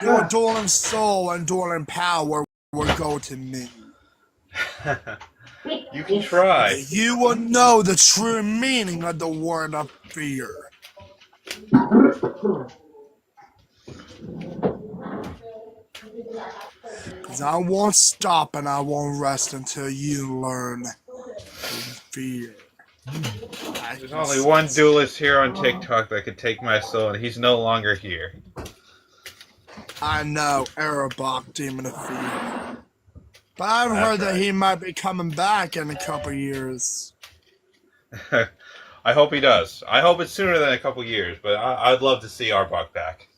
Your dueling soul and dueling power will go to me. You can try. You will know the true meaning of the word of fear. Because I won't stop and I won't rest until you learn fear. There's only one duelist here on TikTok that could take my soul, and he's no longer here. I know, Arabok, Demon of Fear. But I've That's heard that right. he might be coming back in a couple years. I hope he does. I hope it's sooner than a couple years, but I'd love to see Arbok back.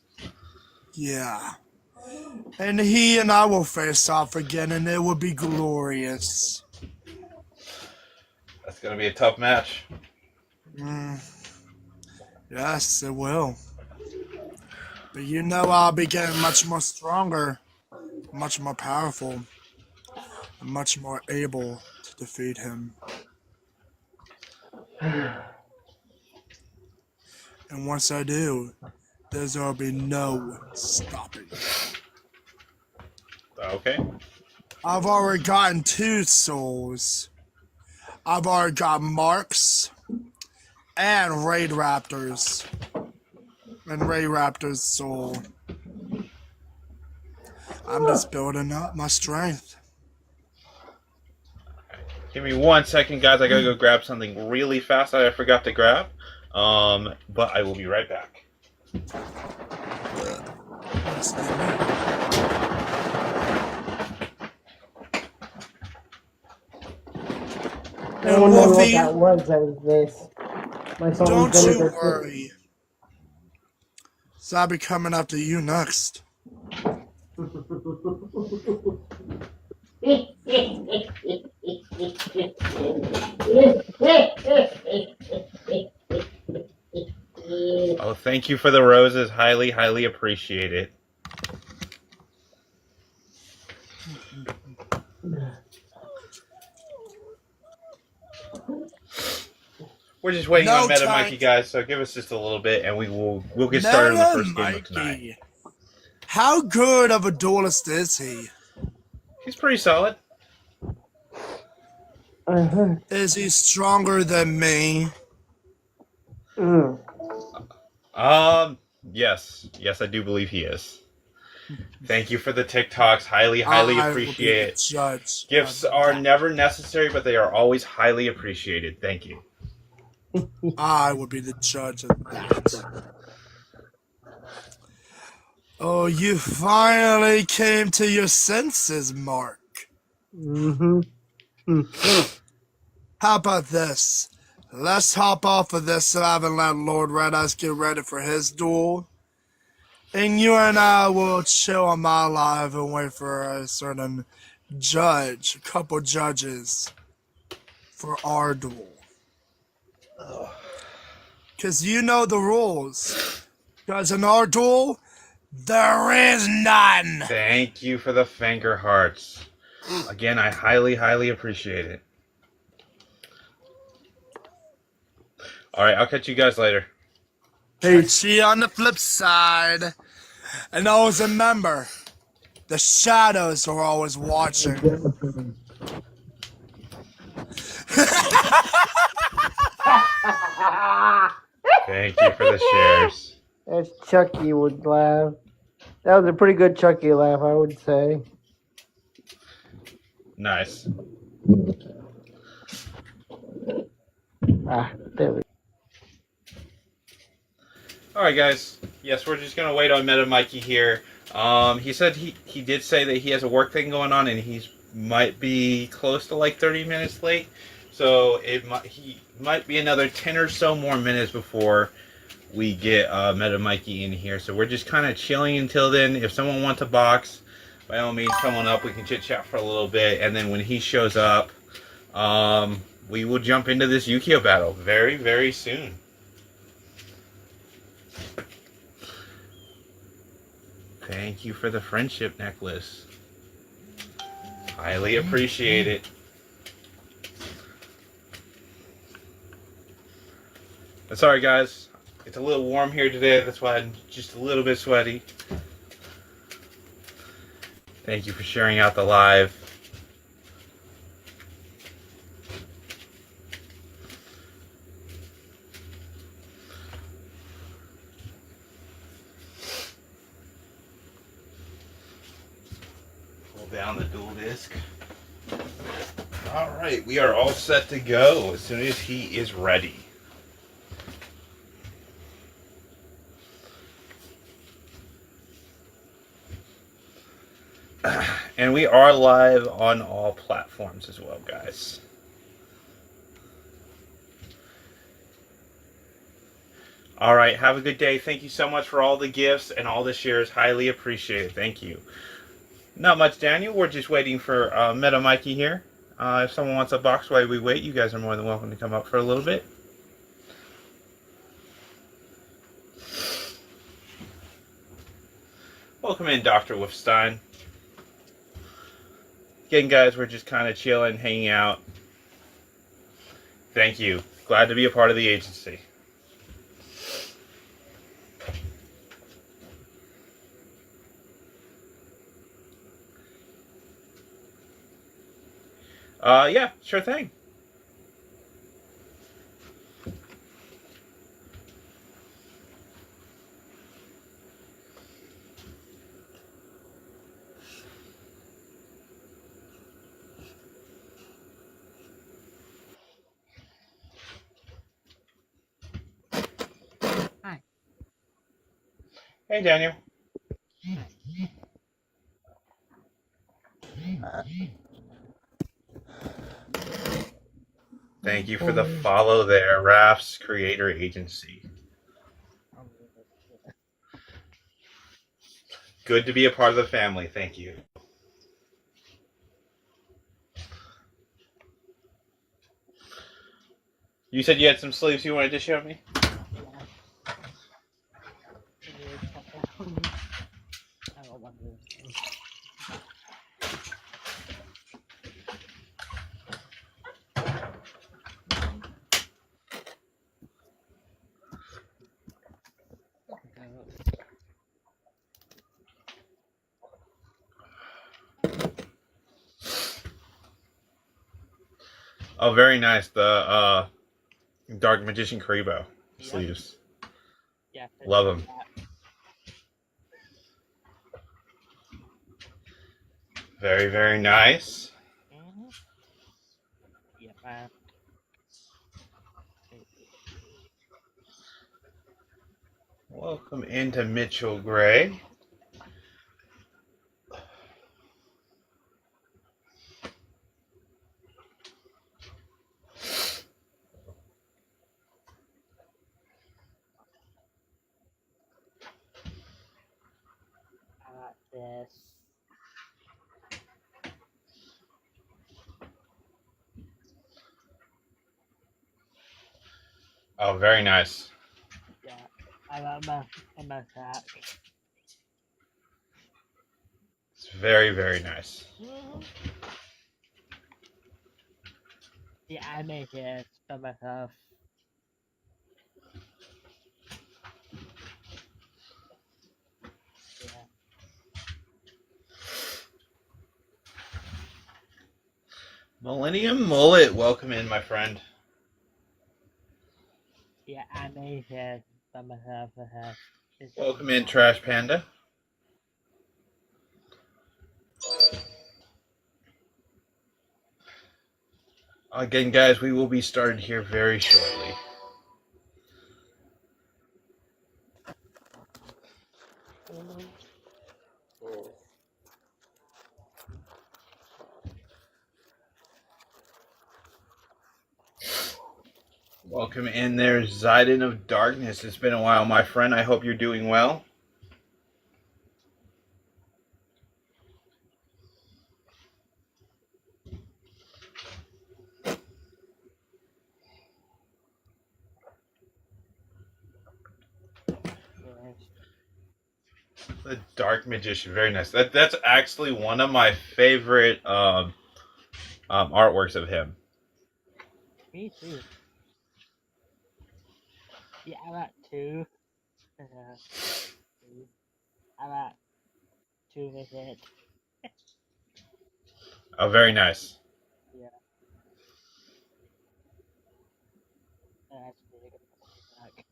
Yeah. And he and I will face off again, and it will be glorious. That's going to be a tough match. Yes, it will. But you know I'll be getting much more stronger, much more powerful, and much more able to defeat him. And once I do, there'll be no stopping. Okay. I've already gotten 2 souls. I've already got Marks and Raid Raptors. And Ray Raptor's soul. I'm just building up my strength. Give me 1 second, guys. I gotta go grab something really fast that I forgot to grab. But I will be right back. I wonder what that was. That was this. My phone Don't you worry. So I'll be coming after you next. Oh, thank you for the roses. Highly, highly appreciate it. We're just waiting on Meta Mikey, guys, so give us just a little bit, and we'll get started on the first game of tonight. How good of a duelist is he? He's pretty solid. Is he stronger than me? Yes, I do believe he is. Thank you for the TikToks. Highly, highly appreciate it. Judge. Gifts are never necessary, but they are always highly appreciated. Thank you. I will be the judge of that. Oh, you finally came to your senses, Mark. How about this? Let's hop off of this and let Lord Red Eyes get ready for his duel. And you and I will chill on my live and wait for a certain judge, a couple judges, for our duel. Because you know the rules. Because in our duel, there is none. Thank you for the finger hearts. Again, I highly, highly appreciate it. Alright, I'll catch you guys later. Hey, see you on the flip side. And always remember, the shadows are always watching. Thank you for the shares. As Chucky would laugh. That was a pretty good Chucky laugh, I would say. Nice. There we go. Alright, guys. Yes, we're just going to wait on Meta Mikey here. He said he did say that he has a work thing going on, and he might be close to like 30 minutes late. So he might be another 10 or so more minutes before we get Meta Mikey in here. So we're just kind of chilling until then. If someone wants a box, by all means, come on up. We can chit-chat for a little bit. And then when he shows up, we will jump into this Yu-Gi-Oh! Battle very, very soon. Thank you for the friendship necklace. Highly appreciate it. Sorry, guys. It's a little warm here today. That's why I'm just a little bit sweaty. Thank you for sharing out the live. Pull down the dual disc. All right, we are all set to go as soon as he is ready. And we are live on all platforms as well, guys. All right, have a good day. Thank you so much for all the gifts and all the shares. Highly appreciated. Thank you. Not much, Daniel. We're just waiting for Meta Mikey here. If someone wants a box while we wait, you guys are more than welcome to come up for a little bit. Welcome in, Dr. Wolfstein. Again, guys, we're just kind of chilling, hanging out. Thank you. Glad to be a part of the agency. Yeah, sure thing. Hi. Hey, Daniel. Thank you for the follow there, Raf's Creator Agency. Good to be a part of the family. Thank you. You said you had some sleeves you wanted to show me? Oh, very nice. The Dark Magician Karibo sleeves. Yeah. Love them. Very, very nice. Yeah. Welcome into Mitchell Gray. I like this. Oh, very nice. Yeah. I like my sack. It's very, very nice. Yeah, I made this by myself. Yeah. Millennium Mullet, welcome in, my friend. Yeah, I made this by myself. Welcome in, Trash Panda. Again, guys, we will be started here very shortly. Welcome in there, Zidon of Darkness. It's been a while, my friend. I hope you're doing well. The Dark Magician, very nice. That's actually one of my favorite artworks of him. Me too. Yeah, I like two. I like two with it. Oh, very nice. Yeah. That's really good. Like,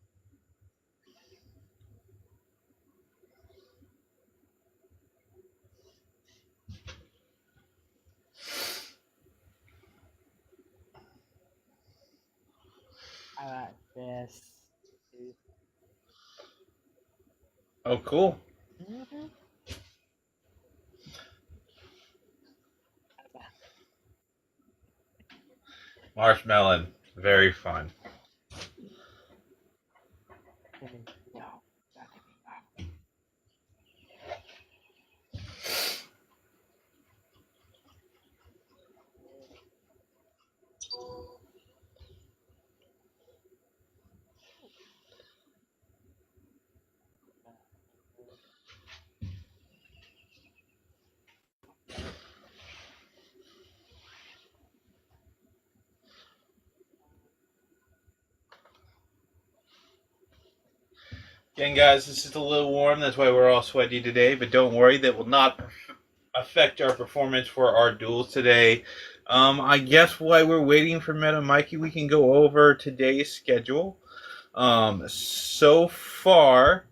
I like this. Oh, cool. Mm-hmm. Marshmallow. Very fun. No, not Again, guys, this is a little warm. That's why we're all sweaty today. But don't worry, that will not affect our performance for our duels today. I guess while we're waiting for Meta Mikey, we can go over today's schedule. So far,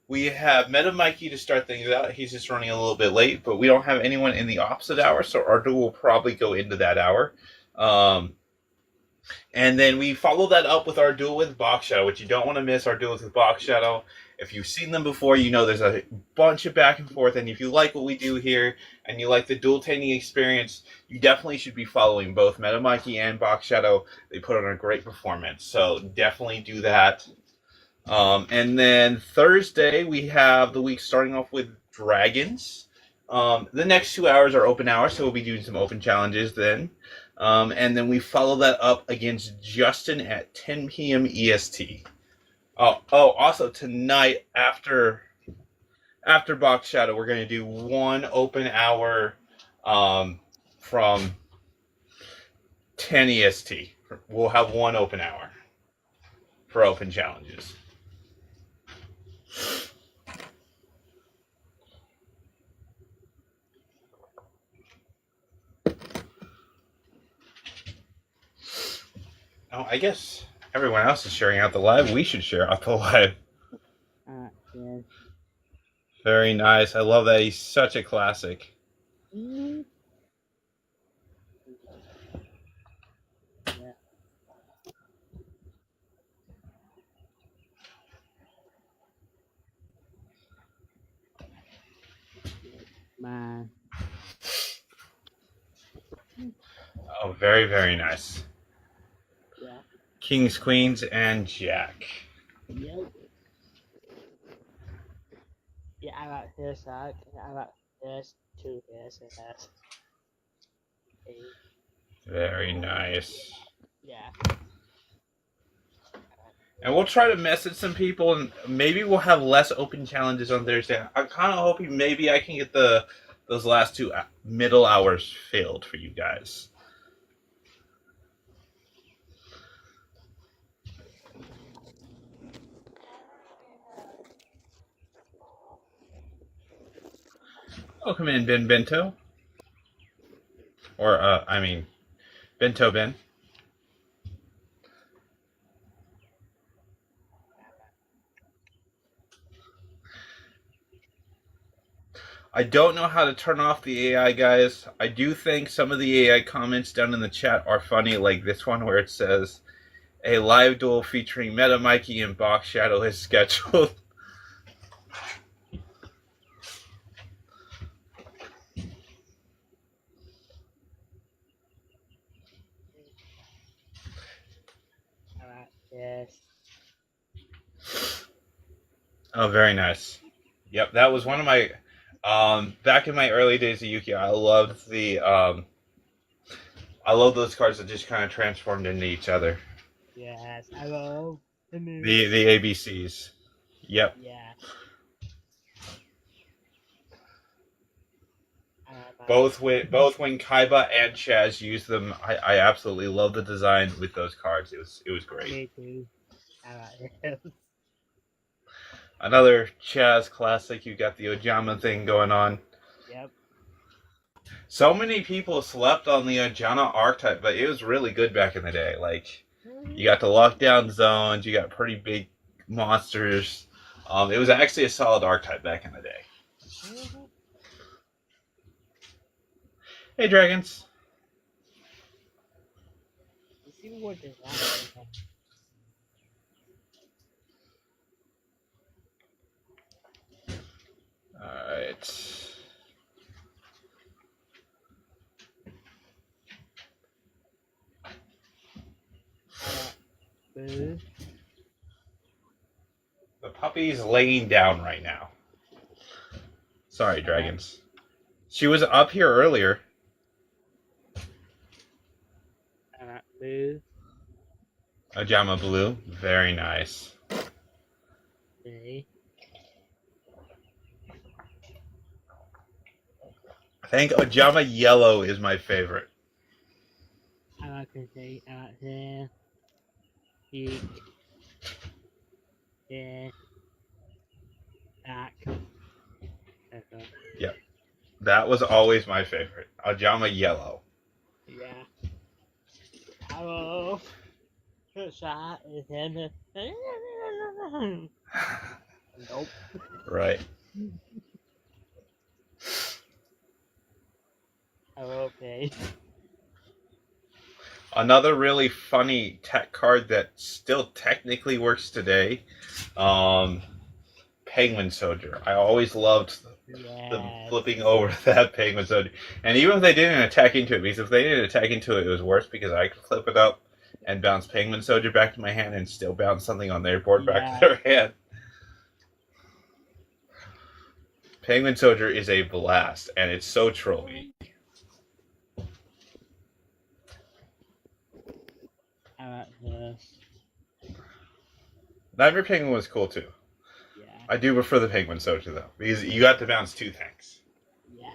we have Meta Mikey to start things out. He's just running a little bit late, but we don't have anyone in the opposite hour, so our duel will probably go into that hour. And then we follow that up with our duel with Box Shadow, which you don't want to miss. Our duels with Box Shadow. If you've seen them before, you know there's a bunch of back and forth. And if you like what we do here and you like the dueltaning experience, you definitely should be following both Meta Mikey and Box Shadow. They put on a great performance, so definitely do that. And then Thursday, we have the week starting off with Dragons. The next 2 hours are open hours, so we'll be doing some open challenges then. And then we follow that up against Justin at 10 p.m. EST. Also tonight after Box Shadow, we're going to do one open hour from 10 EST. We'll have one open hour for open challenges. Oh, I guess everyone else is sharing out the live. We should share out the live. yes. Very nice. I love that. He's such a classic. Mm-hmm. Yeah. Man. Oh, very, very nice. Yeah. Kings, Queens, and Jack. Yep. Yeah, I like this side. I like this too. Yes, it has. Very nice. Yeah. And we'll try to message some people, and maybe we'll have less open challenges on Thursday. I'm kind of hoping maybe I can get those last two middle hours filled for you guys. Welcome in, Ben Bento. Or, Bento Ben. I don't know how to turn off the AI, guys. I do think some of the AI comments down in the chat are funny, like this one where it says, a live duel featuring Meta Mikey and Box Shadow is scheduled. I like this. Oh, very nice. Yep, that was one of my back in my early days of Yu-Gi-Oh! I love those cards that just kind of transformed into each other. Yes, I love the news. The ABCs. Yep. Yeah. Both when Kaiba and Chaz used them, I absolutely love the design with those cards. It was great. Me too. I like it. Another Chaz classic. You got the Ojama thing going on. Yep. So many people slept on the Ajana archetype, but it was really good back in the day. Like, you got to lock down zones, you got pretty big monsters. It was actually a solid archetype back in the day. Hey, dragons. Alright. Boo. The puppy's laying down right now. Sorry, dragons. She was up here earlier. Boo. Ajama blue. Very nice. Okay. I think Ajama yellow is my favorite. I like to say, I like to eat. Yeah. Back. Yep. That was always my favorite. Ajama yellow. Yeah. Hello. Shot is in the. Nope. Right. Okay. Another really funny tech card that still technically works today. Penguin Soldier. I always loved the flipping over that Penguin Soldier. And even if they didn't attack into it, because if they didn't attack into it, it was worse because I could flip it up and bounce Penguin Soldier back to my hand and still bounce something on their board back to their hand. Penguin Soldier is a blast, and it's so trolly. I like this. Nightmare Penguin was cool too. Yeah. I do prefer the Penguin Soldier though, because you got to bounce two things. Yeah.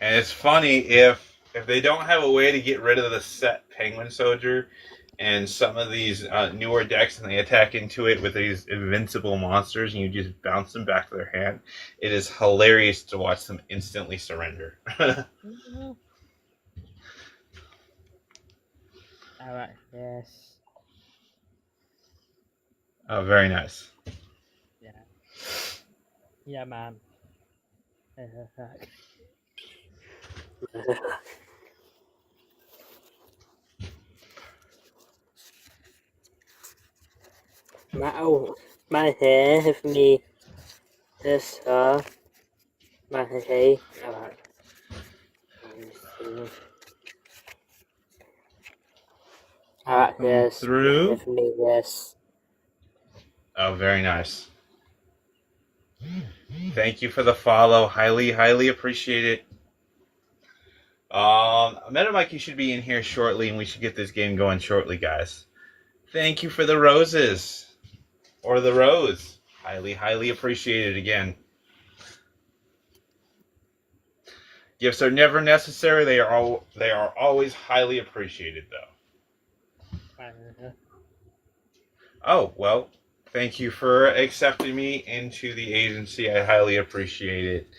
And it's funny if they don't have a way to get rid of the set Penguin Soldier and some of these newer decks and they attack into it with these invincible monsters and you just bounce them back to their hand, it is hilarious to watch them instantly surrender. I like this. Oh, very nice. Yeah. Yeah, man. My hair if me this my hair this Through. if me this. Oh, very nice. Thank you for the follow. Highly, highly appreciate it. Meta Mikey should be in here shortly, and we should get this game going shortly, guys. Thank you for the roses. Or the rose. Highly, highly appreciated again. Gifts are never necessary. They are always highly appreciated, though. Oh, well, thank you for accepting me into the agency. I highly appreciate it.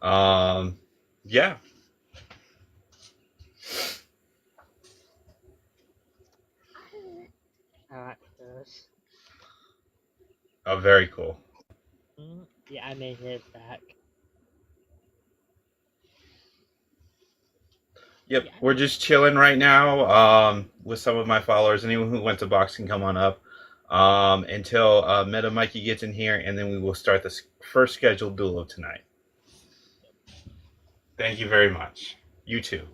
Yeah. I like this. Oh, very cool. Yeah, I made it back. Yep, we're just chilling right now with some of my followers. Anyone who went to box can come on up until Meta Mikey gets in here, and then we will start the first scheduled duel of tonight. Thank you very much. You too.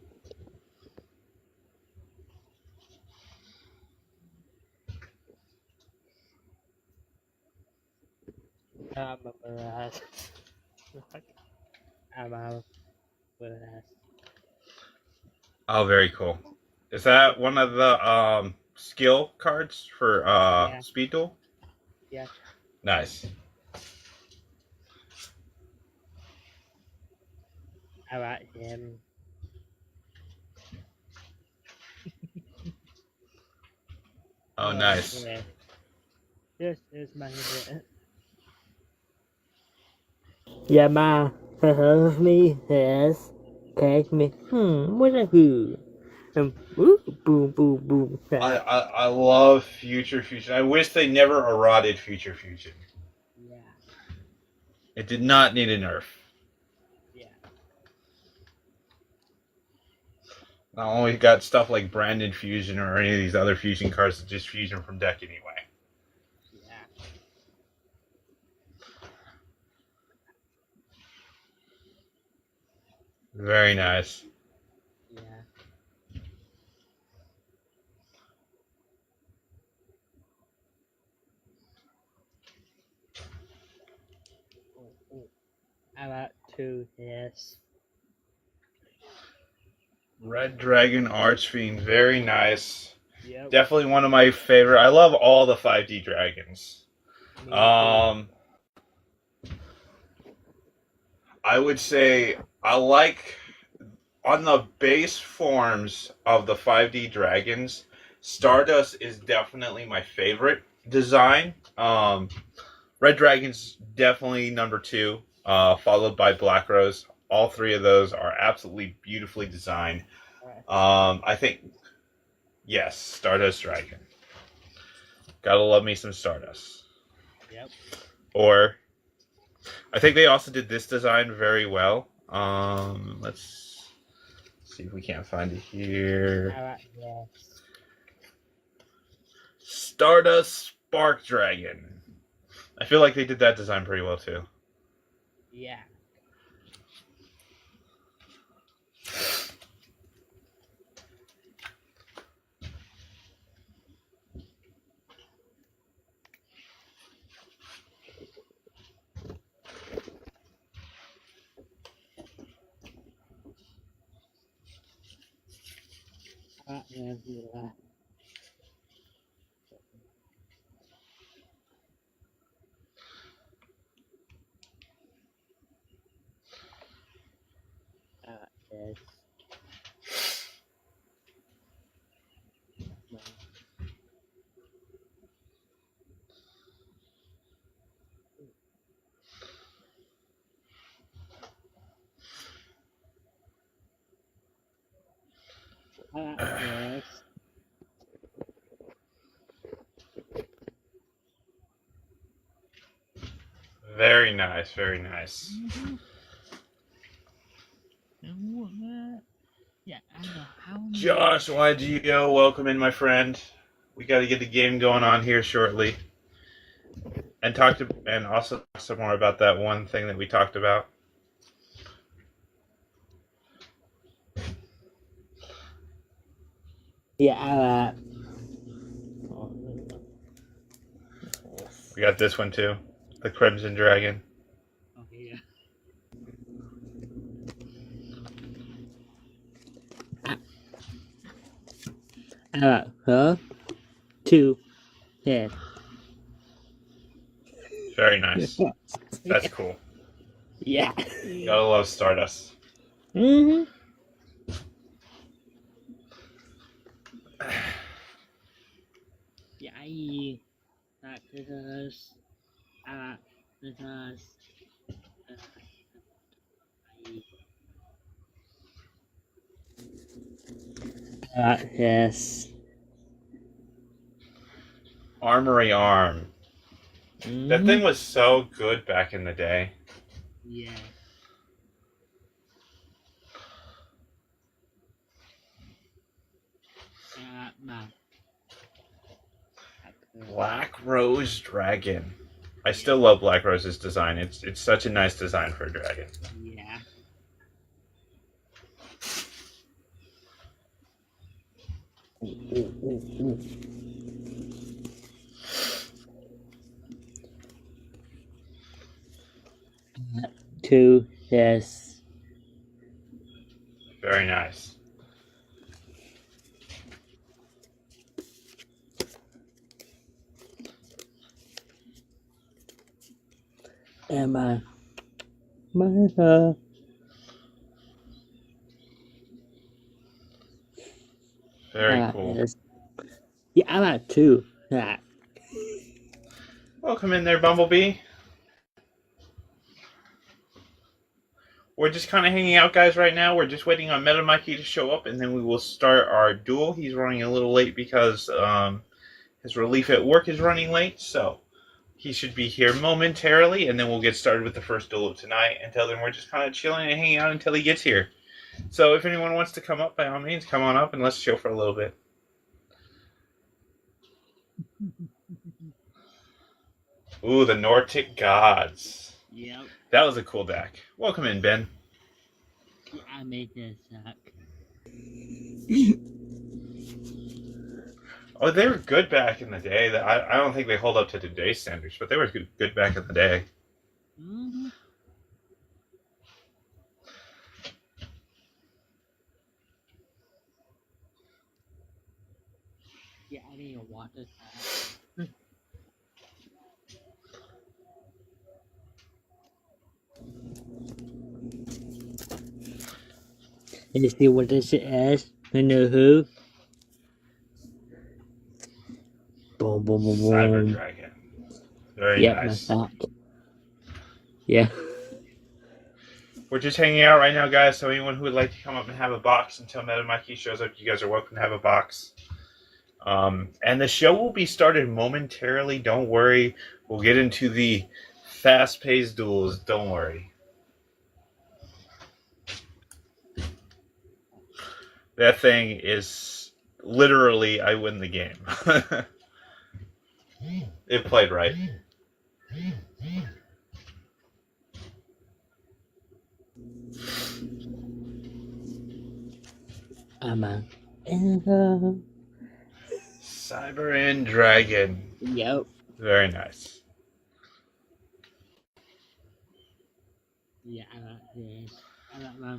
Oh, very cool. Is that one of the skill cards for Speed Duel? Yeah. Nice. I like him. Oh, nice. Yeah. This is my favorite. Yeah, ma. Me yes. Catch me. What a who? Boom, boom, boom. I love Future Fusion. I wish they never eroded Future Fusion. Yeah, It did not need a nerf. yeah, Not only got stuff like Branded Fusion or any of these other fusion cards that just fusion from deck anyway. yeah, Very nice. yeah. Oh. I got 2 yes. Red Dragon Archfiend, very nice. Yep. Definitely one of my favorite. I love all the 5D dragons. Me I would say I like on the base forms of the 5D dragons, Stardust is definitely my favorite design. Red Dragon's definitely number 2, followed by Black Rose. All 3 of those are absolutely beautifully designed. I think, yes, Stardust Dragon. Gotta love me some Stardust. Yep. Or, I think they also did this design very well. Let's see if we can't find it here. I got yes. Stardust Spark Dragon. I feel like they did that design pretty well too. Yeah. I got yes. Yes. Yes. Very nice, very nice. Yeah, I know how. Josh, YGO, welcome in, my friend. We got to get the game going on here shortly, and also talk some more about that one thing that we talked about. Yeah, I got. We got this one too, the Crimson Dragon. Oh yeah. I got her. 2 yes. Very nice. That's cool. Yeah. Gotta love Stardust. Mhm. Yeah, I got this. I got this. Yes. Armory Arm. That thing was so good back in the day. Yeah. My. Black Rose Dragon. I still love Black Rose's design. It's such a nice design for a dragon. Yeah. Two, yes. Very nice. And my Very cool. yes. Yeah, I got 2. Yeah. Welcome in there, Bumblebee. we're just kind of hanging out, guys, right now. We're just waiting on Meta Mikey to show up, and then we will start our duel. He's running a little late because his relief at work is running late, so he should be here momentarily, and then we'll get started with the first duel of tonight. Until then, we're just kind of chilling and hanging out until he gets here. So if anyone wants to come up, by all means, come on up and let's chill for a little bit. Ooh, the Nordic Gods. Yep. That was a cool deck. Welcome in, Ben. Yeah, I made this suck. Oh, they were good back in the day. I don't think they hold up to today's standards, but they were good back in the day. Mm-hmm. Yeah, I need a water tap. And you see what this is? You know who? Boom, boom, boom, Cyber boom. Dragon. Very Yep, nice. my back. Yeah. We're just hanging out right now, guys, so anyone who would like to come up and have a box until Meta Mikey shows up, you guys are welcome to have a box. And the show will be started momentarily. Don't worry. We'll get into the fast-paced duels. Don't worry. That thing is literally, I win the game. It played right. I'm a... Cyber and Dragon. Yep. Very nice. Yeah, I like this. I like my...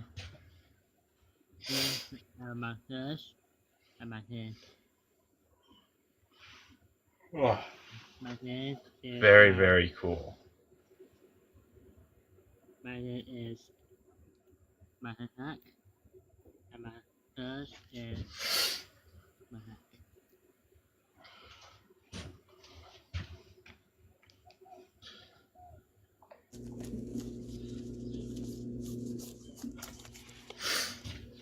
I like this. I like this. Oh, My name is... very, very cool. My name is... My hack. And my first is... My hack.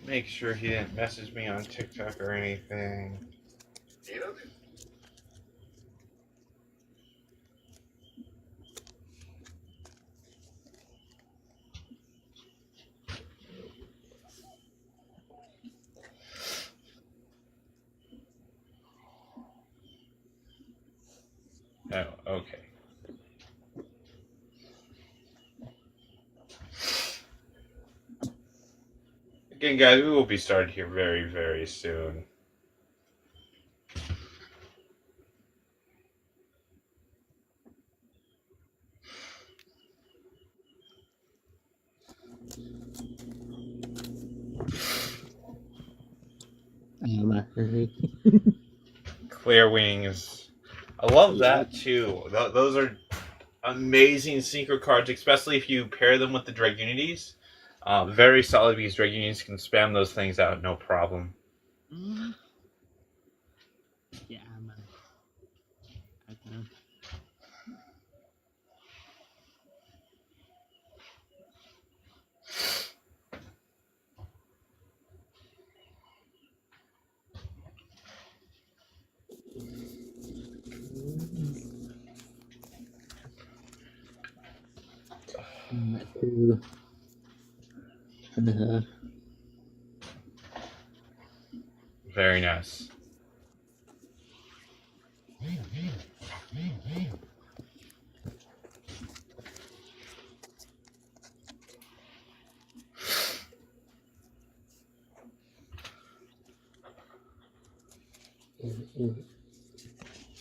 Make sure he didn't message me on TikTok or anything. Oh, okay. Again, guys, we will be started here very, very soon. Clear Wings. I love that too. Those are amazing synchro cards, especially if you pair them with the Dragunities. Very solid because Dragunities can spam those things out no problem. Mm-hmm. Yeah, I'm a... Okay. Very nice.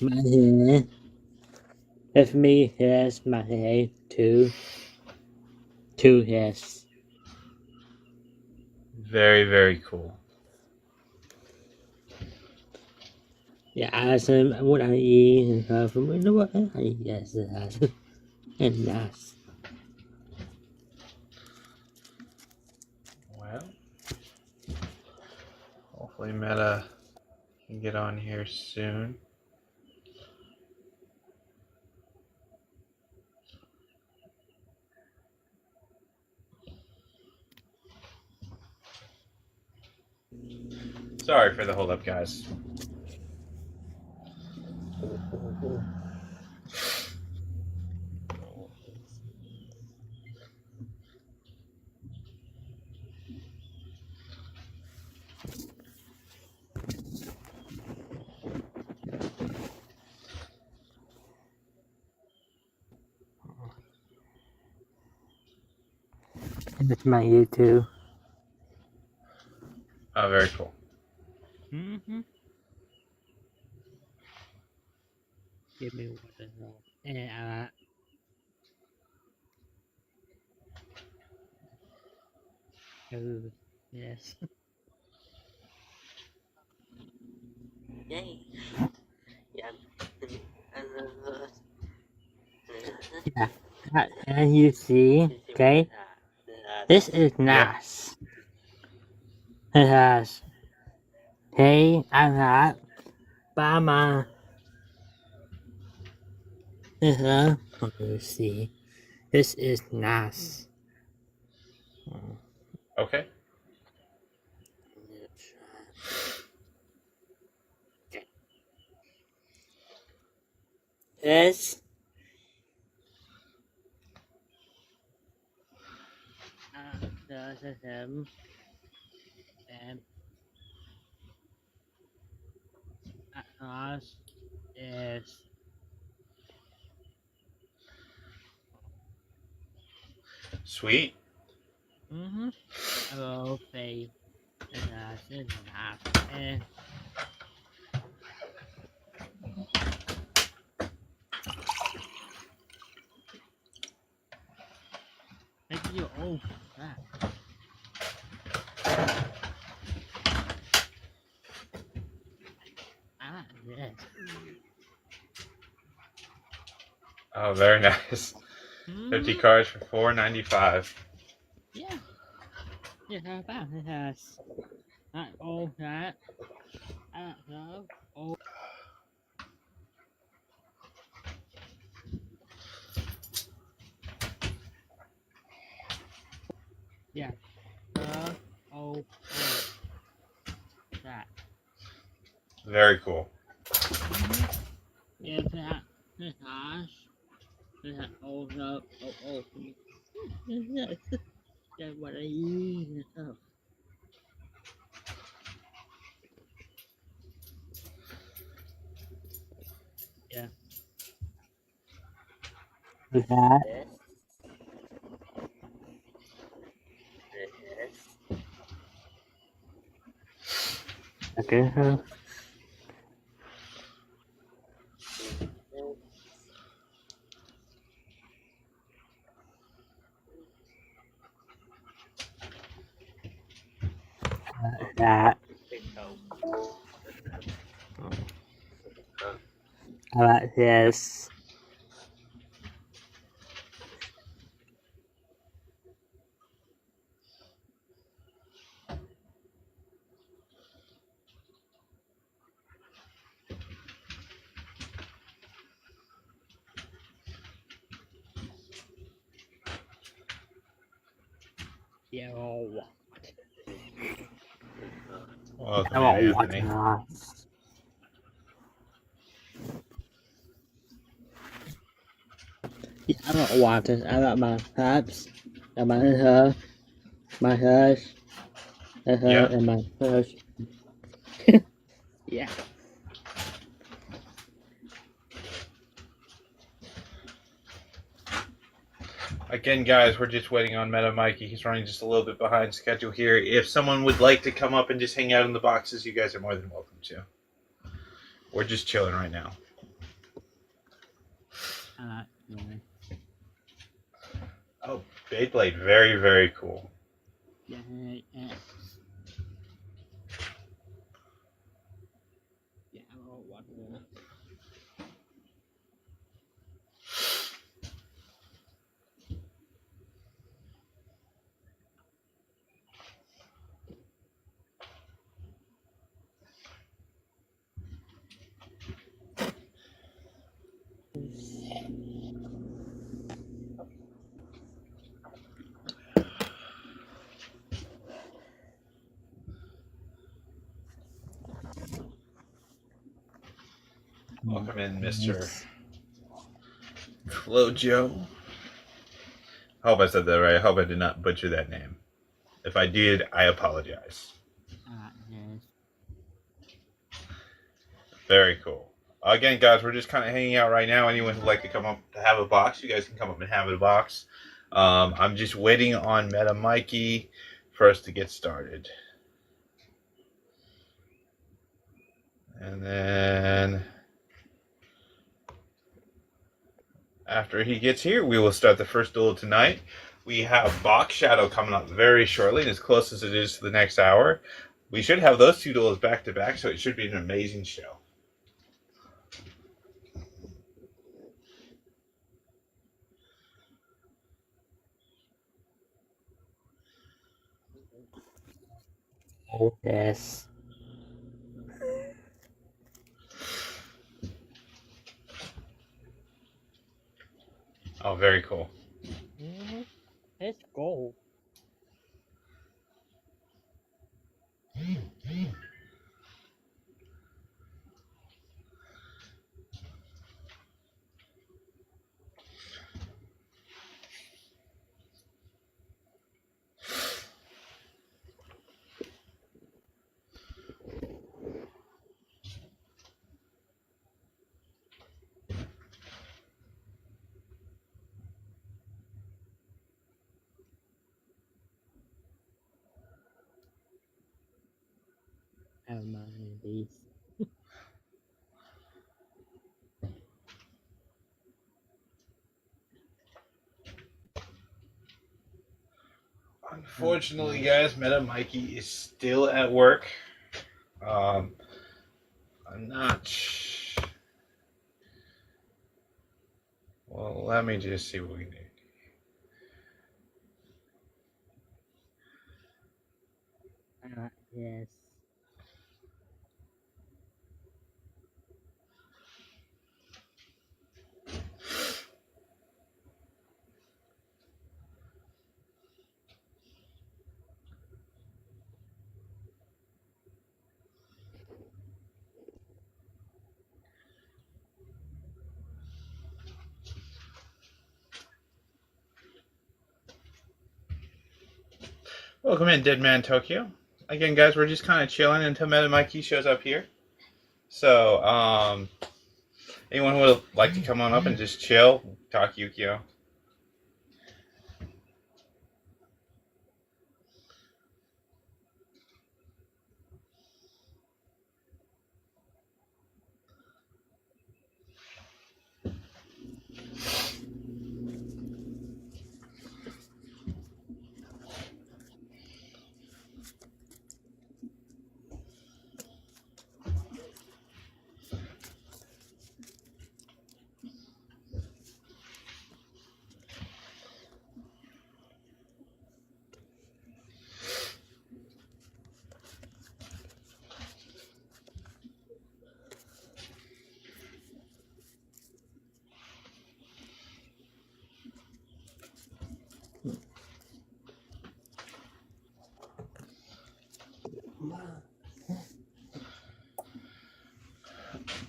My hair. If me has my hair too. Two hairs. Very, very cool. Yeah, also what I eat from what I eat, yes, and nice. Well, hopefully Meta can get on here soon. Sorry for the hold up, guys. It's my YouTube. Oh, very cool. Mm-hmm. Give me what the hell. And oh, yes. Yay. Yeah. Yeah. And you see, okay, this is nice. It has, hey, I'm not, Bama. Let me see. This is nice. Okay. This the system and us is Sweet. will be is nice and thank you all that. I like this. Oh, very nice. 50 cards for $4.95. Yeah. Yeah, how about it has not all that. I don't know. Oh, yeah. Oh, that. Very cool. Yeah, that. This has. This has also. Oh. Yes. That's what I use. Oh. Yeah. With that. Okay. That. How about this? Yeah. Oh. Welcome I in, want what Anthony. Yeah, I don't want this. I got my taps, and my hair, my hairs, Yep. and my hairs. Yeah. Again, guys, we're just waiting on Meta Mikey. He's running just a little bit behind schedule here. If someone would like to come up and just hang out in the boxes, you guys are more than welcome to. We're just chilling right now. Yeah. Oh, Beyblade. Very, very cool. Yeah. Yeah, I don't want that. Welcome in, Mr. Clojo. I hope I said that right. I hope I did not butcher that name. If I did, I apologize. Yes. Very cool. Again, guys, we're just kind of hanging out right now. Anyone who'd like to come up to have a box, you guys can come up and have a box. I'm just waiting on Meta Mikey for us to get started. And then after he gets here, we will start the first duel tonight. We have Box Shadow coming up very shortly, and as close as it is to the next hour. We should have those two duels back to back, so it should be an amazing show. Oh, yes. Oh, very cool. Let's go. I don't mind these. Unfortunately, guys, Meta Mikey is still at work. I'm not. Well, let me just see what we need. Yes. Welcome in, Dead Man Tokyo. Again, guys, we're just kind of chilling until Meta Mikey shows up here. So, anyone who would like to come on up and just chill, talk Yukio.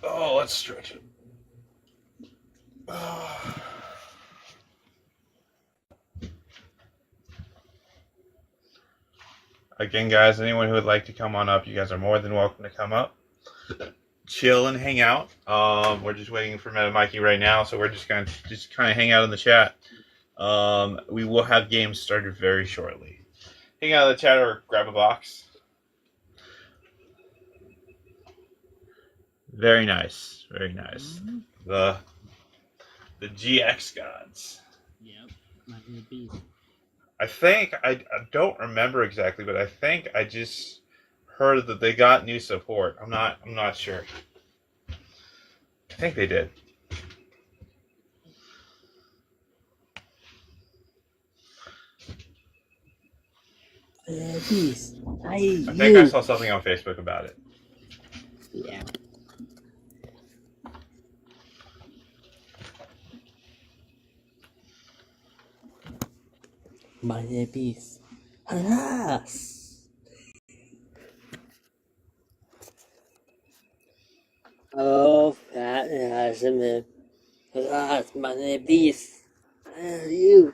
Oh, let's stretch it. Again, guys, anyone who would like to come on up, you guys are more than welcome to come up, chill and hang out. We're just waiting for Meta Mikey right now, so we're just going to kind of hang out in the chat. We will have games started very shortly. Hang out in the chat or grab a box. Very nice, very nice. Mm-hmm. The GX gods. Yep. Might be a beast. I think I don't remember exactly, but I think I just heard that they got new support. I'm not sure. I think they did. Beast. I think I saw something on Facebook about it. Yeah. My beast. Alas. Oh, that listen, man. It's my name, peace. You.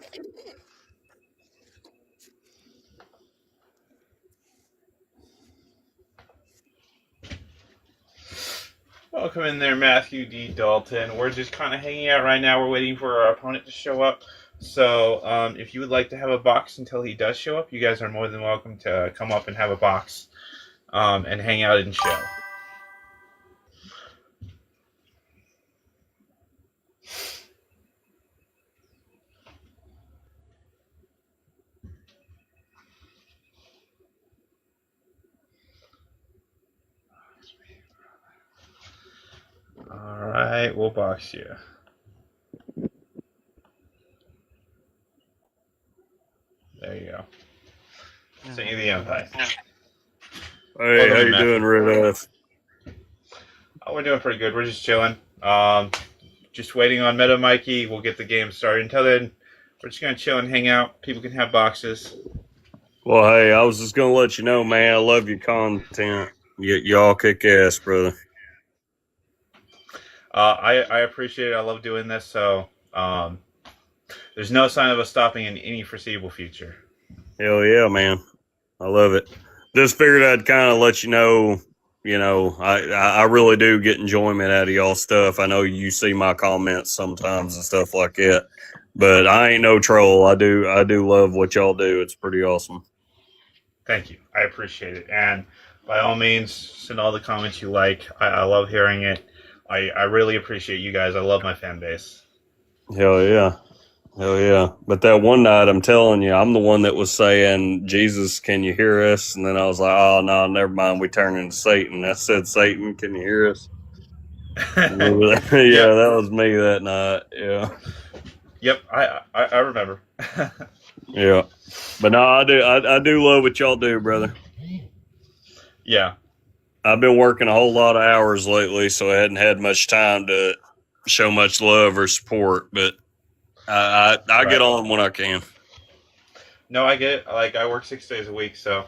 Welcome in there, Matthew D. Dalton. We're just kind of hanging out right now. We're waiting for our opponent to show up. So, if you would like to have a box until he does show up, you guys are more than welcome to come up and have a box and hang out and chill. All right, we'll box you. There you go. Send you the invite. Hey, Welcome how in, you Matthew. doing, Red F? Oh, we're doing pretty good. We're just chilling. Just waiting on Meta Mikey. We'll get the game started. Until then, we're just gonna chill and hang out. People can have boxes. Well, hey, I was just gonna let you know, man. I love your content. Y'all kick ass, brother. I appreciate it. I love doing this. So there's no sign of us stopping in any foreseeable future. Hell yeah, man. I love it. Just figured I'd kind of let you know. You know, I really do get enjoyment out of y'all stuff. I know you see my comments sometimes and stuff like that, but I ain't no troll. I do love what y'all do. It's pretty awesome. Thank you. I appreciate it. And by all means, send all the comments you like. I love hearing it. I really appreciate you guys. I love my fan base. Hell yeah. Hell yeah. But that one night, I'm telling you, I'm the one that was saying, Jesus, can you hear us? And then I was like, oh, no, never mind. We turned into Satan. I said, Satan, can you hear us? Remember that? Yeah, that was me that night. Yeah. Yep, I remember. Yeah. But no, I do love what y'all do, brother. Yeah. I've been working a whole lot of hours lately, so I hadn't had much time to show much love or support, but I Right. get on when I can. No, I get it. Like, I work 6 days a week, so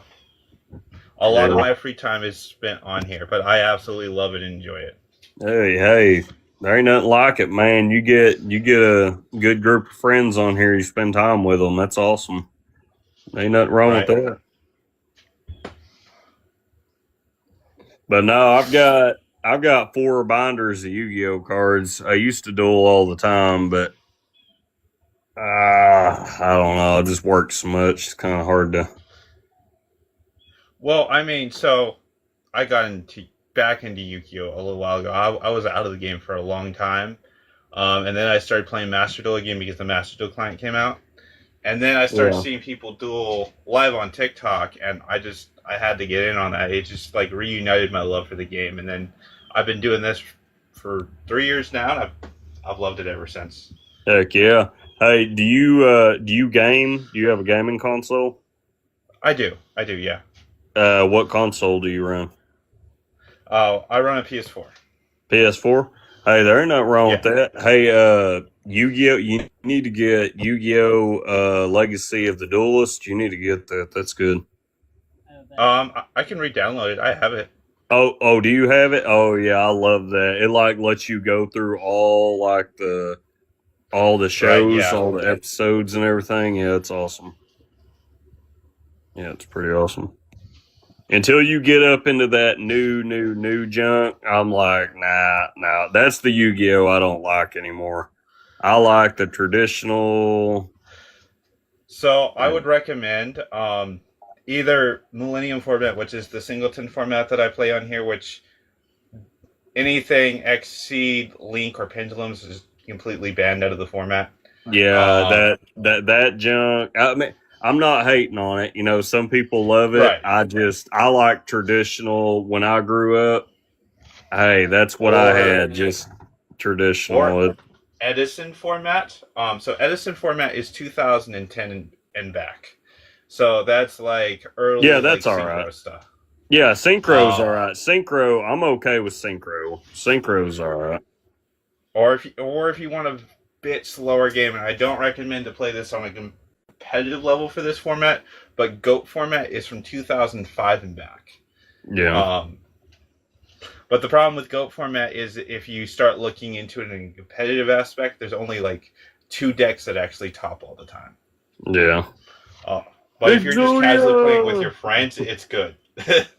a lot of my free time is spent on here, but I absolutely love it and enjoy it. Hey, there ain't nothing like it, man. You get a good group of friends on here. You spend time with them. That's awesome. Ain't nothing wrong with that. But no, I've got 4 binders of Yu-Gi-Oh cards. I used to duel all the time, but I don't know. It just works so much. It's kind of hard to. Well, I mean, so I got back into Yu-Gi-Oh a little while ago. I was out of the game for a long time, and then I started playing Master Duel again because the Master Duel client came out, and then I started seeing people duel live on TikTok, and I had to get in on that. It just like reunited my love for the game, and then I've been doing this for 3 years now, and I've loved it ever since. Heck yeah! Hey, do you game? Do you have a gaming console? I do, yeah. What console do you run? I run a PS4. PS4? Hey, there ain't nothing wrong with that. Hey, Yu-Gi-Oh! You need to get Yu-Gi-Oh! Legacy of the Duelist. You need to get that. That's good. I can re-download it. I have it. Oh, do you have it? Oh yeah, I love that. It like lets you go through all the shows, all the episodes and everything. Yeah, it's awesome. Yeah, it's pretty awesome. Until you get up into that new junk, I'm like, nah. That's the Yu-Gi-Oh! I don't like anymore. I like the traditional. So I would recommend either Millennium format, which is the singleton format that I play on here, which anything Exceed, Link, or Pendulums is completely banned out of the format. Yeah, that junk. I mean, I'm not hating on it. You know, some people love it. Right. I like traditional. When I grew up, hey, that's what I had. Just traditional. Or Edison format. So Edison format is 2010 and back. So that's like early. Yeah, that's like, all right. Stuff. Yeah, Synchro's all right. Synchro, I'm okay with Synchro. Synchro's all right. Or if you want a bit slower game, and I don't recommend to play this on a competitive level for this format, but GOAT format is from 2005 and back. Yeah. But the problem with GOAT format is if you start looking into it in a competitive aspect, there's only like 2 decks that actually top all the time. Yeah. But if you're just casually playing with your friends, it's good.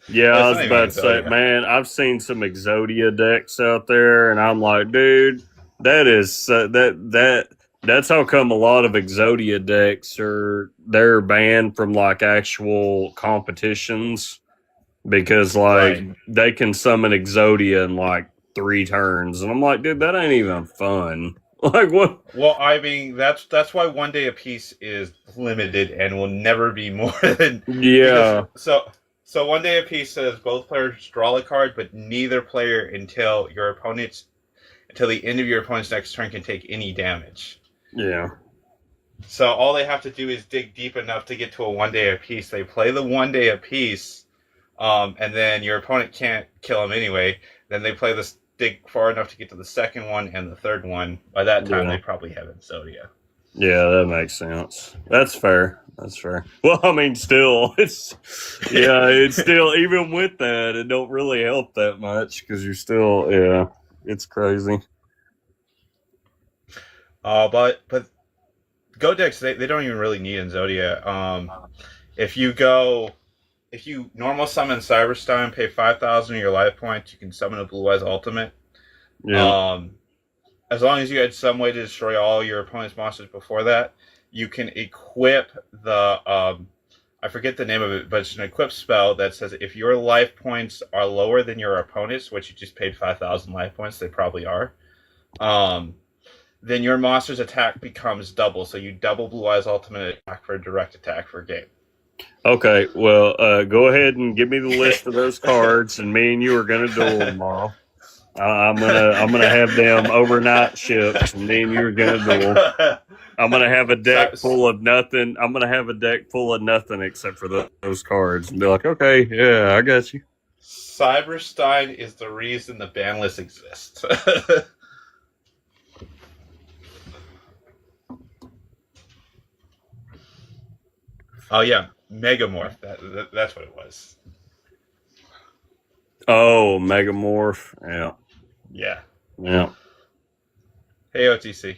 Yeah, I was about to say, man, I've seen some Exodia decks out there, and I'm like, dude, that is that's how come a lot of Exodia decks they're banned from like actual competitions because like they can summon Exodia in like 3 turns, and I'm like, dude, that ain't even fun. Like what? Well, I mean, that's why 1 day a piece is limited and will never be more than Yeah. So 1 day a piece says both players draw a card, but neither player until the end of your opponent's next turn can take any damage. Yeah. So all they have to do is dig deep enough to get to a 1 day a piece. They play the 1 day a piece, and then your opponent can't kill them anyway. Then they play this dig far enough to get to the second one and the third one. By that time, they probably have Exodia. Yeah, that makes sense. That's fair. That's fair. Well, I mean, still, it's still, even with that, it don't really help that much because you're still, it's crazy. But Go decks, they don't even really need Exodia. If you normal summon Cyberstein, pay 5,000 of your life points, you can summon a Blue Eyes Ultimate. Yeah. As long as you had some way to destroy all your opponent's monsters before that, you can equip the I forget the name of it, but it's an equip spell that says if your life points are lower than your opponent's, which you just paid 5,000 life points, they probably are, then your monster's attack becomes double. So you double Blue Eyes Ultimate attack for a direct attack for a game. Okay, well, go ahead and give me the list of those cards, and me and you are gonna duel tomorrow. I'm gonna have them overnight shipped, and me and you are gonna duel. I'm gonna have a deck full of nothing. I'm gonna have a deck full of nothing except for those cards, and be like, okay, yeah, I got you. Cyberstein is the reason the ban list exists. Oh yeah, Megamorph. That's what it was. Oh, Megamorph. Yeah. Yeah. Yeah. Hey OTC.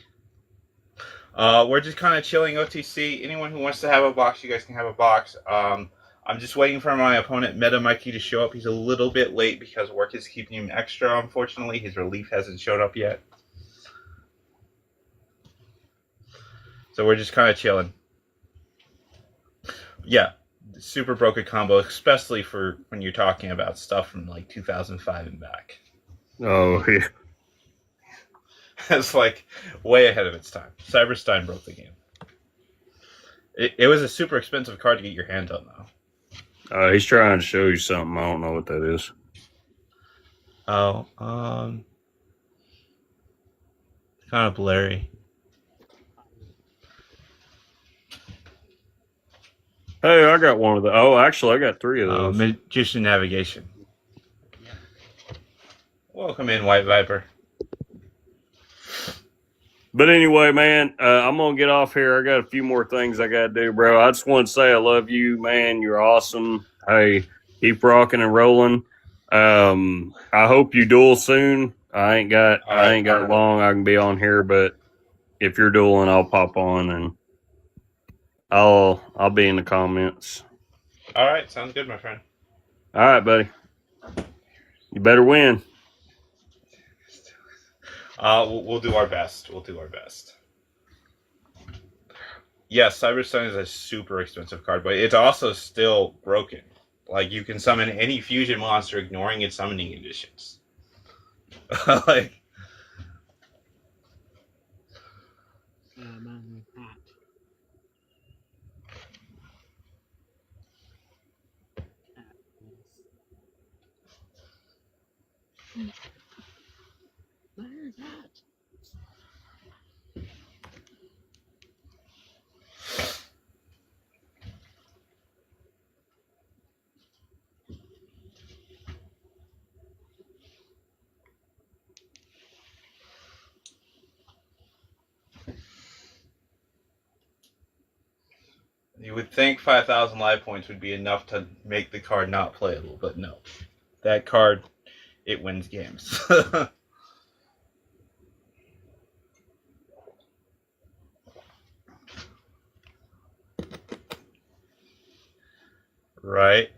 We're just kind of chilling OTC. Anyone who wants to have a box, you guys can have a box. I'm just waiting for my opponent Meta Mikey to show up. He's a little bit late because work is keeping him extra. Unfortunately, his relief hasn't showed up yet. So we're just kind of chilling. Yeah, super broken combo, especially for when you're talking about stuff from like 2005 and back. Oh, yeah. It's like way ahead of its time. Cyberstein broke the game. It was a super expensive card to get your hands on, though. He's trying to show you something. I don't know what that is. Oh, kind of blurry. Hey, I got one of the. Oh, actually, I got 3 of those. Magician Navigation. Welcome in, White Viper. But anyway, man, I'm going to get off here. I got a few more things I got to do, bro. I just want to say I love you, man. You're awesome. Hey, keep rocking and rolling. I hope you duel soon. I ain't got long I can be on here, but if you're dueling, I'll pop on and I'll be in the comments. All right, sounds good, my friend. All right, buddy. You better win. We'll do our best. Yes, Cyberstone is a super expensive card, but it's also still broken. Like, you can summon any fusion monster ignoring its summoning conditions. Like... What is that? You would think 5,000 life points would be enough to make the card not playable, but no. That card it wins games. Right.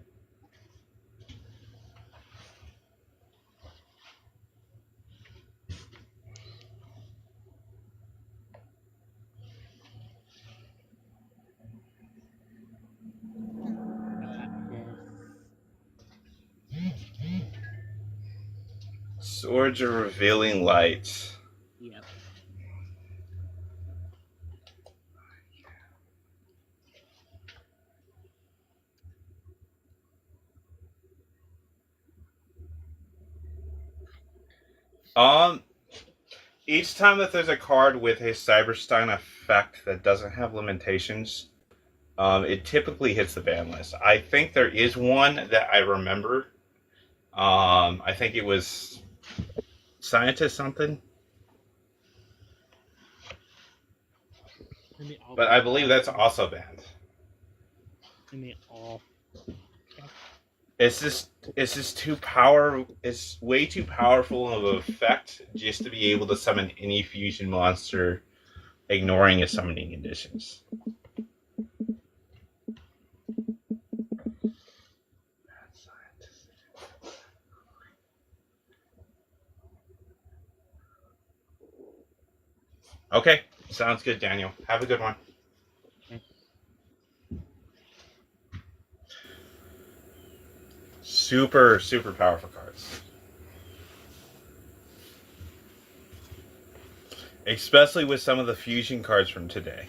Swords are revealing light. Yep. Each time that there's a card with a Cyberstein effect that doesn't have limitations, it typically hits the ban list. I think there is one that I remember. I think it was Scientist something. But I believe that's also banned. It's just too power. It's way too powerful of an effect just to be able to summon any fusion monster, ignoring its summoning conditions. Okay, sounds good, Daniel. Have a good one. Super, super powerful cards. Especially with some of the fusion cards from today.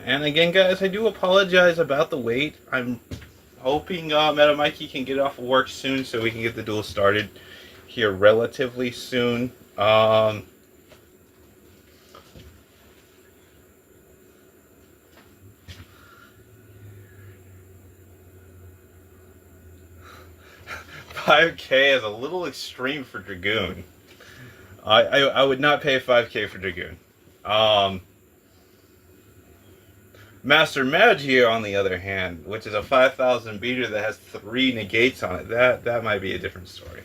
And again, guys, I do apologize about the wait. I'm hoping Meta Mikey can get off of work soon so we can get the duel started here relatively soon. 5K is a little extreme for Dragoon. I would not pay 5K for Dragoon. Master Magia, on the other hand, which is a 5,000 beater that has 3 negates on it, that might be a different story.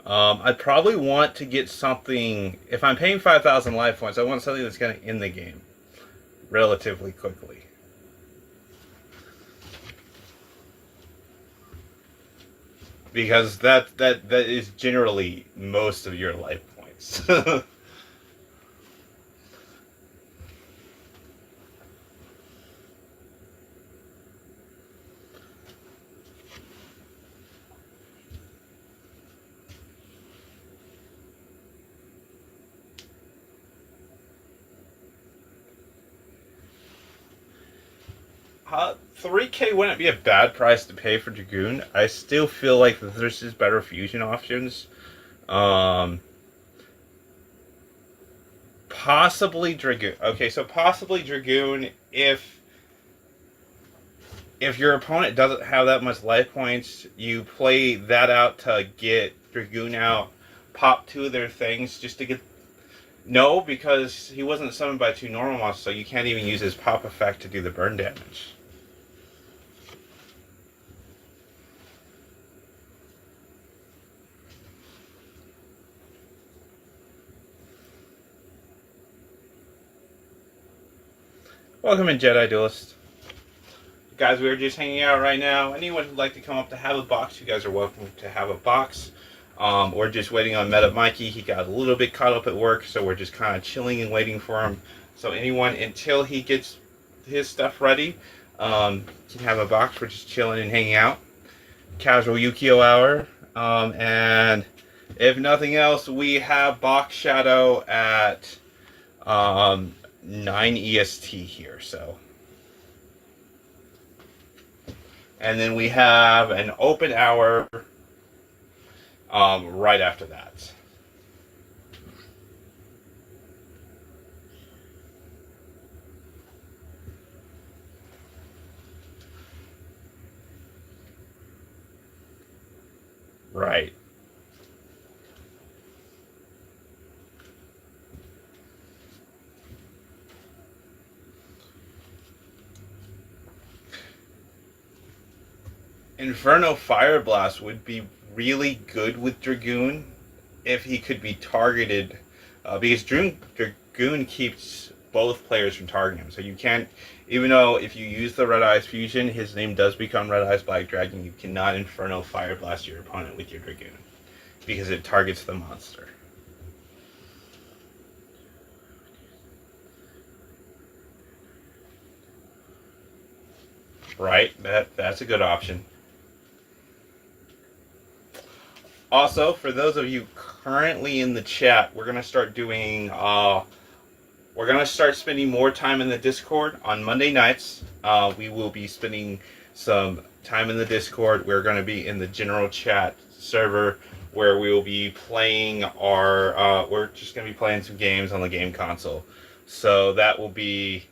I'd probably want to get something. If I'm paying 5,000 life points, I want something that's going to end the game relatively quickly. Because that is generally most of your life points. 3K wouldn't be a bad price to pay for Dragoon. I still feel like there's just better fusion options. Possibly Dragoon. Okay, so possibly Dragoon if your opponent doesn't have that much life points, you play that out to get Dragoon out, pop 2 of their things just to get... No, because he wasn't summoned by 2 normal monsters, so you can't even use his pop effect to do the burn damage. Welcome in, Jedi Duelist. Guys, we are just hanging out right now. Anyone who'd like to come up to have a box, you guys are welcome to have a box. We're just waiting on Meta Mikey. He got a little bit caught up at work, so we're just kind of chilling and waiting for him. So anyone, until he gets his stuff ready, can have a box. We're just chilling and hanging out. Casual Yukio hour. And if nothing else, we have Box Shadow at 9 EST here, so. And then we have an open hour right after that. Right. Inferno Fire Blast would be really good with Dragoon if he could be targeted, because Dragoon keeps both players from targeting him. So you can't, even though if you use the Red Eyes Fusion, his name does become Red Eyes Black Dragon, you cannot Inferno Fire Blast your opponent with your Dragoon, because it targets the monster. Right, that's a good option. Also, for those of you currently in the chat, we're gonna start doing. We're gonna start spending more time in the Discord on Monday nights. We will be spending some time in the Discord. We're gonna be in the general chat server where we will be playing our. We're just gonna be playing some games on the game console. So that will be.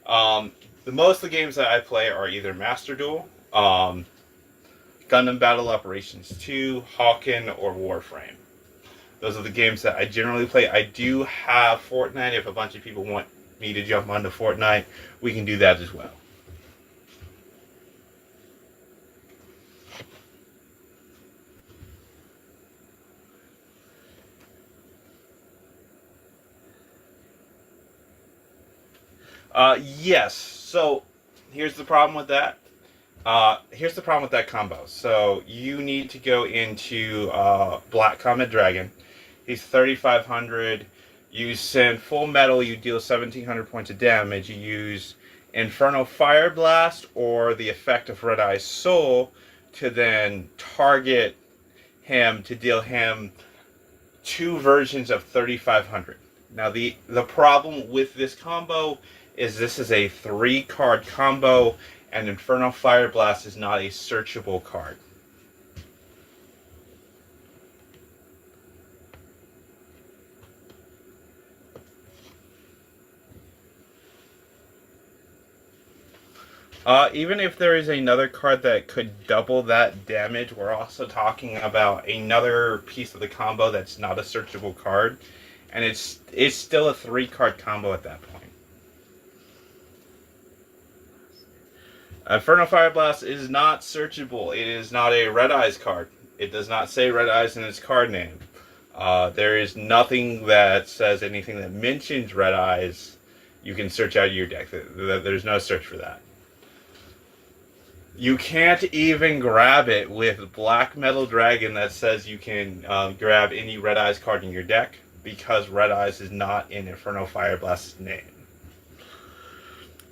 The most of the games that I play are either Master Duel. Gundam Battle Operations 2, Hawken, or Warframe. Those are the games that I generally play. I do have Fortnite. If a bunch of people want me to jump onto Fortnite, we can do that as well. Yes. So here's the problem with that. Here's the problem with that combo. So you need to go into Black Comet Dragon. He's 3,500. You send Full Metal, you deal 1,700 points of damage. You use Inferno Fire Blast or the effect of Red Eye's Soul to then target him to deal him 2 versions of 3,500. Now the problem with this combo is this is a 3-card combo, and Inferno Fire Blast is not a searchable card. Even if there is another card that could double that damage, we're also talking about another piece of the combo that's not a searchable card, and it's still a 3-card combo at that point. Inferno Fire Blast is not searchable. It is not a Red Eyes card. It does not say Red Eyes in its card name. There is nothing that says anything that mentions Red Eyes you can search out of your deck. There's no search for that. You can't even grab it with Black Metal Dragon that says you can grab any Red Eyes card in your deck, because Red Eyes is not in Inferno Fire Blast's name.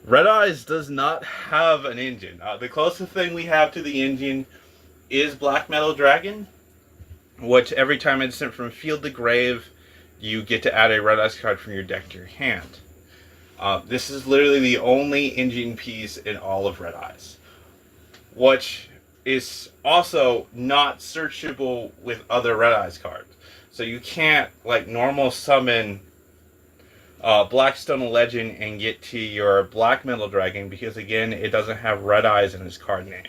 Red Eyes does not have an engine. The closest thing we have to the engine is Black Metal Dragon, which every time it's sent from field to grave, you get to add a Red Eyes card from your deck to your hand. This is literally the only engine piece in all of Red Eyes, which is also not searchable with other Red Eyes cards. So you can't, like, normal summon Blackstone Legend and get to your Black Metal Dragon, because, again, it doesn't have Red Eyes in its card name.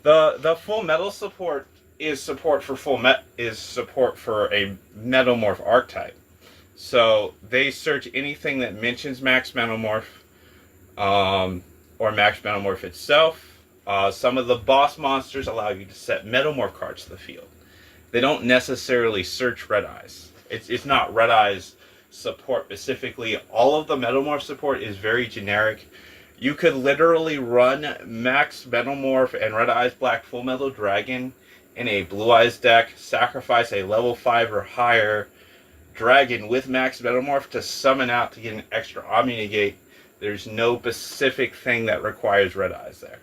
The Full Metal support is support for a Metamorph archetype. So they search anything that mentions Max Metamorph, or Max Metamorph itself. Some of the boss monsters allow you to set Metamorph cards to the field. They don't necessarily search Red Eyes. It's not Red Eyes support specifically. All of the Metamorph support is very generic. You could literally run Max Metamorph and Red Eyes Black Full Metal Dragon in a Blue Eyes deck, sacrifice a level 5 or higher Dragon with Max Metamorph to summon out to get an extra Omni Negate. There's no specific thing that requires Red Eyes there.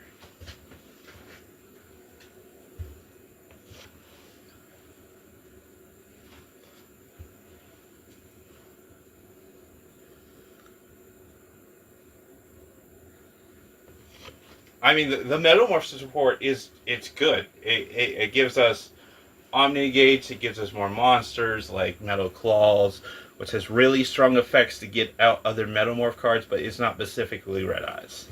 I mean, the Metamorph support it's good. It gives us Omni Gates, it gives us more monsters like Metal Claws, which has really strong effects to get out other Metamorph cards, but it's not specifically Red Eyes.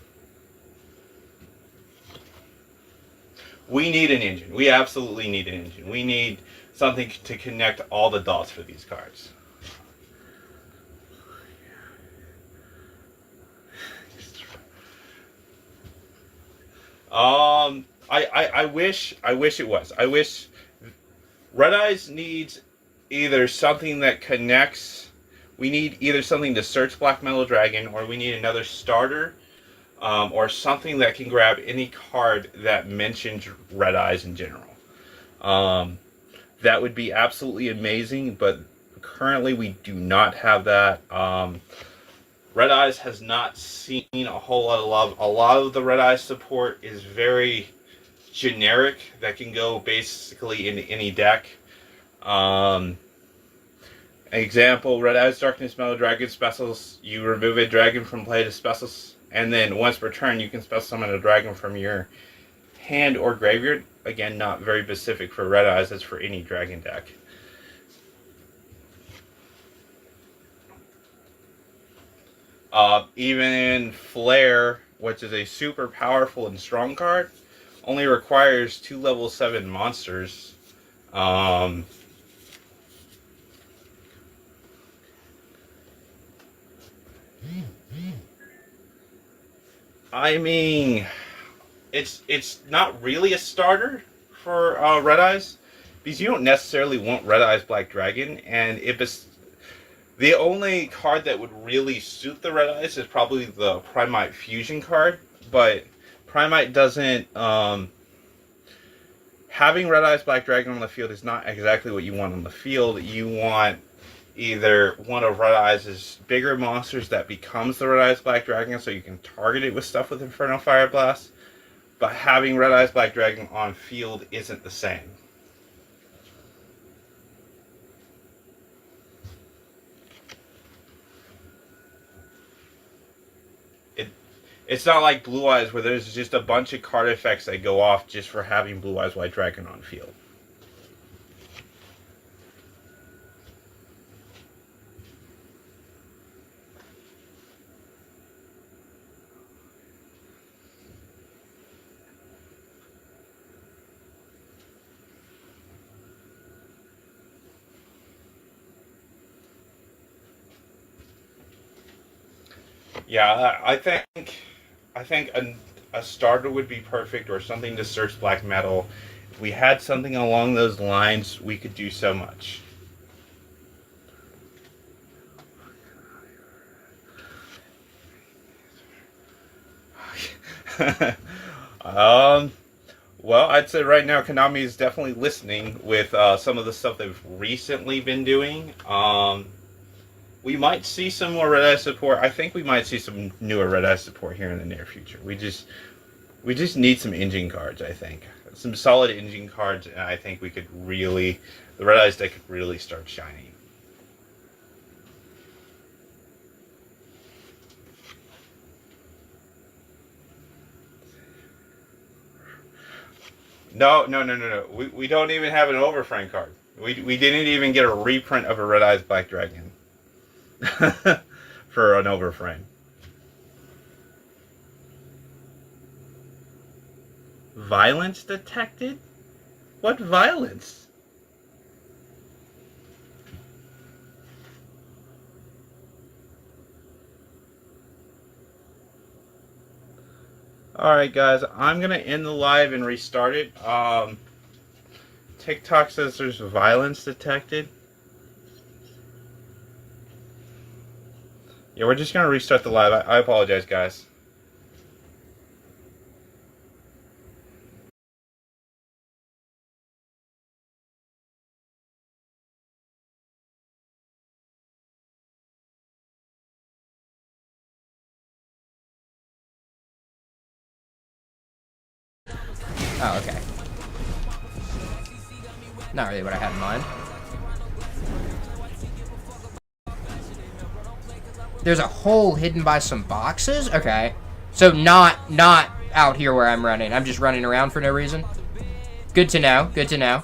We need an engine. We absolutely need an engine. We need something to connect all the dots for these cards. I wish it was. I wish Red Eyes needs either something that connects. We need either something to search Black Metal Dragon, or we need another starter, or something that can grab any card that mentions Red Eyes in general. That would be absolutely amazing, but currently we do not have that. Red Eyes has not seen a whole lot of love. A lot of the Red Eyes support is very generic, that can go basically into any deck. Example, Red Eyes Darkness Metal Dragon specials. You remove a dragon from play to specials, and then once per turn you can special summon a dragon from your hand or graveyard. Again, not very specific for Red Eyes, that's for any dragon deck. Even Flare, which is a super powerful and strong card, only requires 2 level 7 monsters. I mean, it's not really a starter for Red Eyes, because you don't necessarily want Red Eyes Black Dragon, and if it's the only card that would really suit the Red Eyes is probably the Primite Fusion card, but Primite doesn't. Having Red Eyes Black Dragon on the field is not exactly what you want on the field. You want either one of Red Eyes' bigger monsters that becomes the Red Eyes Black Dragon, so you can target it with stuff with Inferno Fire Blast. But having Red Eyes Black Dragon on field isn't the same. It's not like Blue Eyes, where there's just a bunch of card effects that go off just for having Blue Eyes White Dragon on field. Yeah, I think a starter would be perfect, or something to search Black Metal. If we had something along those lines, we could do so much. Well, I'd say right now Konami is definitely listening with some of the stuff they've recently been doing. We might see some more Red Eye support. I think we might see some newer Red Eye support here in the near future. We just need some engine cards, I think. Some solid engine cards, and I think we could really, the Red Eyes deck could really start shining. No. We don't even have an Overframe card. We didn't even get a reprint of a Red Eyes Black Dragon. For an Overframe. Violence detected? What violence? Alright guys, I'm gonna end the live and restart it. TikTok says there's violence detected. Yeah, we're just going to restart the live. I apologize, guys. Oh, okay. Not really what I had in mind. There's a hole hidden by some boxes? Okay. So not out here where I'm running. I'm just running around for no reason. Good to know. Good to know.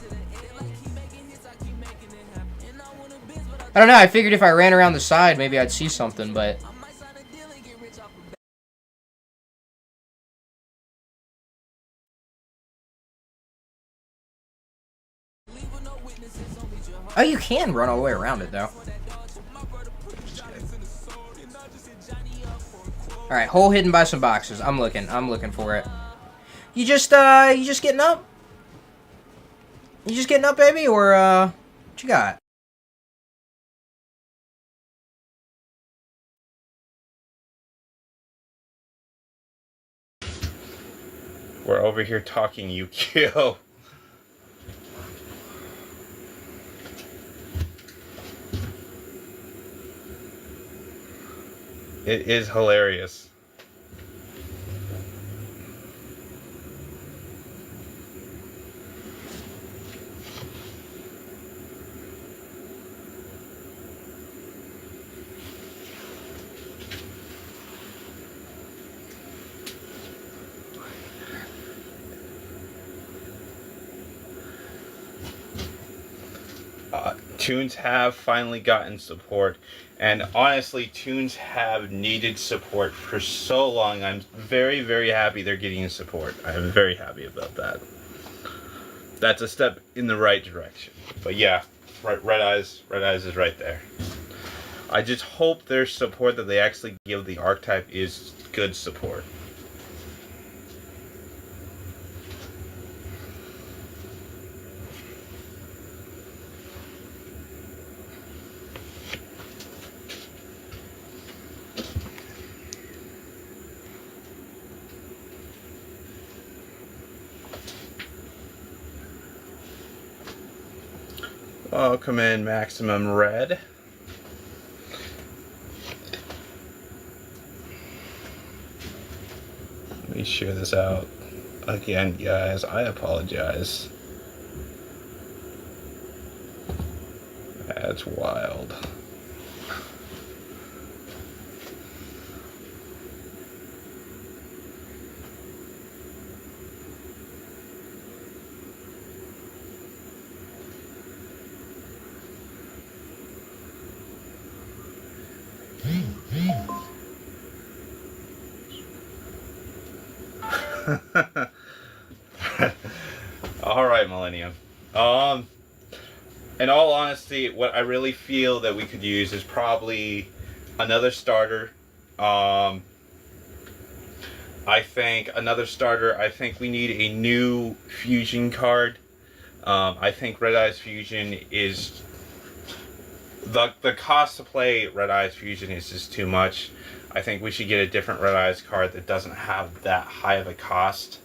I don't know, I figured if I ran around the side, maybe I'd see something, but... Oh, you can run all the way around it, though. Alright, hole hidden by some boxes. I'm looking for it. You just getting up? You just getting up, baby, or, what you got? We're over here talking Yu-Gi-Oh! It is hilarious. Tunes have finally gotten support, and honestly, Tunes have needed support for so long. I'm very, very happy they're getting support. I'm very happy about that. That's a step in the right direction. But yeah, Red Eyes is right there. I just hope their support that they actually give the archetype is good support. Welcome in, Maximum Red. Let me share this out. Again, guys, I apologize. That's wild. All right, Millennium. In all honesty, what I really feel that we could use is probably another starter. I think another starter. I think we need a new fusion card. I think Red Eyes Fusion is the cost to play Red Eyes Fusion is just too much. I think we should get a different Red Eyes card that doesn't have that high of a cost,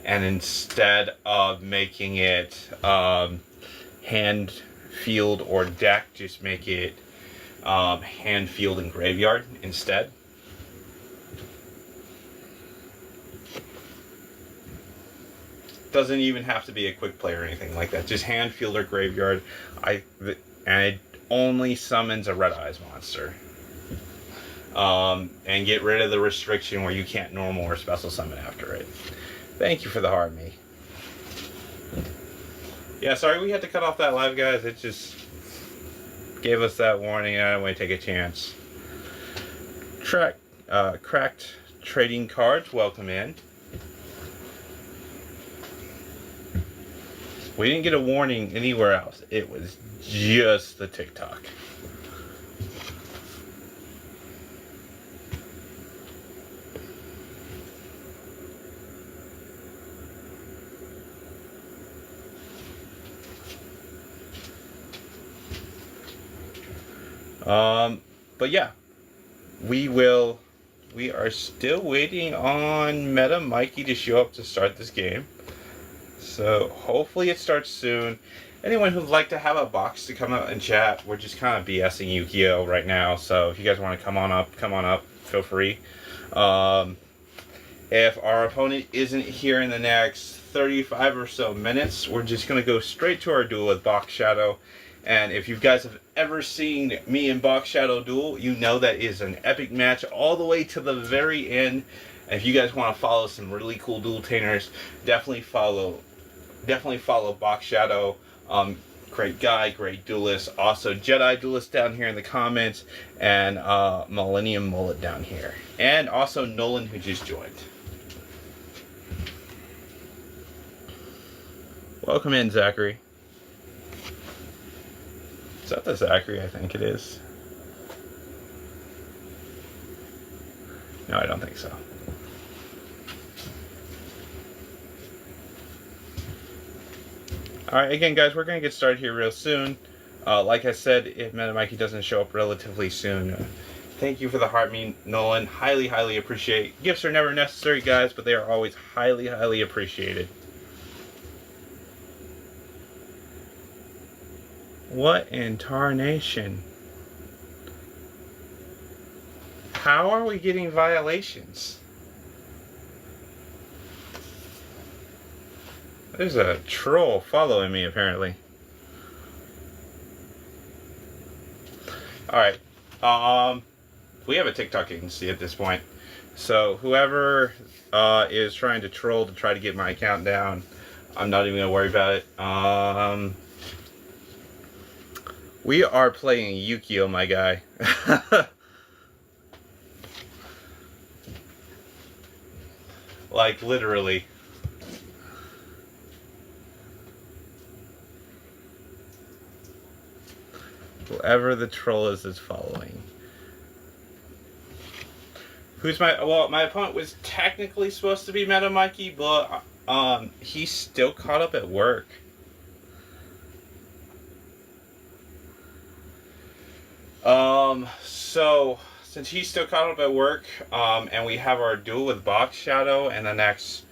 and instead of making it hand, field, or deck, just make it hand, field, and graveyard instead. Doesn't even have to be a quick play or anything like that. Just hand, field, or graveyard. And it only summons a Red Eyes monster. And get rid of the restriction where you can't normal or special summon after it. Thank you for the heart, me. Yeah, sorry we had to cut off that live, guys. It just gave us that warning. I don't want to take a chance. Cracked trading cards, welcome in. We didn't get a warning anywhere else. It was just the TikTok. But yeah, we are still waiting on Meta Mikey to show up to start this game. So hopefully it starts soon. Anyone who'd like to have a box to come out and chat, we're just kind of BSing Yu-Gi-Oh right now. So if you guys want to come on up, feel free. If our opponent isn't here in the next 35 or so minutes, we're just going to go straight to our duel with Box Shadow. And if you guys have ever seen me and Box Shadow duel, you know that is an epic match all the way to the very end. And if you guys want to follow some really cool dueltainers, definitely follow Box Shadow. great guy, great duelist. Also, Jedi duelist down here in the comments, and Millennium Mullet down here, and also Nolan who just joined. Welcome in, Zachary. Is that the Zachary? I think it is. No, I don't think so. Alright, again, guys, we're going to get started here real soon. Like I said, if Meta Mikey doesn't show up relatively soon, thank you for the heart, me, Nolan. Highly, highly appreciate. Gifts are never necessary, guys, but they are always highly, highly appreciated. What in tarnation? How are we getting violations? There's a troll following me, apparently. Alright. We have a TikTok agency at this point. So, whoever is trying to troll to try to get my account down, I'm not even going to worry about it. We are playing Yu-Gi-Oh, my guy. Like, literally. Whoever the troll is following. Who's my... Well, my opponent was technically supposed to be Meta Mikey, but he's still caught up at work. So, since he's still caught up at work, and we have our duel with Box Shadow in the next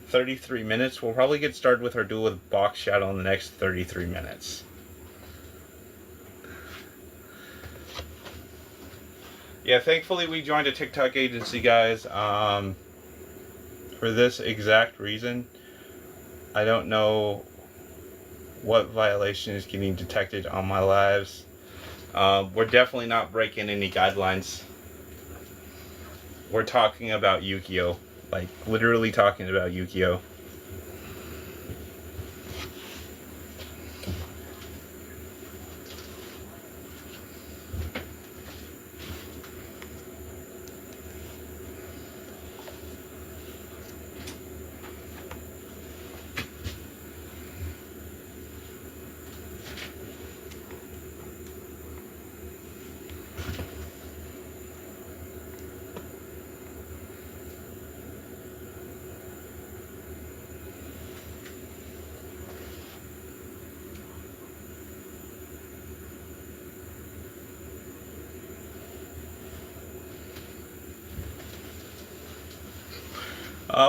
33 minutes, we'll probably get started with our duel with Box Shadow in the next 33 minutes. Yeah, thankfully we joined a TikTok agency, guys, for this exact reason. I don't know what violation is getting detected on my lives. We're definitely not breaking any guidelines. We're talking about Yu-Gi-Oh! Like, literally talking about Yu-Gi-Oh!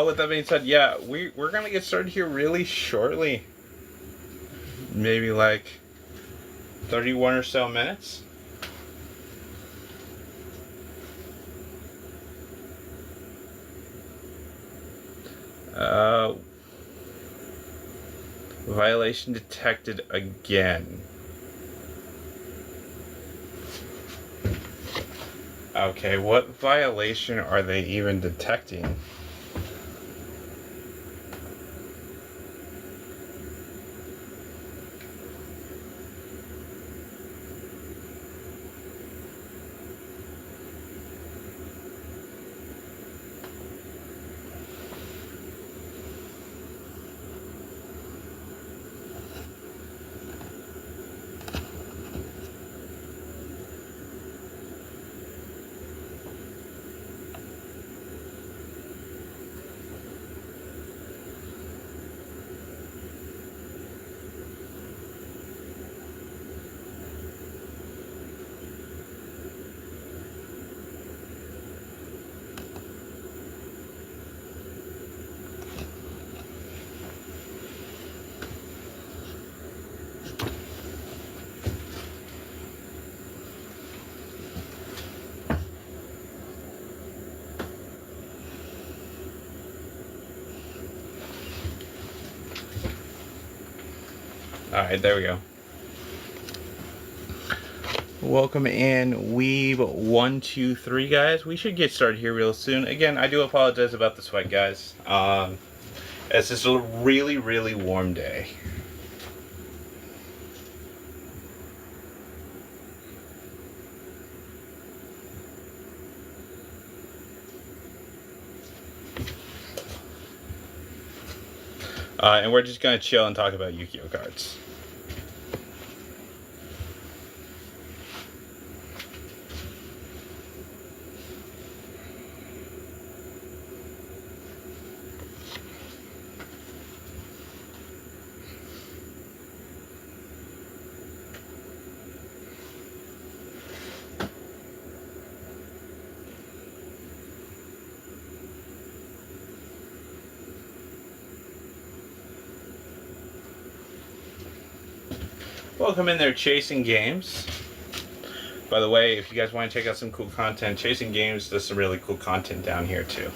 With that being said, yeah, we're gonna get started here really shortly. Maybe like 31 or so minutes. Violation detected again. Okay, what violation are they even detecting? Alright, there we go. Welcome in, Weeb123, guys. We should get started here real soon. Again, I do apologize about the sweat, guys. It's just a really, really warm day. And we're just gonna chill and talk about Yu-Gi-Oh cards. Welcome in there, Chasing Games. By the way, if you guys want to check out some cool content, Chasing Games does some really cool content down here too.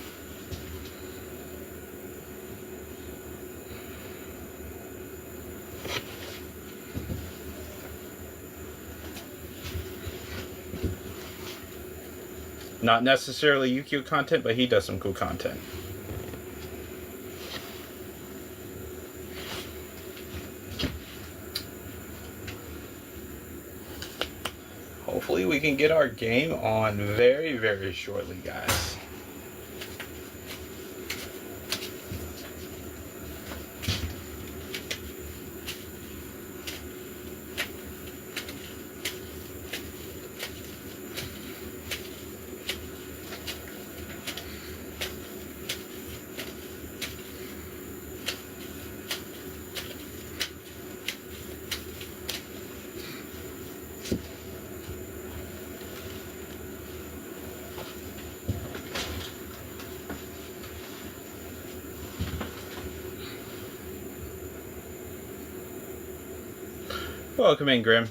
Not necessarily Yu-Gi-Oh content, but he does some cool content. Hopefully we can get our game on very, very shortly, guys. Welcome in, Grim.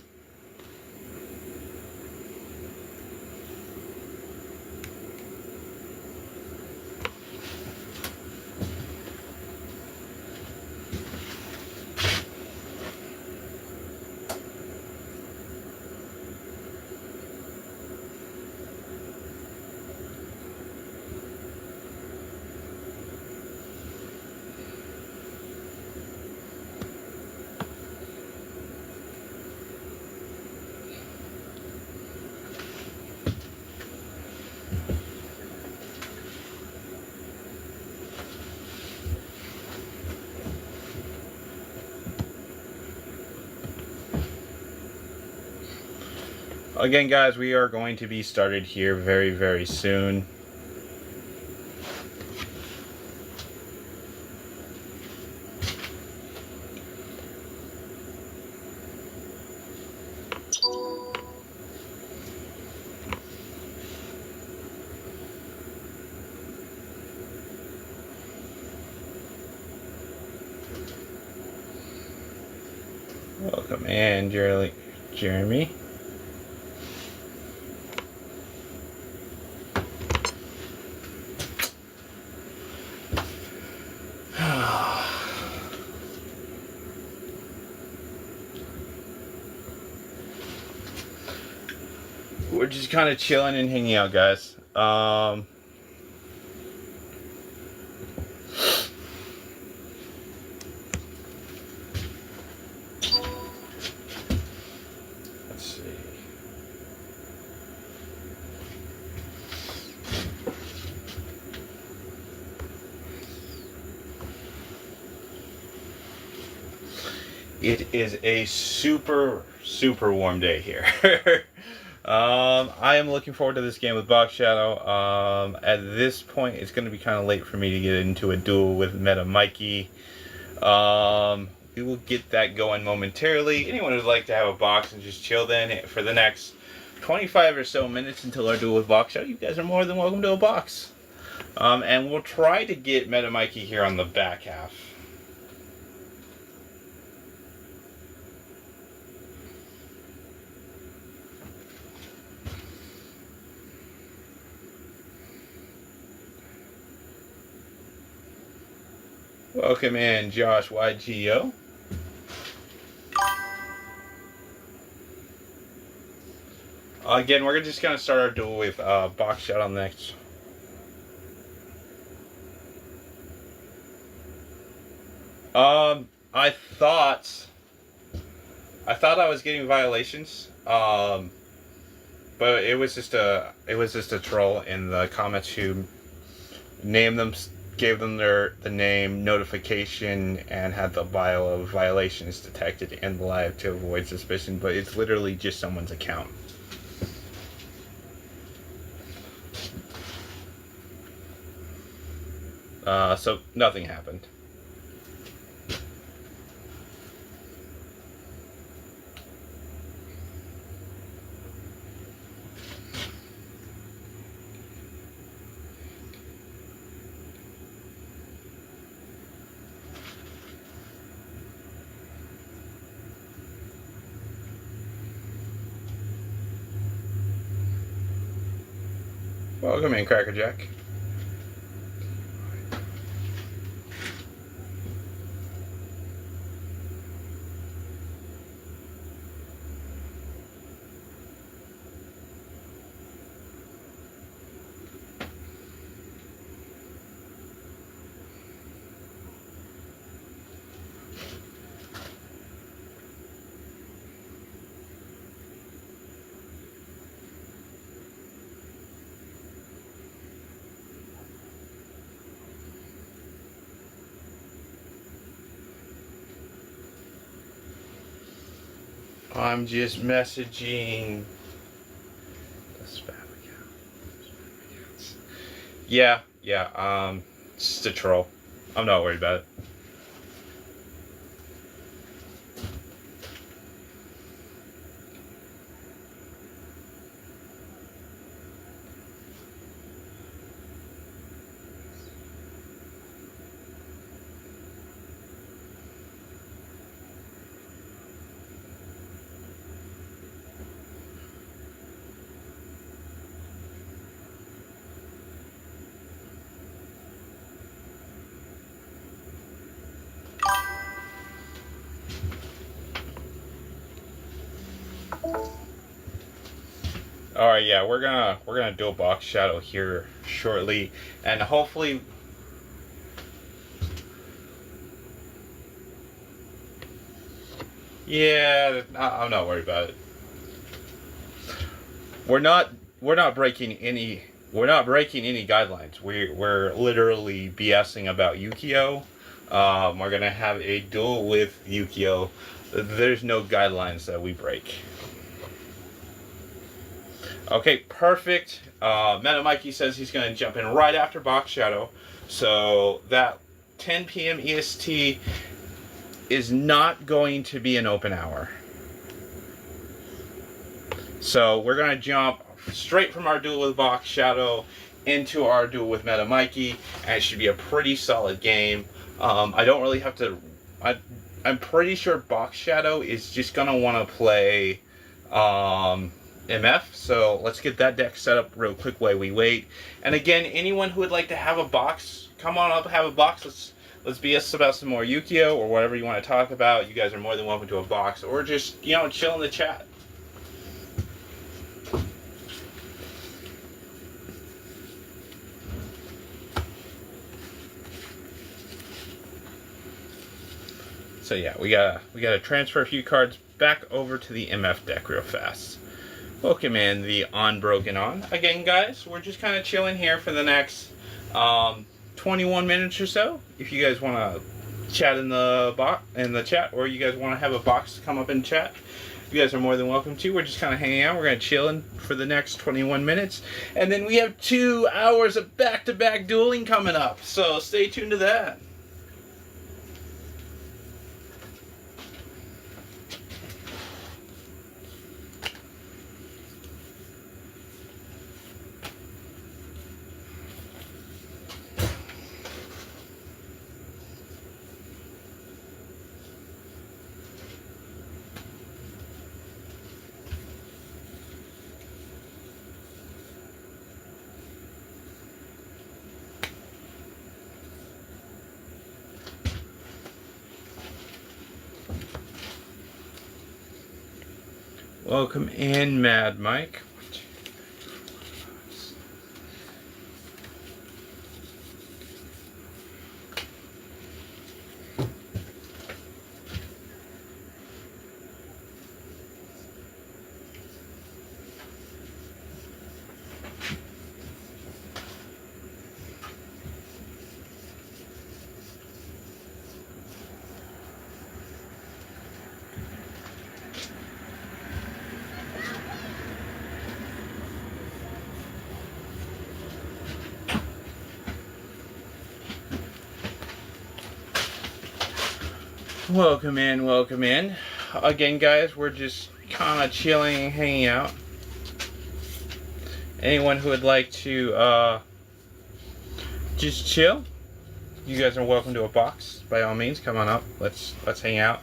Again, guys, we are going to be started here very, very soon. Welcome in, Jeremy. We're just kind of chilling and hanging out, guys. Let's see. It is a super, super warm day here. I am looking forward to this game with Box Shadow. At this point, it's going to be kind of late for me to get into a duel with Meta Mikey. We will get that going momentarily. Anyone who'd like to have a box and just chill then for the next 25 or so minutes until our duel with Box Shadow, you guys are more than welcome to a box. And we'll try to get Meta Mikey here on the back half. Welcome in, Josh YGO. Again, we're just going to start our duel with Box Shadow next. I thought I was getting violations, but it was just a troll in the comments who named gave them the name, notification, and had the bio of violations detected in the live to avoid suspicion, but it's literally just someone's account. So nothing happened. Welcome in, Crackerjack. I'm just messaging the spam account. Yeah, it's just a troll. I'm not worried about it. All right, yeah, we're gonna do a box shadow here shortly, and hopefully, yeah, I'm not worried about it. We're not breaking any guidelines. We're literally BSing about Yukio. We're gonna have a duel with Yukio. There's no guidelines that we break. Okay, perfect. Meta Mikey says he's going to jump in right after Box Shadow. So that 10 p.m. EST is not going to be an open hour. So we're going to jump straight from our duel with Box Shadow into our duel with Meta Mikey, and it should be a pretty solid game. I don't really have to... I'm pretty sure Box Shadow is just going to want to play... MF, so let's get that deck set up real quick while we wait. And again, anyone who would like to have a box, come on up, have a box. Let's BS about some more Yukio or whatever you want to talk about. You guys are more than welcome to a box, or just, chill in the chat. So yeah, we gotta transfer a few cards back over to the MF deck real fast. Welcome in the Unbroken On. Again, guys, we're just kind of chilling here for the next 21 minutes or so. If you guys want to chat in the chat, or you guys want to have a box come up in chat, you guys are more than welcome to. We're just kind of hanging out. We're going to chill in for the next 21 minutes. And then we have 2 hours of back-to-back dueling coming up. So stay tuned to that. Welcome in, Mad Mike. Welcome in, welcome in. Again, guys, we're just kind of chilling, hanging out. Anyone who would like to just chill, you guys are welcome to a box. By all means, come on up. Let's hang out.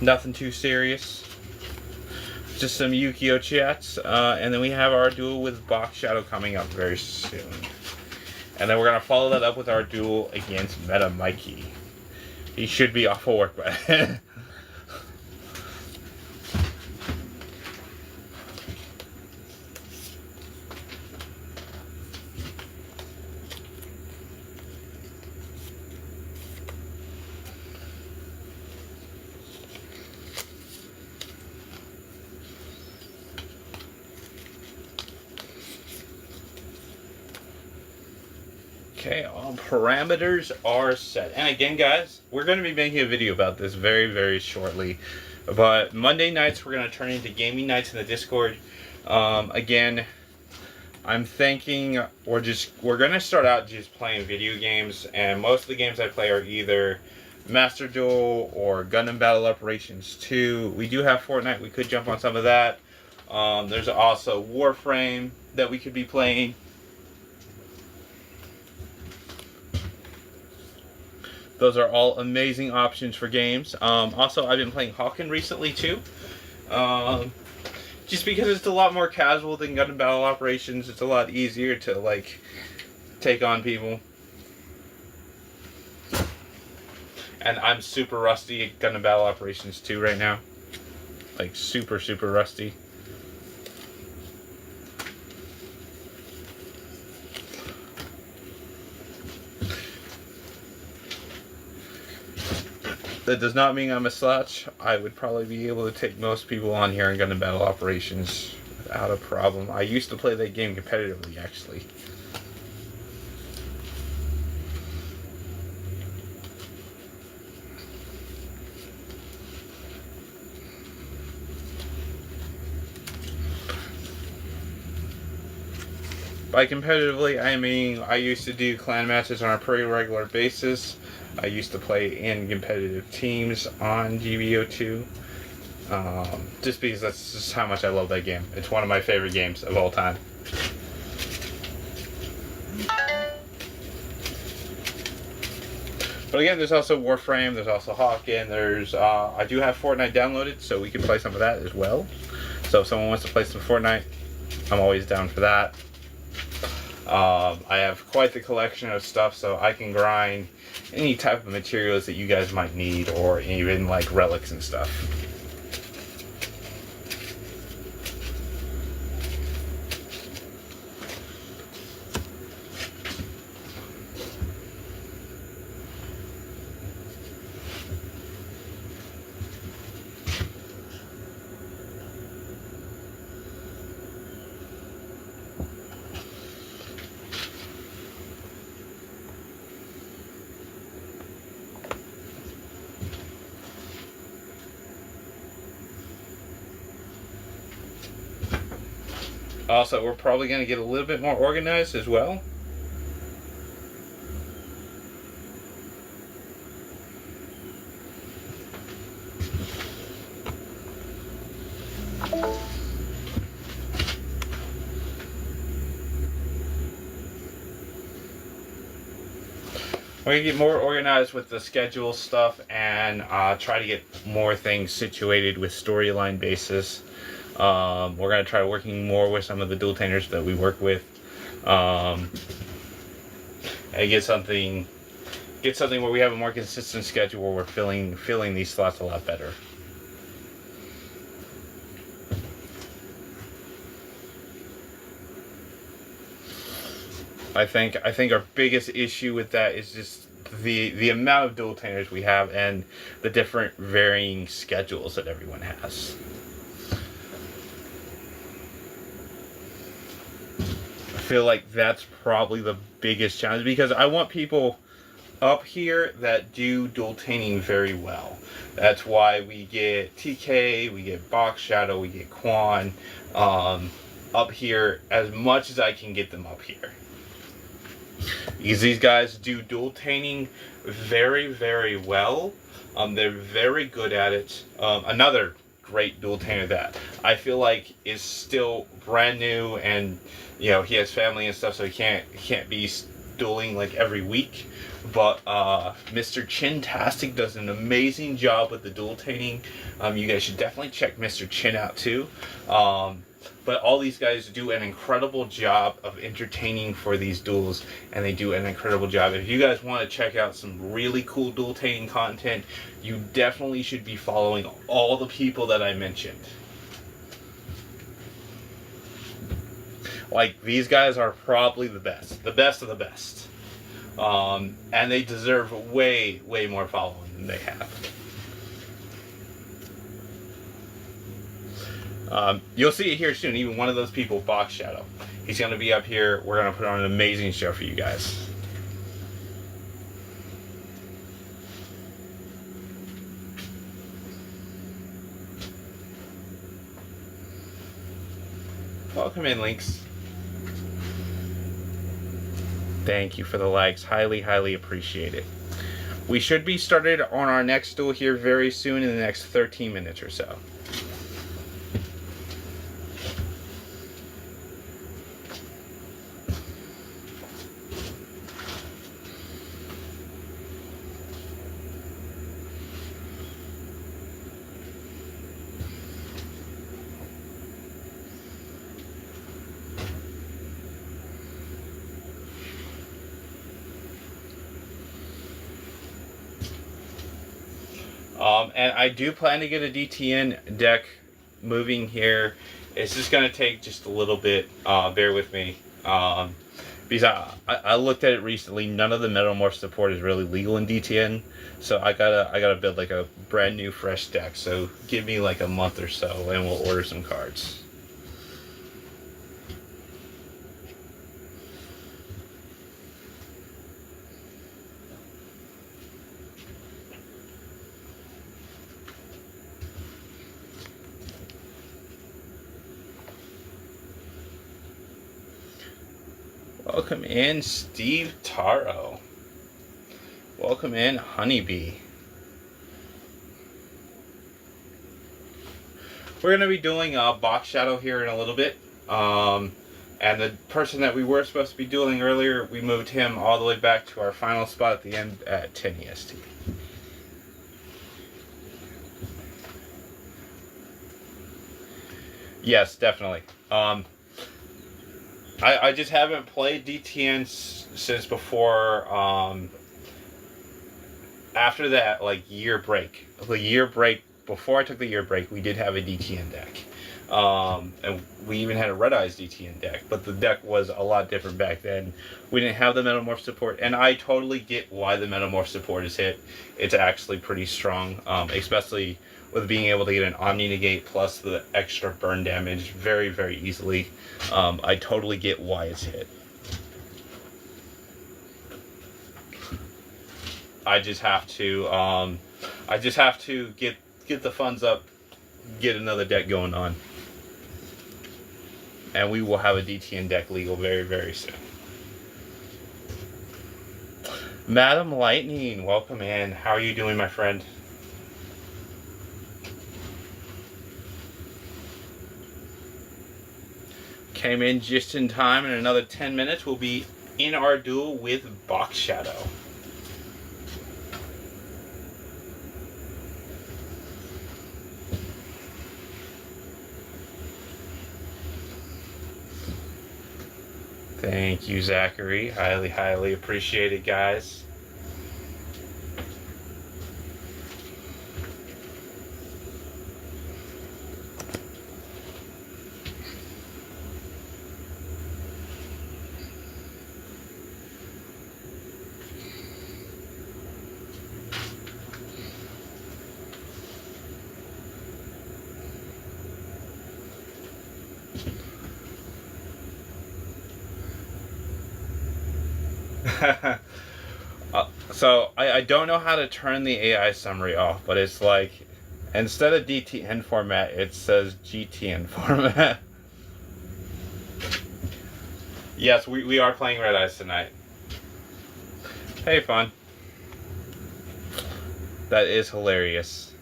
Nothing too serious. Just some Yu-Gi-Oh chats, and then we have our duel with Box Shadow coming up very soon. And then we're gonna follow that up with our duel against Meta Mikey. He should be off of work by then. Okay, all parameters are set. And again, guys, we're going to be making a video about this very, very shortly. But Monday nights, we're going to turn into gaming nights in the Discord. Again, I'm thinking we're going to start out just playing video games. And most of the games I play are either Master Duel or Gundam Battle Operations 2. We do have Fortnite. We could jump on some of that. There's also Warframe that we could be playing. Those are all amazing options for games. Also, I've been playing Hawken recently too. Just because it's a lot more casual than Gundam Battle Operations. It's a lot easier to like take on people. And I'm super rusty at Gundam Battle Operations 2 right now. Like super rusty. That does not mean I'm a slouch. I would probably be able to take most people on here in Gundam Battle Operations without a problem. I used to play that game competitively, actually. By competitively, I mean I used to do clan matches on a pretty regular basis. I used to play in competitive teams on GBO2. Just because that's just how much I love that game. It's one of my favorite games of all time. But again, there's also Warframe, there's also Hawken, there's, I do have Fortnite downloaded, so we can play some of that as well. So if someone wants to play some Fortnite, I'm always down for that. I have quite the collection of stuff, so I can grind any type of materials that you guys might need, or even like relics and stuff. Also, we're probably going to get a little bit more organized as well. We're going to get more organized with the schedule stuff and try to get more things situated with storyline basis. We're going to try working more with some of the dueltaners that we work with. And get something where we have a more consistent schedule where we're filling these slots a lot better. I think our biggest issue with that is just the amount of dueltaners we have and the different varying schedules that everyone has. I feel like that's probably the biggest challenge, because I want people up here that do dueltaning very well. That's why we get TK, we get Box Shadow, we get Quan up here as much as I can get them up here. because these guys do dueltaning very, very well. They're very good at it. Another great dueltainer that I feel like is still brand new, and you know he has family and stuff, so he can't be dueling like every week. But Mr. Chintastic does an amazing job with the dueltaning. You guys should definitely check Mr. Chin out too. But all these guys do an incredible job of entertaining for these duels, and they do an incredible job. If you guys want to check out some really cool dueltaning content, you definitely should be following all the people that I mentioned. Like, these guys are probably the best of the best. And they deserve way, way more following than they have. You'll see it here soon. Even one of those people, Box Shadow. He's going to be up here. We're going to put on an amazing show for you guys. Welcome in, Lynx. Thank you for the likes. Highly, highly appreciate it. We should be started on our next duel here very soon, in the next 13 minutes or so. And I do plan to get a DTN deck moving here. It's just going to take just a little bit. Bear with me. Because I looked at it recently. None of the Metamorph support is really legal in DTN. So I gotta build like a brand new fresh deck. So give me like a month or so and we'll order some cards. Welcome in, Steve Taro. Welcome in, Honeybee. We're going to be doing a Box Shadow here in a little bit. And the person that we were supposed to be dueling earlier, we moved him all the way back to our final spot at the end at 10 EST. Yes, definitely. I just haven't played DTN since before, after that, like, year break. The year break, before I took the year break, we did have a DTN deck. And we even had a Red Eyes DTN deck, but the deck was a lot different back then. We didn't have the Metamorph support, and I totally get why the Metamorph support is hit. It's actually pretty strong, especially with being able to get an Omni Negate plus the extra burn damage very, very easily. I totally get why it's hit. I just have to get the funds up, get another deck going on, and we will have a DTN deck legal very, very soon. Madam Lightning, welcome in. How are you doing, my friend? Came in just in time. In another 10 minutes, we'll be in our duel with Box Shadow. Thank you, Zachary. Highly, highly appreciate it, guys. So I don't know how to turn the AI summary off, but it's like, instead of DTN format, it says GTN format. Yes, we are playing Red Eyes tonight. Hey, fun. That is hilarious.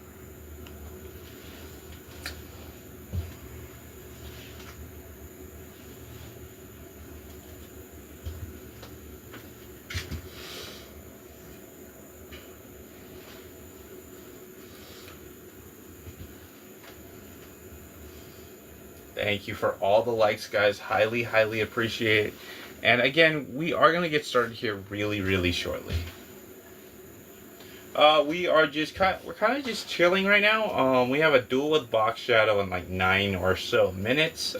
Thank you for all the likes, guys. Highly, highly appreciate it. And again, we are going to get started here really, really shortly. We're kind of just chilling right now. We have a duel with Box Shadow in like 9 or so minutes.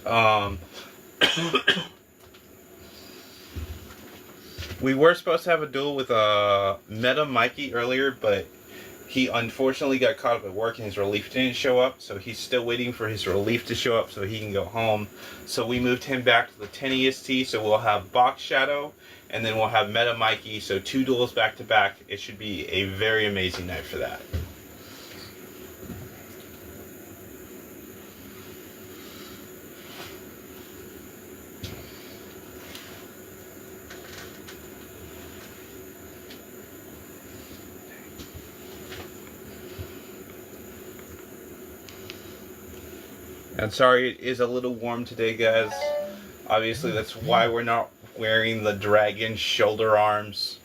We were supposed to have a duel with Meta Mikey earlier, but he unfortunately got caught up at work and his relief didn't show up, so he's still waiting for his relief to show up so he can go home. So we moved him back to the 10 EST, so we'll have Box Shadow, and then we'll have Meta Mikey, so 2 duels back to back. It should be a very amazing night for that. And sorry, it is a little warm today, guys. Obviously, that's why we're not wearing the dragon shoulder arms.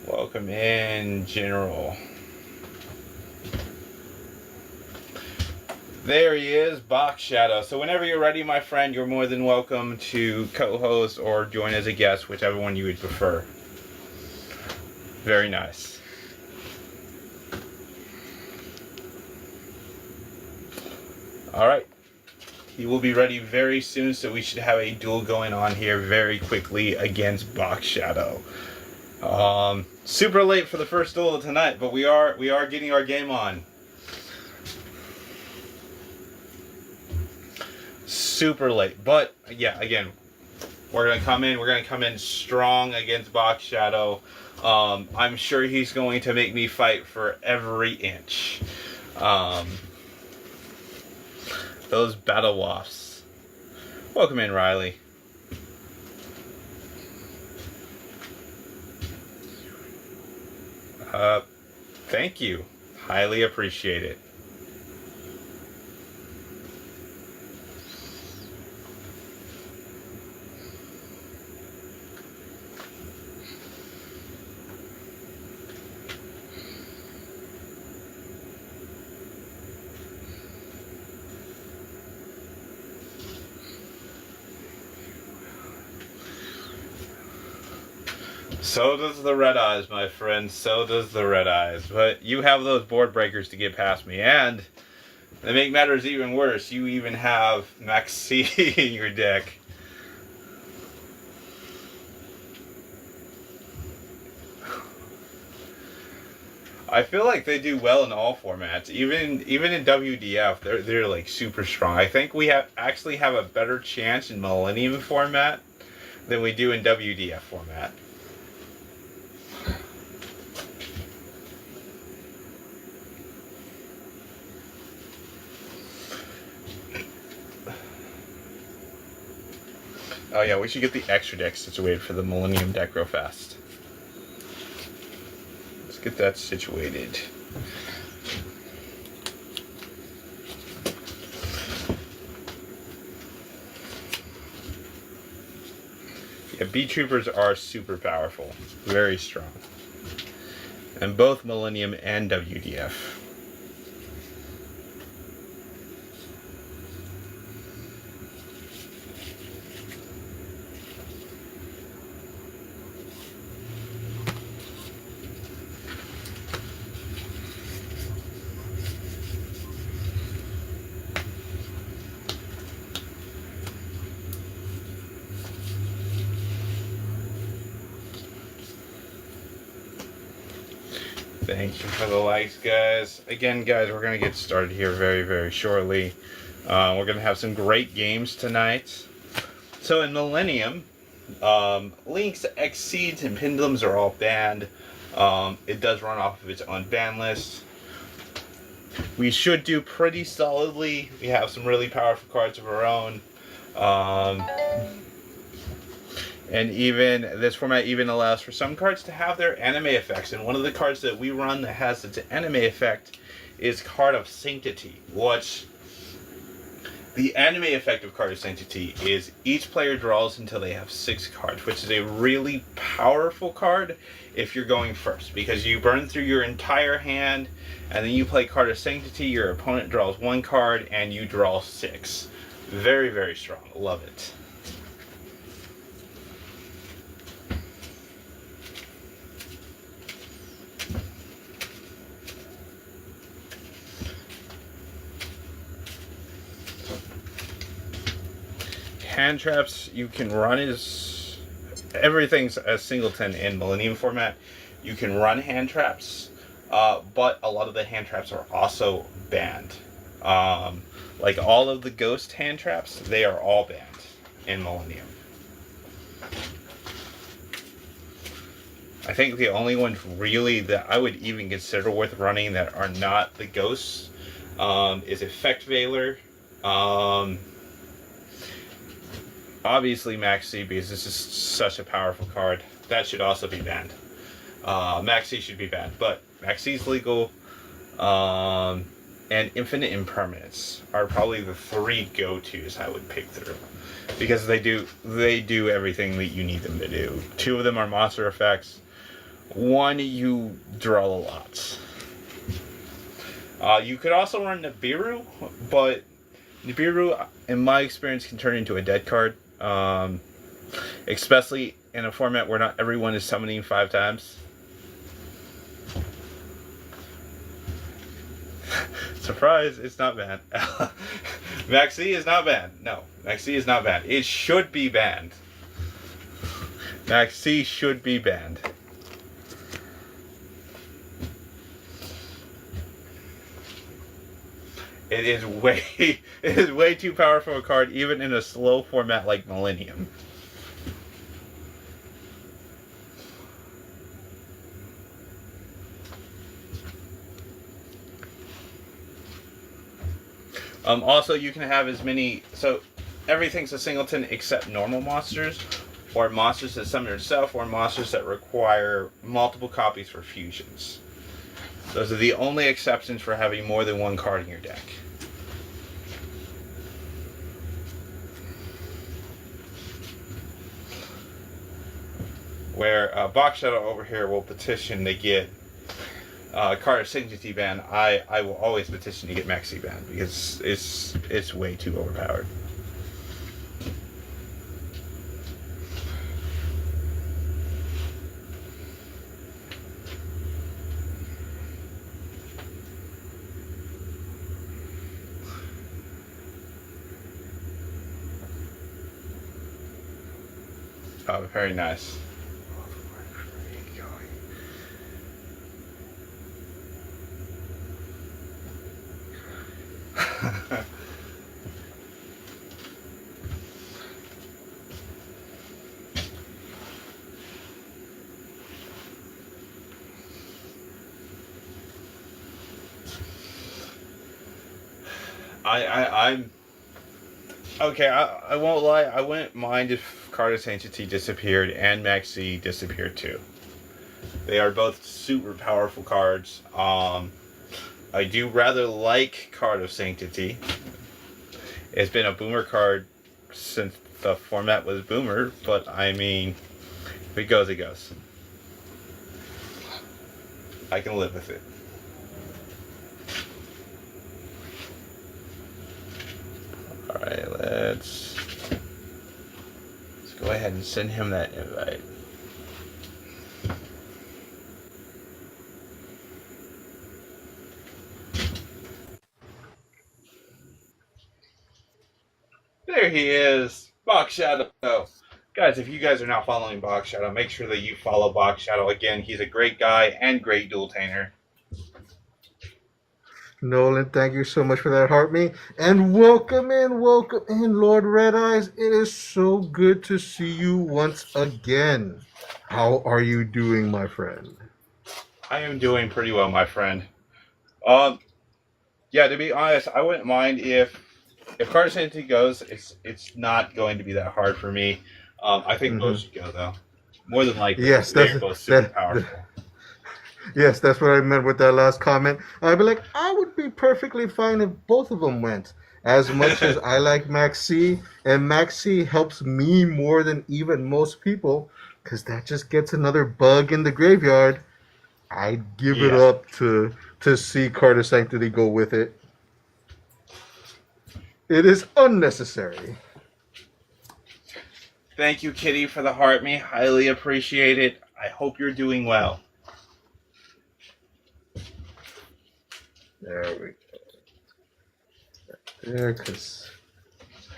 Welcome in, General. There he is, Box Shadow. So whenever you're ready, my friend, you're more than welcome to co-host or join as a guest, whichever one you would prefer. Very nice. Alright, he will be ready very soon, so we should have a duel going on here very quickly against Box Shadow. Super late for the first duel of tonight, but we are getting our game on. Super late, but yeah, again, we're gonna come in strong against Box Shadow. I'm sure he's going to make me fight for every inch. Those battle wasps. Welcome in, Riley. Thank you. Highly appreciate it. So does the red eyes, my friend. So does the red eyes. But you have those board breakers to get past me. And to make matters even worse, you even have Max C in your deck. I feel like they do well in all formats. Even in WDF, they're like super strong. I think we actually have a better chance in Millennium format than we do in WDF format. Oh yeah, we should get the extra deck situated for the Millennium deck real fast. Let's get that situated. Yeah, B-Troopers are super powerful. Very strong. And both Millennium and WDF. Thank you for the likes, guys. Again, guys, we're going to get started here very, very shortly. We're going to have some great games tonight. So in Millennium, Links, Exceeds, and Pendulums are all banned. It does run off of its own ban list. We should do pretty solidly. We have some really powerful cards of our own. And even this format even allows for some cards to have their anime effects. And one of the cards that we run that has its anime effect is Card of Sanctity, which the anime effect of Card of Sanctity is each player draws until they have 6 cards, which is a really powerful card if you're going first, because you burn through your entire hand, and then you play Card of Sanctity, your opponent draws 1 card, and you draw 6. Very, very strong. Love it. Hand traps you can run as everything's a singleton in Millennium format. You can run hand traps, but a lot of the hand traps are also banned. Like all of the ghost hand traps, they are all banned in Millennium. I think the only ones really that I would even consider worth running that are not the ghosts is Effect Veiler. Obviously Maxi, because this is such a powerful card. That should also be banned. Maxi should be banned, but Maxi's legal. And Infinite Impermanence are probably the 3 go-tos I would pick through, because they do everything that you need them to do. 2 of them are monster effects. 1, you draw a lot. You could also run Nibiru, but Nibiru, in my experience, can turn into a dead card. Especially in a format where not everyone is summoning 5 times. Surprise, it's not banned. Maxi is not banned. No, Maxi is not banned. It should be banned. Maxi should be banned. It is way too powerful a card, even in a slow format like Millennium. Also, you can have as many, so everything's a singleton except normal monsters, or monsters that summon yourself, or monsters that require multiple copies for fusions. Those are the only exceptions for having more than 1 card in your deck. Where Box Shadow over here will petition to get Card of Sanctity ban, I will always petition to get Maxi ban, because it's way too overpowered. Oh, very nice. I'm okay. I won't lie. I wouldn't mind if Card of Sanctity disappeared and Maxi disappeared too. They are both super powerful cards. I do rather like Card of Sanctity. It's been a boomer card since the format was boomer, but I mean, if it goes, it goes. I can live with it. Alright, let's go ahead and send him that invite. There he is, Box Shadow. Guys, if you guys are not following Box Shadow, make sure that you follow Box Shadow. Again, he's a great guy and great dueltainer. Nolan, thank you so much for that, Heartme. And welcome in, Lord Red Eyes. It is so good to see you once again. How are you doing, my friend? I am doing pretty well, my friend. Yeah, to be honest, I wouldn't mind if Card of Sanctity goes. It's not going to be that hard for me. I think both should go though. More than likely, Yes, they're both super powerful. Yes, that's what I meant with that last comment. I'd be like, I would be perfectly fine if both of them went. As much as I like Max C, and Max C helps me more than even most people, because that just gets another bug in the graveyard. I'd give it up to see Carter Sanctity go with it. It is unnecessary. Thank you, Kitty, for the heart me. Highly appreciate it. I hope you're doing well. There we go. There, because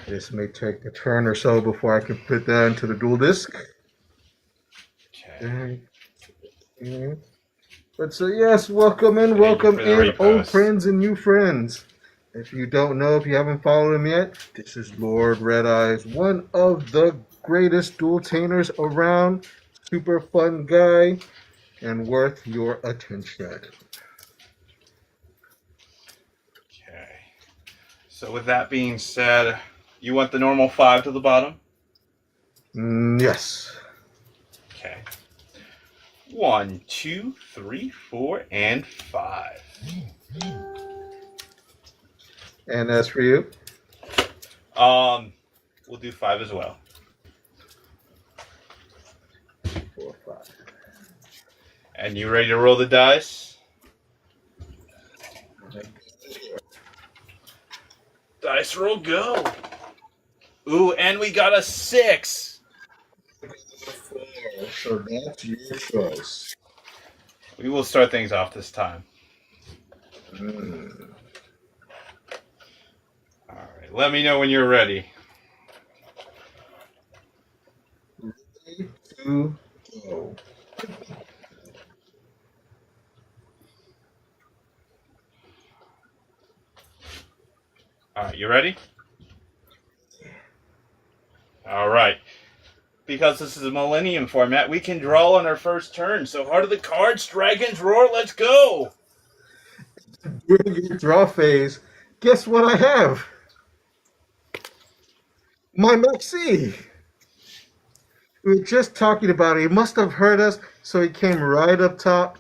this may take a turn or so before I can put that into the dual disc. Okay. But so yes, welcome in, old friends and new friends. If you don't know, if you haven't followed him yet, this is Lord Red Eyes, one of the greatest dual tainers around. Super fun guy and worth your attention. Okay. So with that being said, you want the normal 5 to the bottom? Yes. Okay. 1, 2, 3, 4, and 5. And as for you? We'll do 5 as well. 4, 5. And you ready to roll the dice? Dice roll, go. Ooh, and we got a 6. 4, so that's your choice. We will start things off this time. All right, let me know when you're ready. Ready to go. All right, you ready? All right. Because this is a Millennium format, we can draw on our first turn. So Heart of the Cards, Dragons Roar, let's go! During your draw phase, guess what I have? My Maxi. We were just talking about it. He must have heard us, so he came right up top.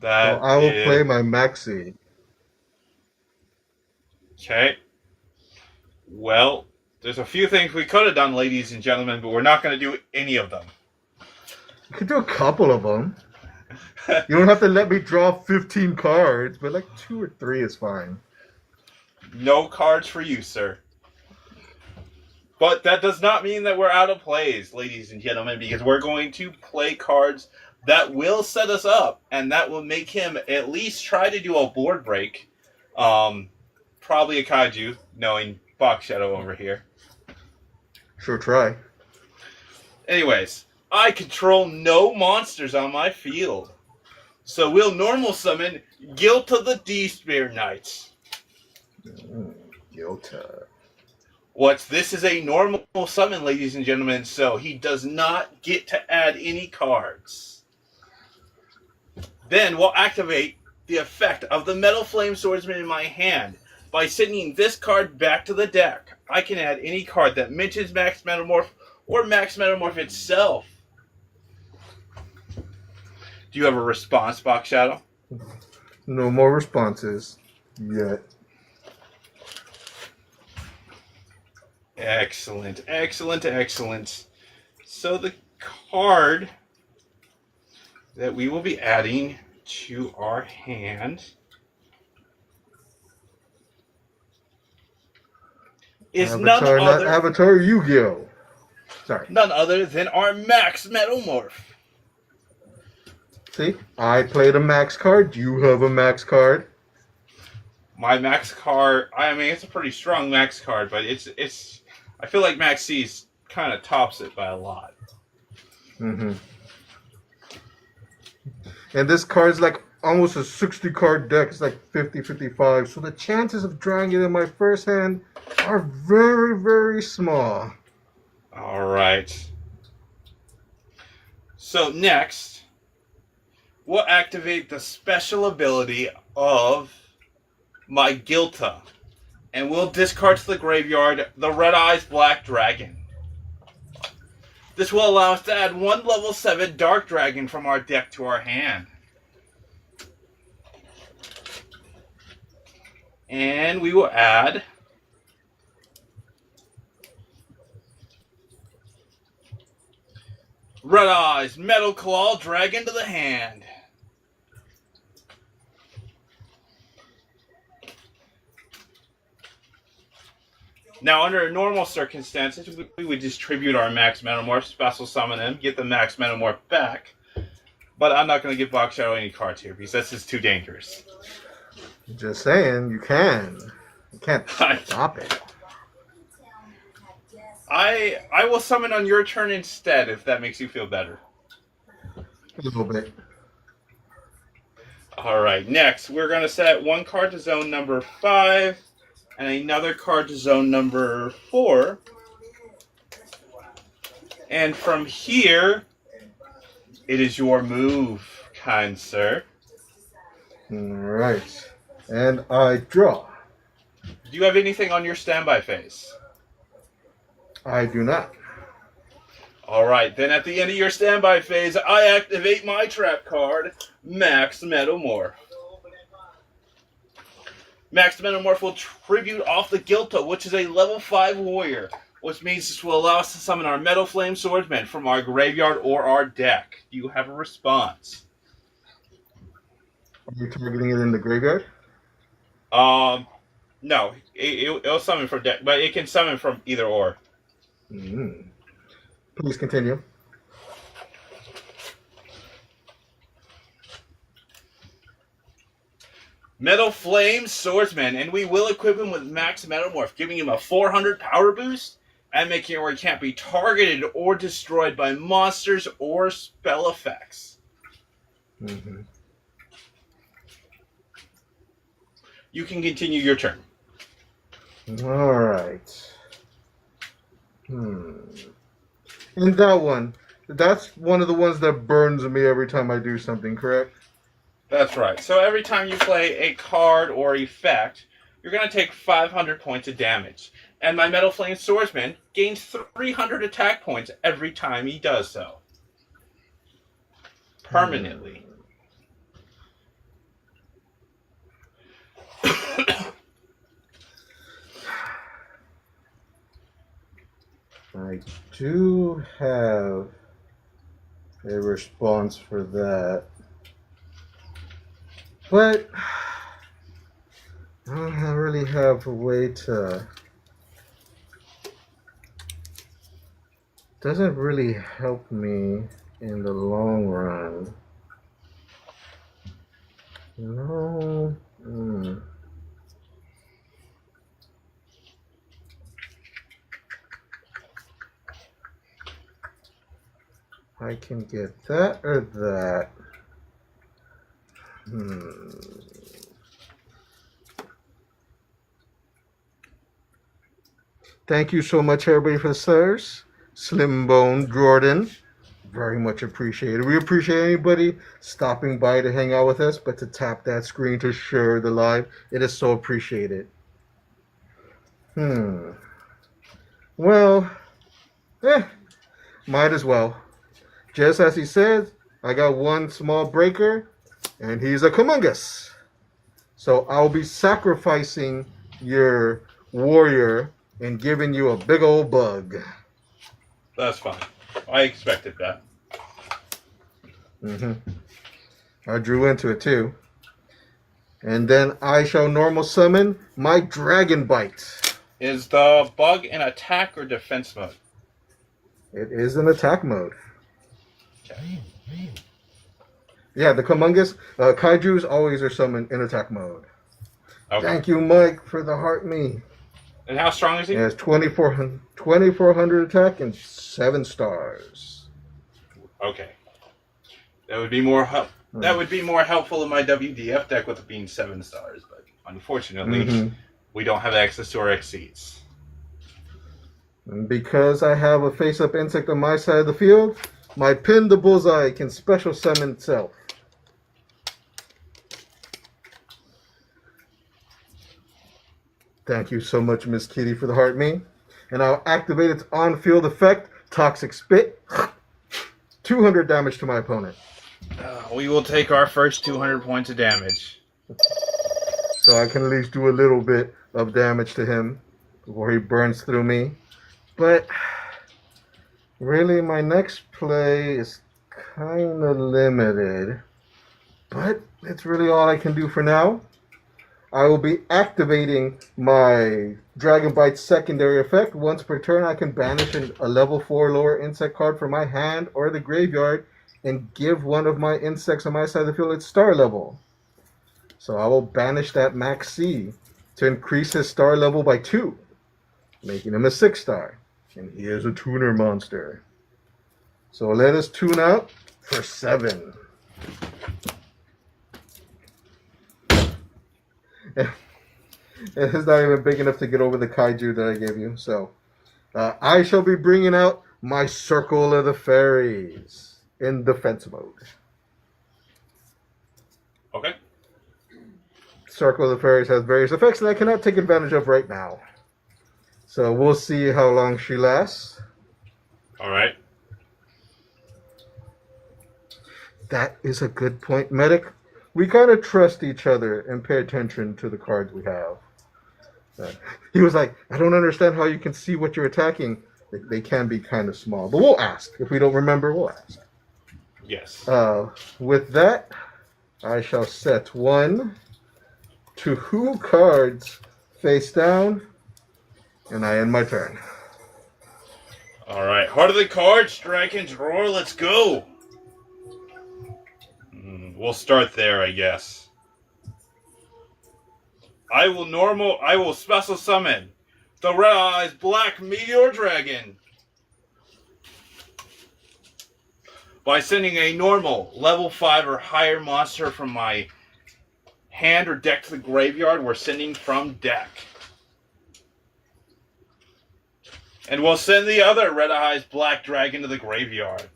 So I will play my Maxi. Okay. Well, there's a few things we could have done, ladies and gentlemen, but we're not going to do any of them. You could do a couple of them. You don't have to let me draw 15 cards, but like 2 or 3 is fine. No cards for you, sir. But that does not mean that we're out of plays, ladies and gentlemen, because we're going to play cards that will set us up, and that will make him at least try to do a board break. Probably a kaiju, knowing Box Shadow over here. Sure, try. Anyways, I control no monsters on my field. So we'll normal summon Gilta the D-Spear Knights. Gilta. This is a normal summon, ladies and gentlemen, so he does not get to add any cards. Then we'll activate the effect of the Metal Flame Swordsman in my hand. By sending this card back to the deck, I can add any card that mentions Max Metamorph or Max Metamorph itself. Do you have a response, Box Shadow? No more responses yet. Excellent, excellent, excellent. So the card that we will be adding to our hand is none other, Avatar Yu-Gi-Oh! Sorry. None other than our Max Metamorph. See, I played a Max card. You have a Max card. My Max card, I mean, it's a pretty strong Max card, but it's. I feel like Max C's kind of tops it by a lot. Mm-hmm. And this card's like almost a 60 card deck. It's like 50-55. So the chances of drawing it in my first hand are very, very small. All right. So next, we'll activate the special ability of my Gilta. And we'll discard to the graveyard the Red Eyes Black Dragon. This will allow us to add one level 7 Dark Dragon from our deck to our hand. And we will add Red Eyes Metal Claw Dragon to the hand. Now, under normal circumstances, we would distribute our Max Metamorph, special summon him, get the Max Metamorph back. But I'm not going to give Box Shadow any cards here because this is too dangerous. Just saying, you can. You can't stop it. I will summon on your turn instead if that makes you feel better. A little bit. Alright, next we're going to set one card to zone number 5 and another card to zone number 4. And from here, it is your move, kind sir. Alright. And I draw. Do you have anything on your standby phase? I do not. Alright, then at the end of your standby phase, I activate my trap card, Max Metamorph. Max Metamorph will tribute off the Gilta, which is a level 5 warrior, which means this will allow us to summon our Metal Flame Swordsman from our graveyard or our deck. Do you have a response? Are you targeting it in the graveyard? No. It'll summon from deck, but it can summon from either or. Mm. Please continue. Metal Flame Swordsman, and we will equip him with Max Metamorph, giving him a 400 power boost and making it where he can't be targeted or destroyed by monsters or spell effects. Mm-hmm. You can continue your turn. All right. And that one, that's one of the ones that burns me every time I do something, correct? That's right. So every time you play a card or effect, you're going to take 500 points of damage. And my Metal Flame Swordsman gains 300 attack points every time he does so. Permanently. I do have a response for that. But I don't really have a way to... Doesn't really help me in the long run. No. I can get that or that. Thank you so much, everybody, for the stars. Slim Bone Jordan, very much appreciated. We appreciate anybody stopping by to hang out with us, but to tap that screen to share the live, it is so appreciated. Well, might as well. Just as he said, I got one small breaker, and he's a Kumungus. So I'll be sacrificing your warrior and giving you a big old bug. That's fine. I expected that. I drew into it too. And then I shall normal summon my Dragon Bite. Is the bug in attack or defense mode? It is in attack mode. Okay. Yeah, the Kumungus, Kaijus always are summoned in attack mode. Okay. Thank you, Mike, for the heart me. And how strong is he? It has 2,400 attack and 7 stars. Okay. That would be more That would be more helpful in my WDF deck with it being 7 stars, but unfortunately, we don't have access to our exceeds. And because I have a face-up insect on my side of the field, my Pin the Bullseye can special summon itself. Thank you so much, Miss Kitty, for the heart me. And I'll activate its on-field effect Toxic Spit. 200 damage to my opponent. We will take our first 200 points of damage. So I can at least do a little bit of damage to him before he burns through me. But really, my next play is kind of limited. But it's really all I can do for now. I will be activating my Dragon Bite secondary effect. Once per turn, I can banish a level 4 lower insect card from my hand or the graveyard and give one of my insects on my side of the field its star level. So I will banish that Max C to increase his star level by 2, making him a 6-star. And he is a tuner monster. So let us tune out for 7. It's not even big enough to get over the kaiju that I gave you. So I shall be bringing out my Circle of the Fairies in defense mode. Okay. Circle of the Fairies has various effects that I cannot take advantage of right now. So we'll see how long she lasts. All right. That is a good point, Medic. We kind of trust each other and pay attention to the cards we have. He was like, I don't understand how you can see what you're attacking. They can be kind of small. But we'll ask. If we don't remember, we'll ask. Yes. With that, I shall set 1 to 2 cards face down, and I end my turn. All right. Heart of the cards, Dragon's Roar, let's go. We'll start there, I guess. I will special summon the Red Eyes Black Meteor Dragon by sending a normal level 5 or higher monster from my hand or deck to the graveyard. We're sending from deck. And we'll send the other Red Eyes Black Dragon to the graveyard.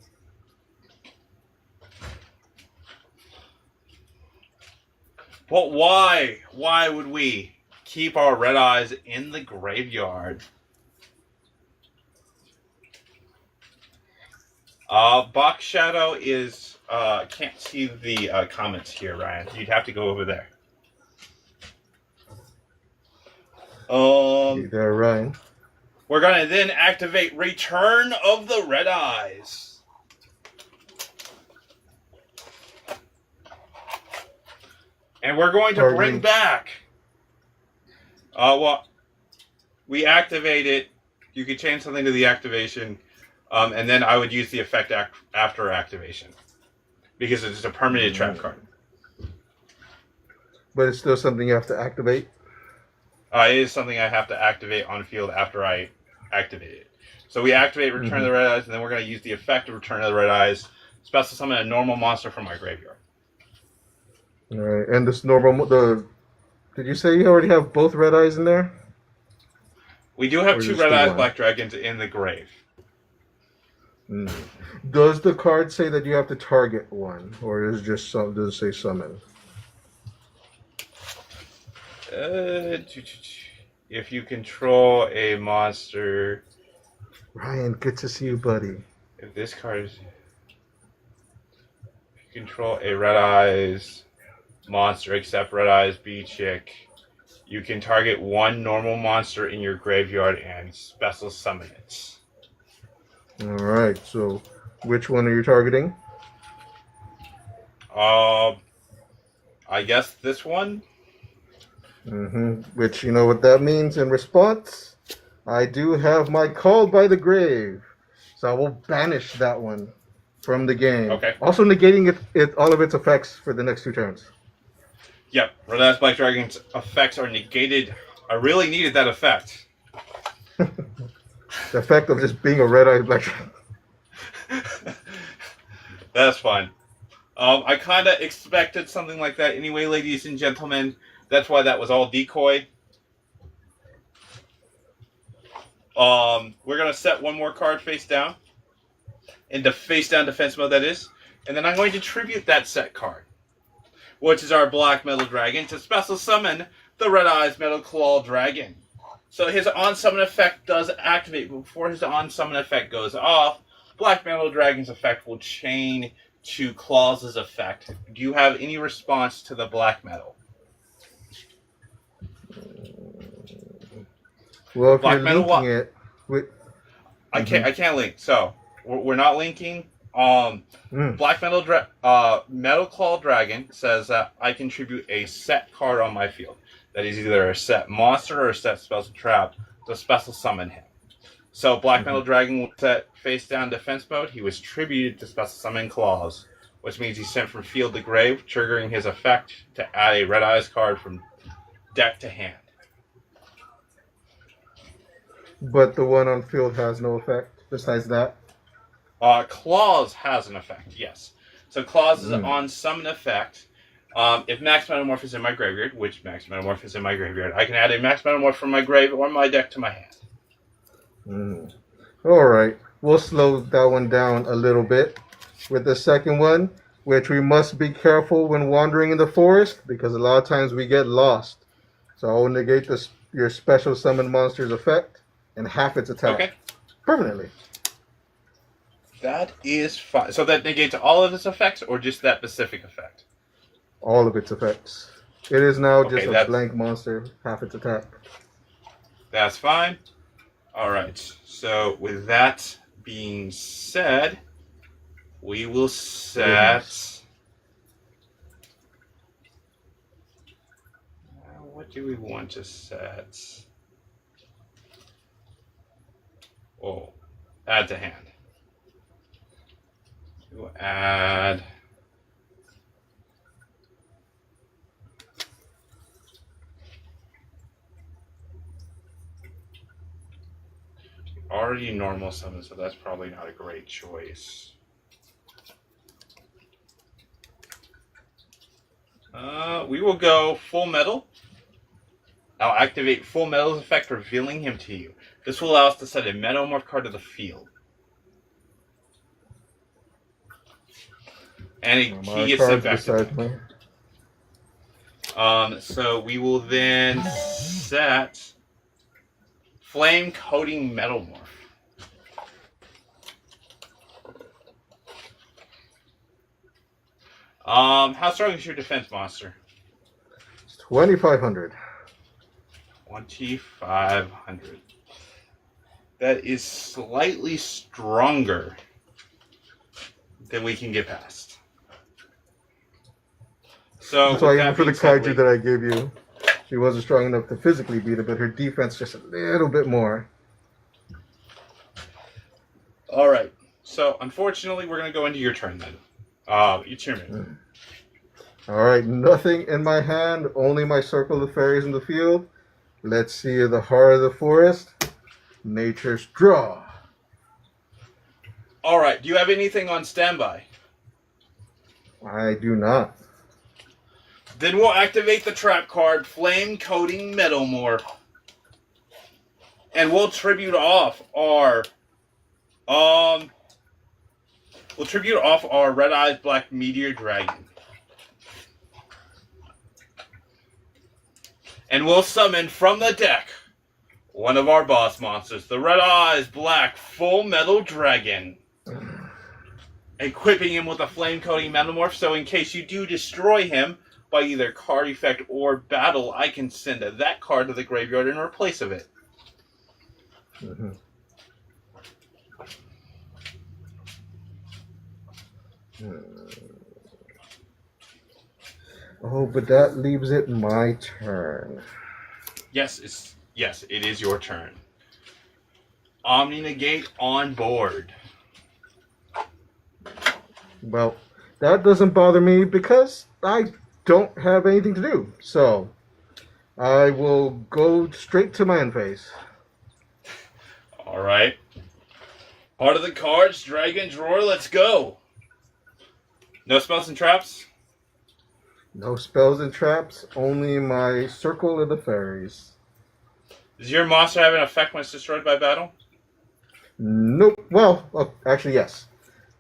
But why? Why would we keep our Red Eyes in the graveyard? Box Shadow is can't see the comments here, Ryan. You'd have to go over there. There, Ryan. We're gonna then activate Return of the Red Eyes. And we're going to bring back. Well, we activate it. You could change something to the activation, and then I would use the effect after activation because it's a permanent trap card. But it's still something you have to activate? It is something I have to activate on field after I activate it. So we activate Return of the Red Eyes, and then we're going to use the effect of Return of the Red Eyes, special summon a normal monster from my graveyard. All right, and this normal, did you say you already have both Red Eyes in there? We do have 2 Red Eyes Black Dragons in the grave. Does the card say that you have to target one, or is it just does it say summon? If you control a monster... Ryan, good to see you, buddy. If this card is... If you control a Red Eyes monster except Red Eyes B-Chick, you can target one normal monster in your graveyard and special summon it. Alright, so which one are you targeting? I guess this one? Which, you know what that means in response? I do have my Called by the Grave. So I will banish that one from the game. Okay. Also negating all of its effects for the next 2 turns. Yep, Red Eyes Black Dragon's effects are negated. I really needed that effect. The effect of just being a Red Eye Black Dragon. That's fine. I kind of expected something like that anyway, ladies and gentlemen. That's why that was all decoy. We're going to set one more card face down. Into face down defense mode, that is. And then I'm going to tribute that set card, which is our Black Metal Dragon, to special summon the Red Eyes Metal Claw Dragon. So his on-summon effect does activate, but before his on-summon effect goes off, Black Metal Dragon's effect will chain to Claws' effect. Do you have any response to the Black Metal? Well, if Black you're Metal linking it with... I can't link. So we're not linking. Black Metal Claw Dragon says that I contribute a set card on my field. That is either a set monster or a set spells and trap to special summon him. So Black Metal Dragon was set face down defense mode. He was tributed to special summon Claws, which means he's sent from field to grave, triggering his effect to add a Red Eyes card from deck to hand. But the one on field has no effect besides that? Claws has an effect, yes. So Claws is on summon effect. If Max Metamorph is in my graveyard, which Max Metamorph is in my graveyard, I can add a Max Metamorph from my grave or my deck to my hand. Alright, we'll slow that one down a little bit with the second one, which we must be careful when wandering in the forest, because a lot of times we get lost. So I'll negate your special summon monster's effect and half its attack. Okay. Permanently. That is fine. So that negates all of its effects, or just that specific effect? All of its effects. It is now Okay, just a blank monster, half its attack. That's fine. Alright, so with that being said, we will set... What do we want to set? Oh, add to hand. We'll add... Already normal summon, so that's probably not a great choice. We will go Full Metal. I'll activate Full Metal's effect, revealing him to you. This will allow us to set a Metamorph card to the field. And he gets sent back to me. So we will then set Flame Coating Metamorph. How strong is your defense monster? It's 2,500. 2,500. That is slightly stronger than we can get past. So that's why even for the kaiju that I gave you, she wasn't strong enough to physically beat it, but her defense just a little bit more. All right. So unfortunately, we're going to go into your turn then. It's your turn. All right. Nothing in my hand. Only my circle of fairies in the field. Let's see the heart of the forest. Nature's draw. All right. Do you have anything on standby? I do not. Then we'll activate the trap card, Flame Coating Metamorph. And we'll tribute off our Red Eyes Black Meteor Dragon. And we'll summon from the deck one of our boss monsters, the Red Eyes Black Full Metal Dragon. Equipping him with a Flame Coating Metamorph, so in case you do destroy him by either card effect or battle, I can send that card to the graveyard in replace of it. Oh, but that leaves it my turn. Yes, it is your turn. Omni Negate on board. Well, that doesn't bother me because I don't have anything to do. So, I will go straight to my end phase. Alright. Part of the cards, Dragon's Roar, let's go. No spells and traps? No spells and traps, only my circle of the fairies. Does your monster have an effect when it's destroyed by battle? Nope. Well, actually, yes.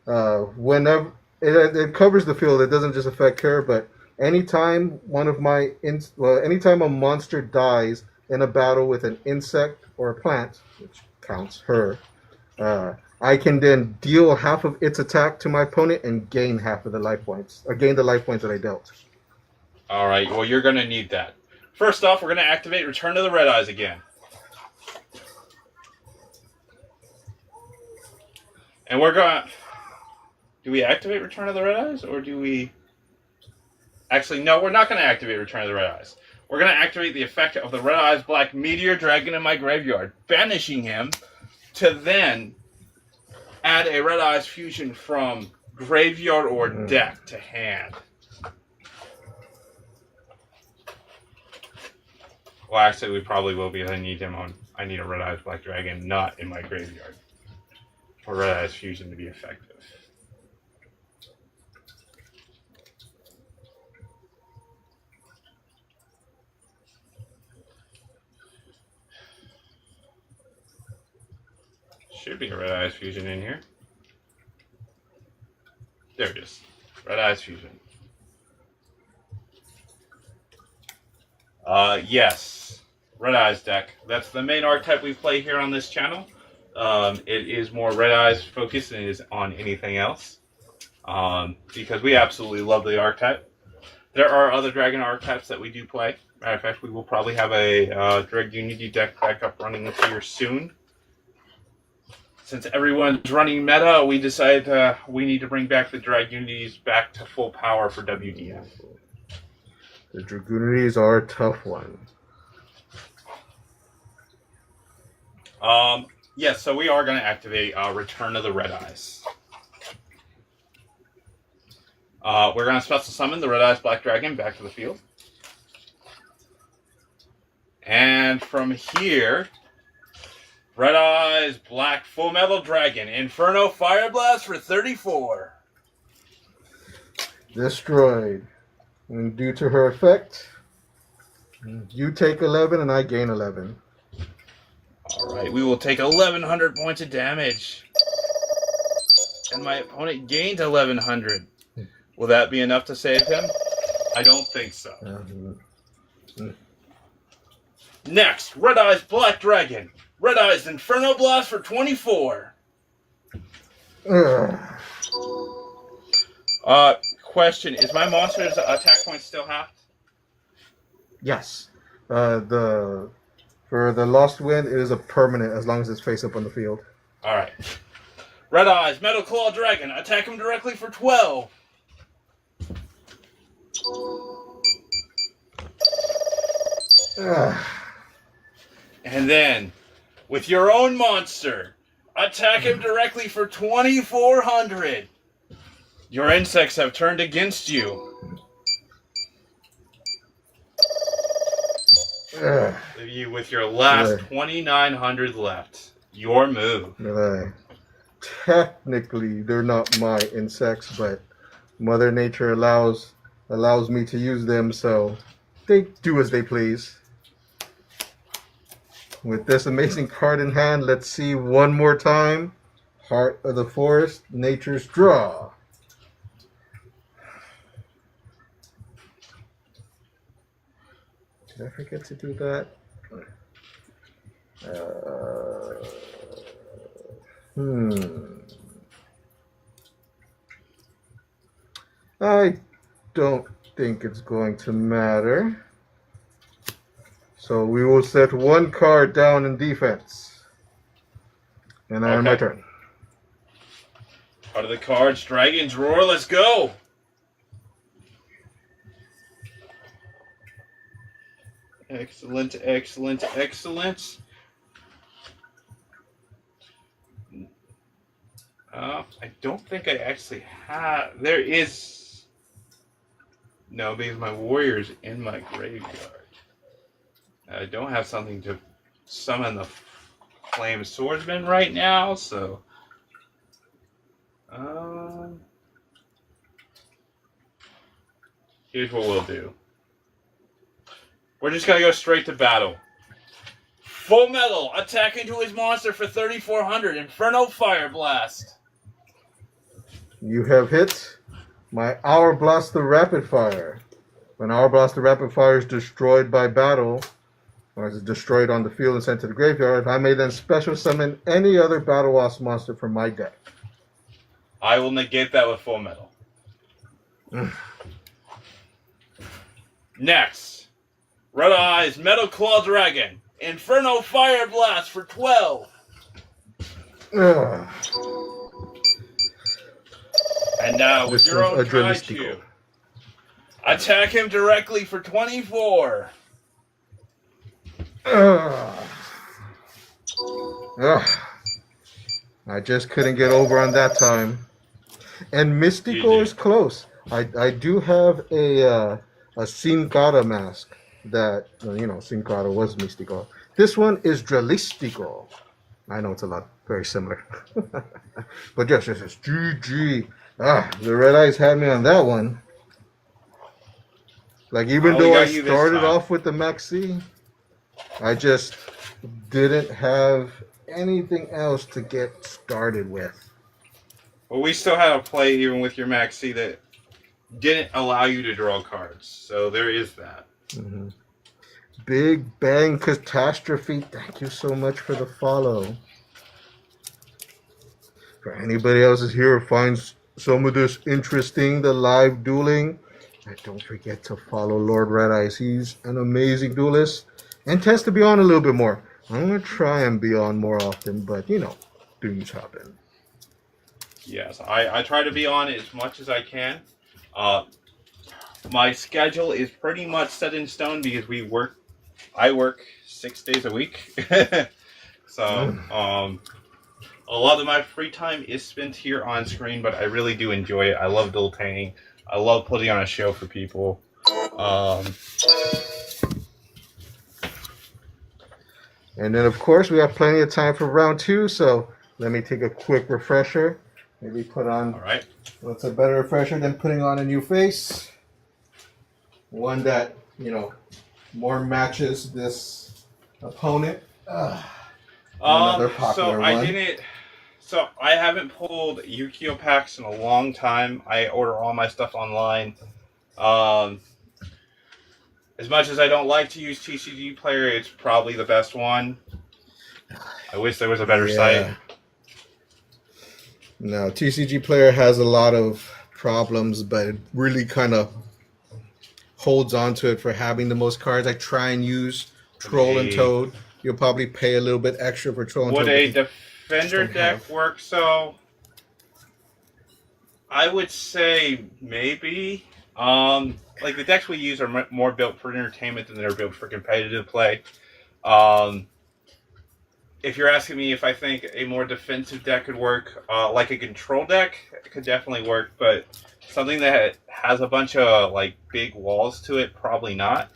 Whenever it covers the field, it doesn't just affect her, but anytime anytime a monster dies in a battle with an insect or a plant, which counts her, I can then deal half of its attack to my opponent and gain half of the life points, or gain the life points that I dealt. All right. Well, you're going to need that. First off, we're going to activate Return to the Red Eyes again. And we're going to... Do we activate Return of the Red Eyes, or do we... Actually, no, we're not going to activate Return of the Red Eyes. We're going to activate the effect of the Red Eyes Black Meteor Dragon in my graveyard, banishing him to then add a Red Eyes Fusion from graveyard or deck to hand. Well, actually, we probably will because I need him on... I need a Red Eyes Black Dragon not in my graveyard for Red Eyes Fusion to be effective. Should be a Red Eyes Fusion in here. There it is. Red Eyes Fusion. Yes. Red Eyes deck. That's the main archetype we play here on this channel. It is more Red Eyes focused than it is on anything else. Because we absolutely love the archetype. There are other dragon archetypes that we do play. Matter of fact, we will probably have a Drag Unity deck back up running here soon. Since everyone's running meta, we decided we need to bring back the Dragunities back to full power for WDF. The Dragunities are a tough one. Yes, so we are going to activate Return of the Red Eyes. We're going to special summon the Red Eyes Black Dragon back to the field. And from here... Red Eyes Black Full Metal Dragon Inferno Fire Blast for 34. Destroyed. And due to her effect, you take 11 and I gain 11. Alright, we will take 1,100 points of damage. And my opponent gained 1,100. Will that be enough to save him? I don't think so. Next, Red Eyes Black Dragon. Red Eyes Inferno Blast for 24. Question, is my monster's attack point still halved? Yes. For the Lost Wind, it is a permanent as long as it's face up on the field. Alright. Red Eyes Metal Claw Dragon. Attack him directly for 12. And then... with your own monster, attack him directly for 2,400. Your insects have turned against you. Leave you with your last 2,900 left. Your move. Technically, they're not my insects, but Mother Nature allows me to use them, so they do as they please. With this amazing card in hand, let's see one more time. Heart of the Forest, Nature's Draw. Did I forget to do that? I don't think it's going to matter. So we will set one card down in defense. And I have my turn. Part of the cards, Dragon's Roar, let's go! Excellent, excellent, excellent. I don't think I actually have... There is... No, because my warrior's in my graveyard. I don't have something to summon the Flame Swordsman right now, so... here's what we'll do. We're just going to go straight to battle. Full Metal, attack into his monster for 3,400. Inferno Fire Blast. You have hit my Hour Blast the Rapid Fire. When Hour Blast the Rapid Fire is destroyed by battle, Or is destroyed on the field and sent to the graveyard, I may then special summon any other Battle Wasp monster from my deck. I will negate that with full metal. Next, Red Eyes Metal Claw Dragon, Inferno Fire Blast for 12. Ugh. And now with This your one's own try Adrelistico. to attack him directly for 24. Ugh. Ugh. I just couldn't get over on that time. And Mystico is close. I do have a Sin Cara mask that, Sin Cara was Mystico. This one is Dralistico. I know it's a lot very similar. But yes, this is GG. The Red Eyes had me on that one. Like, even though I started off with the Maxi, I just didn't have anything else to get started with. Well, we still had a play even with your Maxi that didn't allow you to draw cards. So there is that. Mm-hmm. Big Bang Catastrophe, thank you so much for the follow. For anybody else is here who finds some of this interesting, the live dueling, don't forget to follow Lord Red Eyes. He's an amazing duelist and tends to be on a little bit more. I'm going to try and be on more often, but, things happen. Yes, I try to be on as much as I can. My schedule is pretty much set in stone because I work 6 days a week. So, a lot of my free time is spent here on screen, but I really do enjoy it. I love dueltaning. I love putting on a show for people. And then, of course, we have plenty of time for round 2, so let me take a quick refresher. Maybe put on... All right. What's a better refresher than putting on a new face? One that, more matches this opponent. Another popular one. So I haven't pulled Yu-Gi-Oh packs in a long time. I order all my stuff online. As much as I don't like to use TCG Player, it's probably the best one. I wish there was a better site. No, TCG Player has a lot of problems, but it really kind of holds on to it for having the most cards. I try and use Troll and Toad. You'll probably pay a little bit extra for Troll and Toad. Would a Defender deck work? So I would say maybe. Like, the decks we use are more built for entertainment than they're built for competitive play. If you're asking me if I think a more defensive deck could work, like a control deck, it could definitely work, but something that has a bunch of, big walls to it, probably not.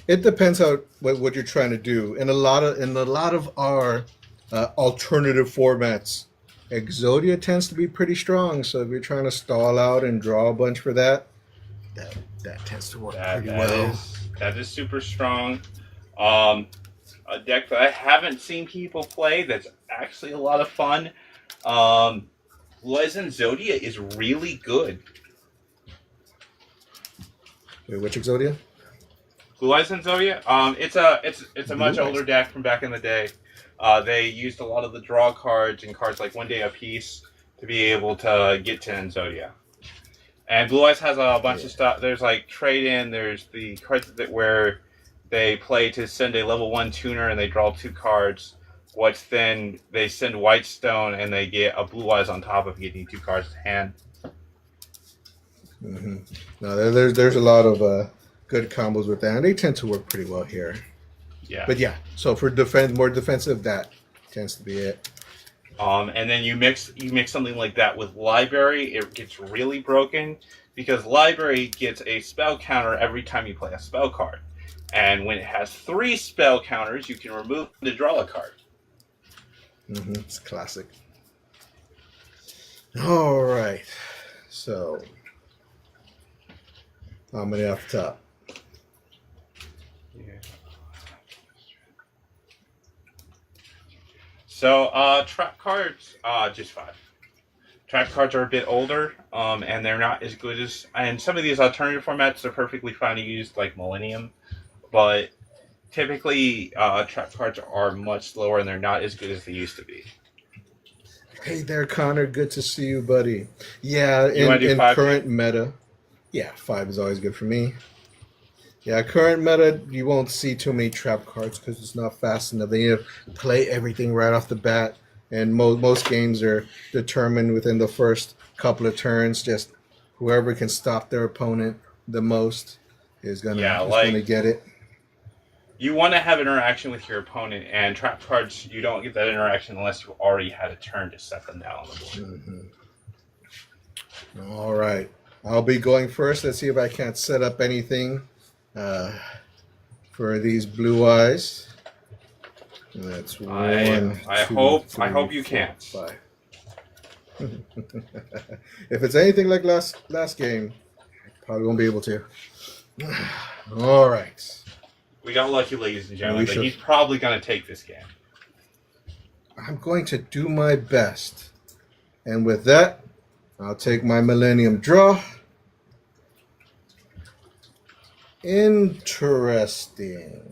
It depends on what you're trying to do. In a lot of our alternative formats, Exodia tends to be pretty strong. So if you're trying to stall out and draw a bunch for that tends to work pretty well. That is super strong. A deck that I haven't seen people play that's actually a lot of fun. Blue Eyes and Zodia is really good. Wait, which Exodia? Blue Eyes and Zodia. It's a much older deck from back in the day. They used a lot of the draw cards and cards like One Day a Piece to be able to get to Zodia. And Blue Eyes has a bunch of stuff. There's trade in. There's the cards where they play to send a level 1 tuner and they draw 2 cards. Which then they send Whitestone and they get a Blue Eyes on top of getting 2 cards to hand. Mm-hmm. No, there's a lot of good combos with that, and they tend to work pretty well here. Yeah. But so for more defensive, that tends to be it. And then you mix something like that with Library, it gets really broken because Library gets a spell counter every time you play a spell card. And when it has 3 spell counters, you can remove to draw a card. Mm-hmm. It's classic. All right. So, how many off the top? So, trap cards, just 5. trap cards are a bit older, and they're not as good as. And some of these alternative formats are perfectly fine to use, like Millennium, but typically trap cards are much slower and they're not as good as they used to be. Hey there, Connor. Good to see you, buddy. Yeah, You want to do in 5? current meta, yeah, 5 is always good for me. Yeah, current meta, you won't see too many trap cards because it's not fast enough. They need to play everything right off the bat, and most games are determined within the first couple of turns. Just whoever can stop their opponent the most is gonna get it. You want to have interaction with your opponent, and trap cards, you don't get that interaction unless you already had a turn to set them down on the board. Mm-hmm. All right, I'll be going first. Let's see if I can't set up anything for these blue eyes. That's one. I two, hope three, you four, can't. 5. If it's anything like last game, probably won't be able to. All right. We got lucky, ladies and gentlemen, but he's probably going to take this game. I'm going to do my best. And with that, I'll take my Millennium draw. Interesting.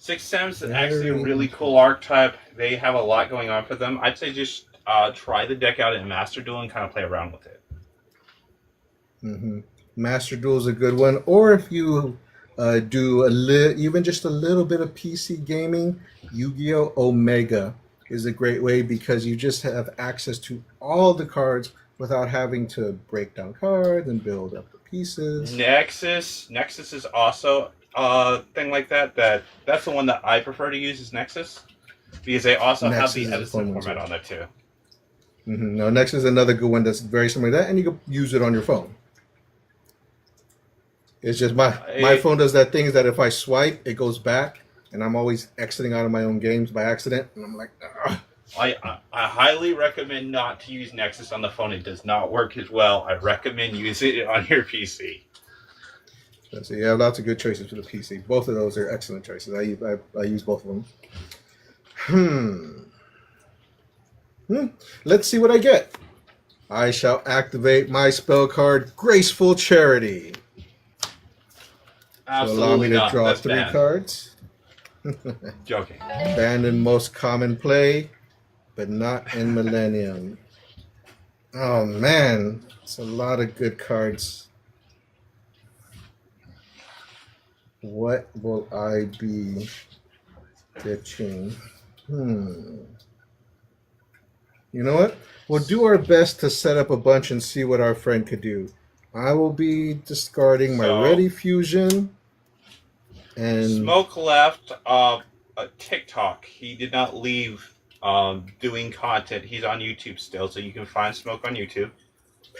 6-7's is actually a really cool archetype. They have a lot going on for them. I'd say just try the deck out in Master Duel and kind of play around with it. Mm-hmm. Master Duel is a good one. Or if you do even just a little bit of PC gaming, Yu-Gi-Oh! Omega is a great way because you just have access to all the cards without having to break down cards and build up the pieces. Nexus is also a thing like that. That's the one that I prefer to use is Nexus because they also have the Edison format on there too. Mm-hmm. No, Nexus is another good one that's very similar to that, and you can use it on your phone. It's just my phone does that thing that if I swipe, it goes back, and I'm always exiting out of my own games by accident, and I'm like, ugh. I highly recommend not to use Nexus on the phone. It does not work as well. I recommend using it on your PC. So you have lots of good choices for the PC. Both of those are excellent choices. I use both of them. Let's see what I get. I shall activate my spell card, Graceful Charity. Absolutely allow me to not. draw That's 3 bad. cards. Joking. Banned in most common play, but not in Millennium. Oh man, it's a lot of good cards. What will I be ditching? You know what? We'll do our best to set up a bunch and see what our friend could do. I will be discarding my Ready Fusion. And Smoke left a TikTok. He did not leave doing content. He's on YouTube still, so you can find Smoke on YouTube.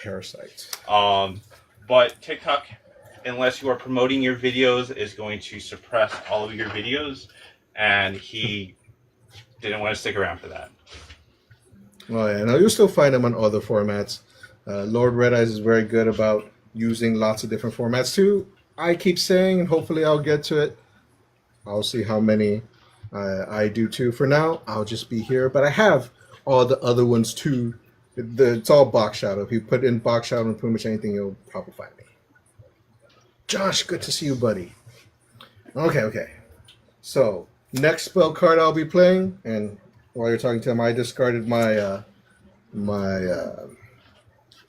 Parasite. But TikTok, unless you are promoting your videos, is going to suppress all of your videos, and he didn't want to stick around for that. Oh yeah, no, you'll still find them on other formats. Lord Red Eyes is very good about using lots of different formats too. I keep saying, and hopefully I'll get to it. I'll see how many I do too. For now, I'll just be here, but I have all the other ones too. It's all Box Shadow. If you put in Box Shadow and pretty much anything, you'll probably find me. Josh, good to see you, buddy. Okay. So, next spell card I'll be playing, and while you're talking to him, I discarded my my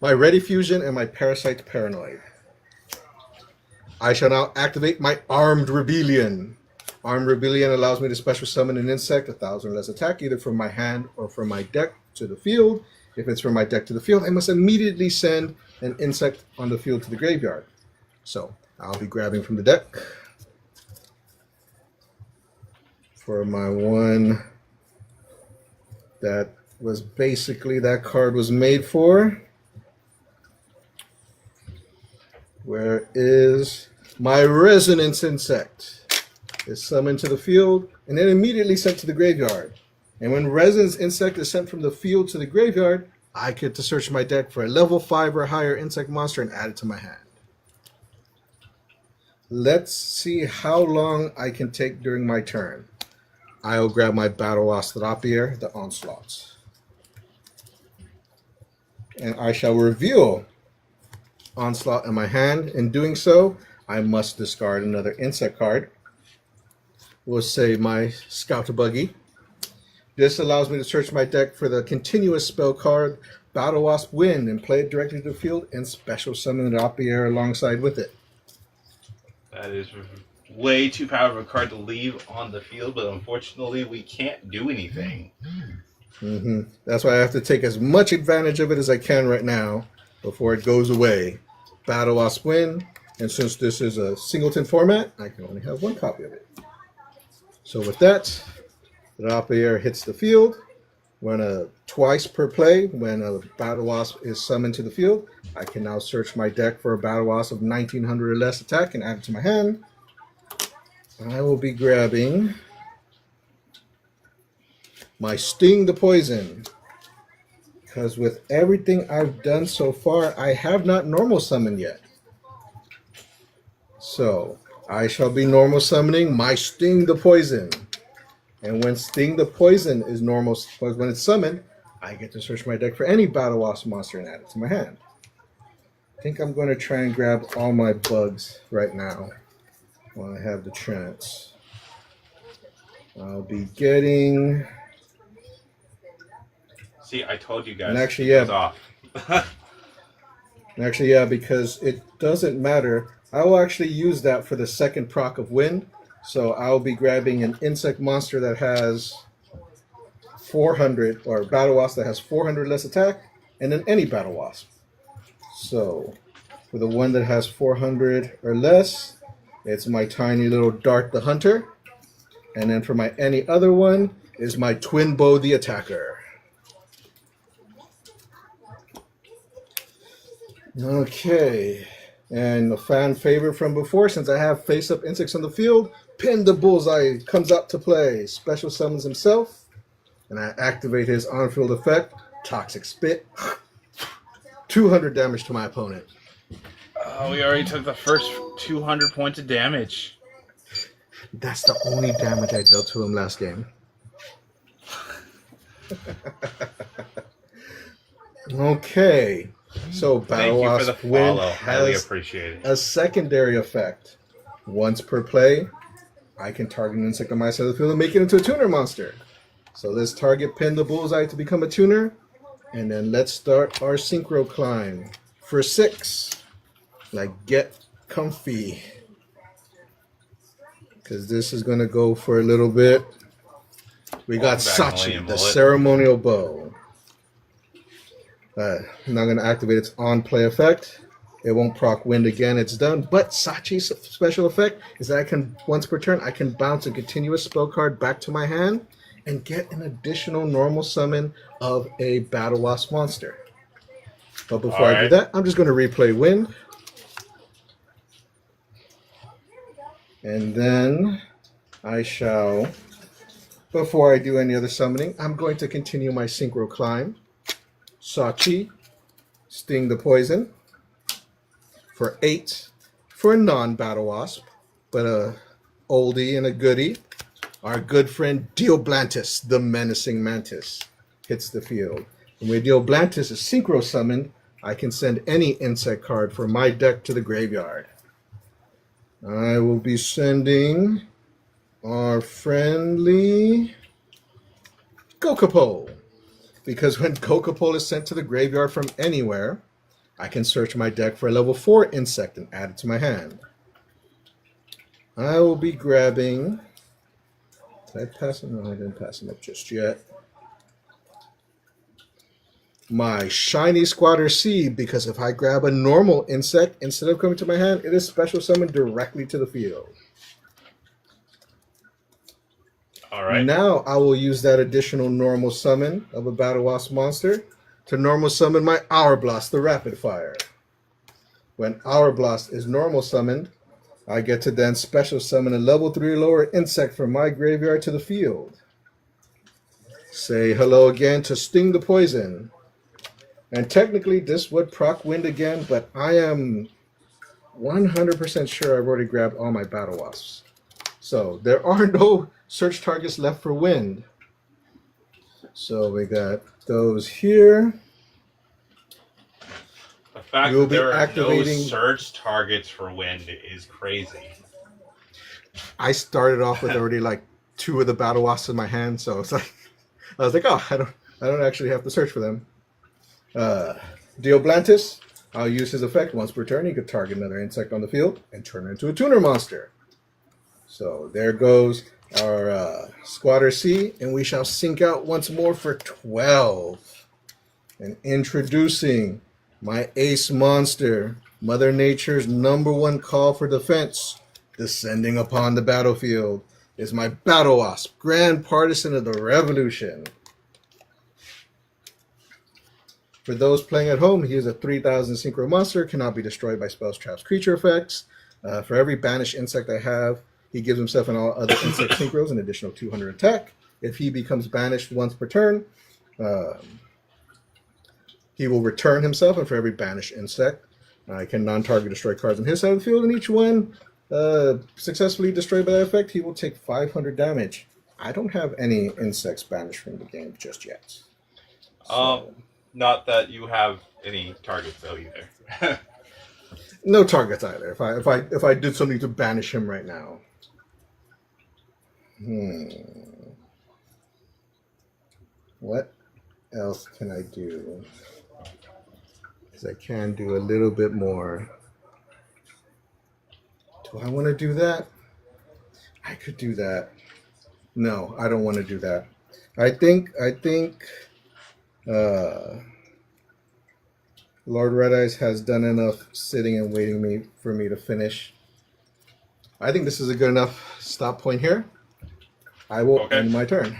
Ready Fusion and my Parasite Paranoid. I shall now activate my Armed Rebellion. Armed Rebellion allows me to special summon an insect, 1,000 or less attack, either from my hand or from my deck to the field. If it's from my deck to the field, I must immediately send an insect on the field to the graveyard. So, I'll be grabbing from the deck for my one that was basically that card was made for. Where is my Resonance Insect? Is summoned to the field and then immediately sent to the graveyard. And when Resonance Insect is sent from the field to the graveyard, I get to search my deck for a level 5 or higher insect monster and add it to my hand. Let's see how long I can take during my turn. I'll grab my Battle Osteropier, the Onslaughts. and I shall reveal Onslaught in my hand. In doing so, I must discard another insect card. We'll say my Scout Buggy. This allows me to search my deck for the continuous spell card Battle Wasp Wind and play it directly to the field and special summon the Rapier alongside with it. That is way too powerful of a card to leave on the field, but unfortunately we can't do anything. That's why I have to take as much advantage of it as I can right now before it goes away. Battle Wasp Wind, and since this is a singleton format, I can only have one copy of it. So with that, the Rapier hits the field. When twice per play, when a Battle Wasp is summoned to the field, I can now search my deck for a Battle Wasp of 1900 or less attack and add it to my hand. I will be grabbing my Sting the Poison, because with everything I've done so far, I have not normal summoned yet. So I shall be normal summoning my Sting the Poison. And when Sting the Poison is normal, when it's summoned, I get to search my deck for any Battle Wasp monster and add it to my hand. I think I'm going to try and grab all my bugs right now while I have the chance. I'll be getting... See, I told you guys. And actually, it was yeah. off. Actually, yeah, because it doesn't matter. I will actually use that for the second proc of Wind. So I'll be grabbing an insect monster that has 400, or Battle Wasp that has 400 less attack, and then any Battle Wasp. So for the one that has 400 or less, it's my tiny little Dart the Hunter. And then for my any other one is my Twin Bow the Attacker. Okay. And a fan favorite from before, since I have face-up insects on the field, Pin the Bullseye comes out to play. Special summons himself, and I activate his on-field effect, Toxic Spit. 200 damage to my opponent. Oh, we already took the first 200 points of damage. That's the only damage I dealt to him last game. Okay. So Battle Wasp Wind Highly has appreciated. a secondary effect. Once per play, I can target an insect on my side of the field and make it into a tuner monster. So let's target Pin the Bullseye to become a tuner. And then let's start our Synchro Climb for 6. Like, get comfy. Because this is going to go for a little bit. We got Sachi, the Ceremonial Bow. I'm not going to activate its on-play effect. It won't proc Wind again. It's done. But Sachi's special effect is that I can, once per turn, I can bounce a continuous spell card back to my hand and get an additional normal summon of a Battle Wasp monster. But before I do that, I'm just going to replay Wind. And then I shall, before I do any other summoning, I'm going to continue my Synchro Climb. Sachi, Sting the Poison, for 8 for a non-Battle Wasp, but a oldie and a goodie. Our good friend Dueltanimg, the Menacing Mantis, hits the field. And when Dueltanimg is synchro summoned, I can send any insect card from my deck to the graveyard. I will be sending our friendly Gokapole. Because when Gokapole is sent to the graveyard from anywhere, I can search my deck for a level 4 insect and add it to my hand. I will be grabbing... Did I pass him? No, I didn't pass him up just yet. My Shiny Squatter Seed, because if I grab a normal insect, instead of coming to my hand, it is special summoned directly to the field. All right. Now I will use that additional normal summon of a Battle Wasp monster to normal summon my Hour Blast, the Rapid Fire. When Hour Blast is normal summoned, I get to then special summon a level 3 or lower insect from my graveyard to the field. Say hello again to Sting the Poison. And technically this would proc Wind again, but I am 100% sure I've already grabbed all my Battle Wasps. So there are no search targets left for Wind. So we got those here. fact You'll that be there are activating. no search targets for wind is crazy. I started off with already like 2 of the battle wasps in my hand, so it's like I was like, oh, I don't actually have to search for them. Dioblantis, I'll use his effect once per turn. He could target another insect on the field and turn it into a tuner monster. So there goes our Squatter C, and we shall sink out once more for 12. And introducing my ace monster, Mother Nature's #1 call for defense, descending upon the battlefield, is my Battle Wasp, Grand Partisan of the Revolution. For those playing at home, he is a 3,000 synchro monster, cannot be destroyed by spells, traps, creature effects. For every banished insect I have, he gives himself and all other insect synchros an additional 200 attack. If he becomes banished once per turn, he will return himself, and for every banished insect, I can non-target destroy cards on his side of the field, and each one successfully destroyed by that effect, he will take 500 damage. I don't have any insects banished from the game just yet. So, not that you have any targets though either. no targets either. If I did something to banish him right now. What else can I do? Because I can do a little bit more. Do I want to do that? I could do that. No, I don't want to do that. I think Lord Red Eyes has done enough sitting and waiting for me to finish. I think this is a good enough stop point here. I will end my turn.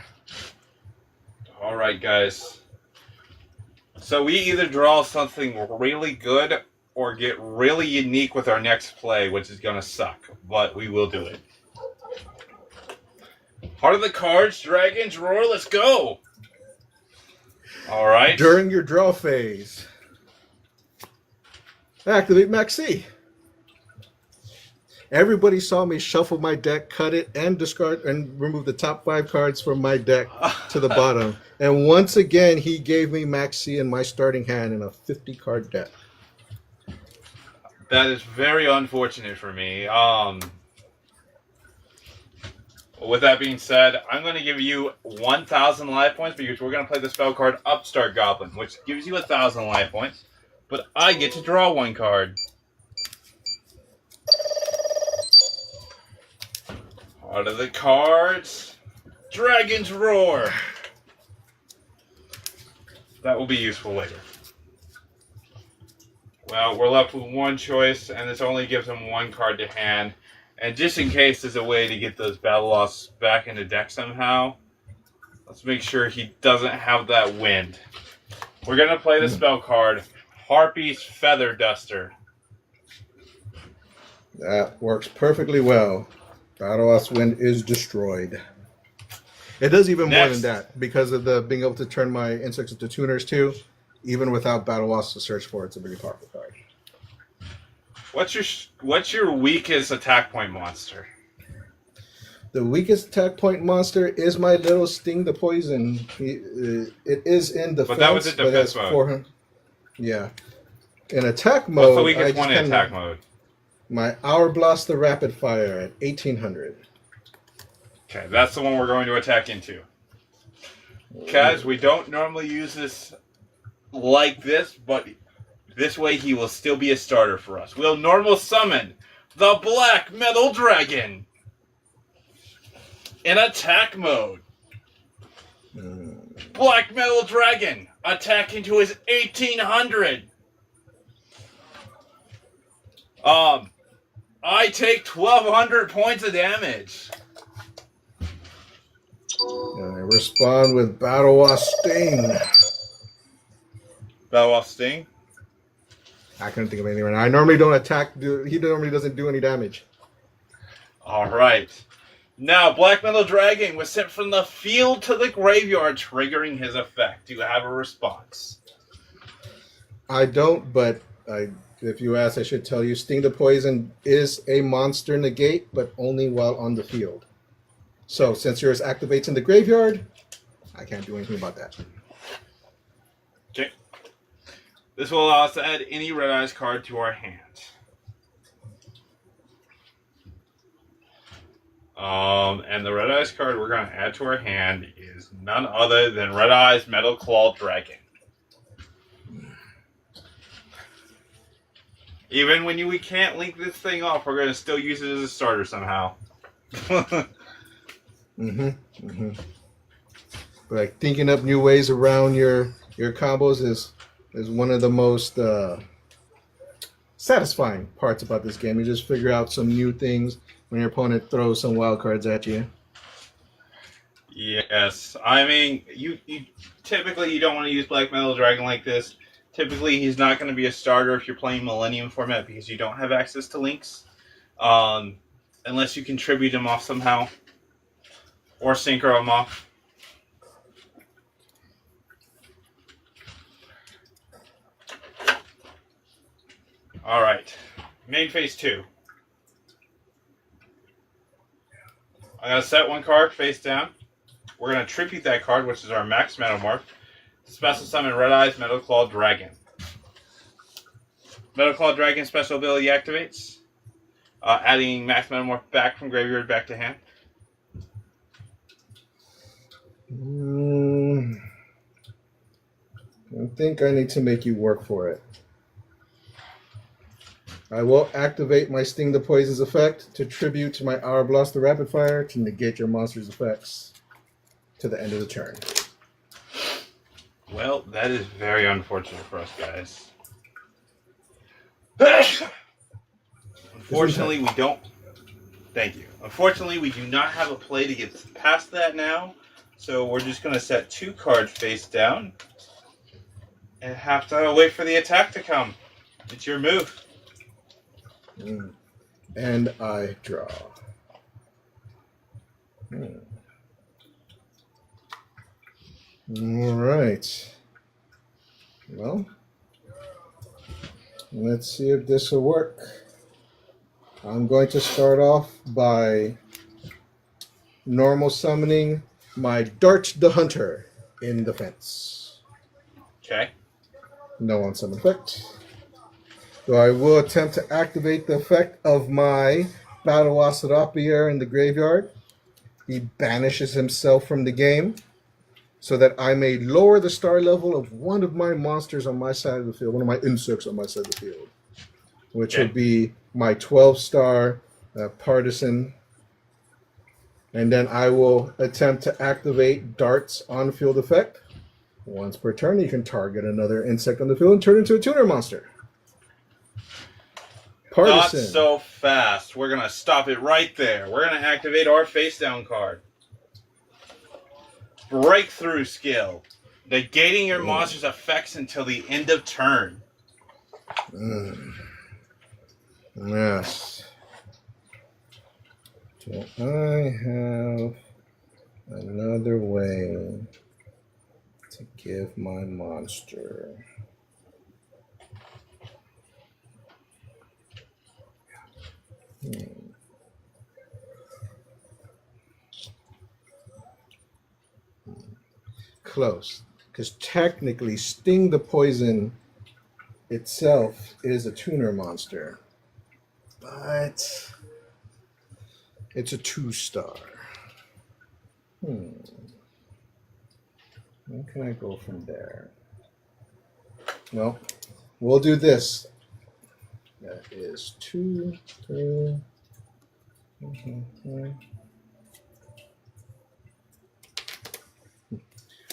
All right, guys. So we either draw something really good or get really unique with our next play, which is going to suck, but we will do it. Heart of the cards, Dragon's Roar, let's go! All right. During your draw phase, activate Max C. Everybody saw me shuffle my deck, cut it, and discard and remove the top 5 cards from my deck to the bottom. And once again, he gave me Max C in my starting hand in a 50-card deck. That is very unfortunate for me. With that being said, I'm going to give you 1,000 life points because we're going to play the spell card Upstart Goblin, which gives you 1,000 life points. But I get to draw 1 card. Out of the cards, Dragon's Roar. That will be useful later. Well, we're left with 1 choice, and this only gives him 1 card to hand. And just in case there's a way to get those battle loss back in the deck somehow, let's make sure he doesn't have that wind. We're going to play the spell card, Harpy's Feather Duster. That works perfectly well. Battle Loss Wind is destroyed. It does even more than that because of the being able to turn my insects into tuners too. Even without Battle Loss to search for, it's a pretty powerful card. What's your weakest attack point monster? The weakest attack point monster is my little Sting the Poison. It is in defense, but that was in defense mode. 400. Yeah. In attack mode, What's the weakest one in attack mode? My Hour Blast the Rapid Fire at 1,800. Okay, that's the one we're going to attack into. Kaz, we don't normally use this like this, but this way he will still be a starter for us. We'll normal summon the Black Metal Dragon in attack mode. Black Metal Dragon attack into his 1,800. I take 1,200 points of damage. And I respond with Battle Wasp Sting. Battle Wasp Sting? I couldn't think of anything right now. I normally don't attack. He normally doesn't do any damage. All right. Now, Black Metal Dragon was sent from the field to the graveyard, triggering his effect. Do you have a response? I don't, but if you ask, I should tell you. Sting the Poison is a monster negate, but only while on the field. So, since yours activates in the graveyard, I can't do anything about that. Okay. This will allow us to add any Red Eyes card to our hand. And the Red Eyes card we're going to add to our hand is none other than Red Eyes Metal Claw Dragon. Even when we can't link this thing off, we're going to still use it as a starter somehow. Like thinking up new ways around your combos is one of the most satisfying parts about this game. You just figure out some new things when your opponent throws some wild cards at you. Yes, I mean, you typically you don't want to use Black Metal Dragon like this. Typically, he's not going to be a starter if you're playing Millennium format because you don't have access to links, unless you can tribute him off somehow or synchro him off. All right, main phase 2. I'm going to set one card face down. We're going to tribute that card, which is our max Metamorph. Special summon Red Eyes Metal Claw Dragon. Metal Claw Dragon special ability activates, adding max Metamorph back from graveyard back to hand. I think I need to make you work for it. I will activate my Sting the Poison's effect to tribute to my Hour Blast the Rapid Fire to negate your monster's effects to the end of the turn. Well, that is very unfortunate for us, guys. Unfortunately, we don't. Thank you. Unfortunately, we do not have a play to get past that now, so we're just going to set 2 cards face down and have to wait for the attack to come. It's your move. And I draw. All right. Well, let's see if this will work. I'm going to start off by normal summoning my Dart the Hunter in defense. Okay. No unsummon effect. So I will attempt to activate the effect of my Battle Rapier in the graveyard. He banishes himself from the game so that I may lower the star level of one of my monsters on my side of the field, one of my insects on my side of the field, which would be my 12-star Partisan. And then I will attempt to activate Dart's on-field effect. Once per turn, you can target another insect on the field and turn it into a tuner monster. Partisan. Not so fast. We're going to stop it right there. We're going to activate our face down card. Breakthrough skill. Negating your monster's effects until the end of turn. Yes. So I have another way to give my monster close, because technically Sting the Poison itself is a tuner monster, but it's a 2-star. Where can I go from there? No, we'll do this. That is 2, 3.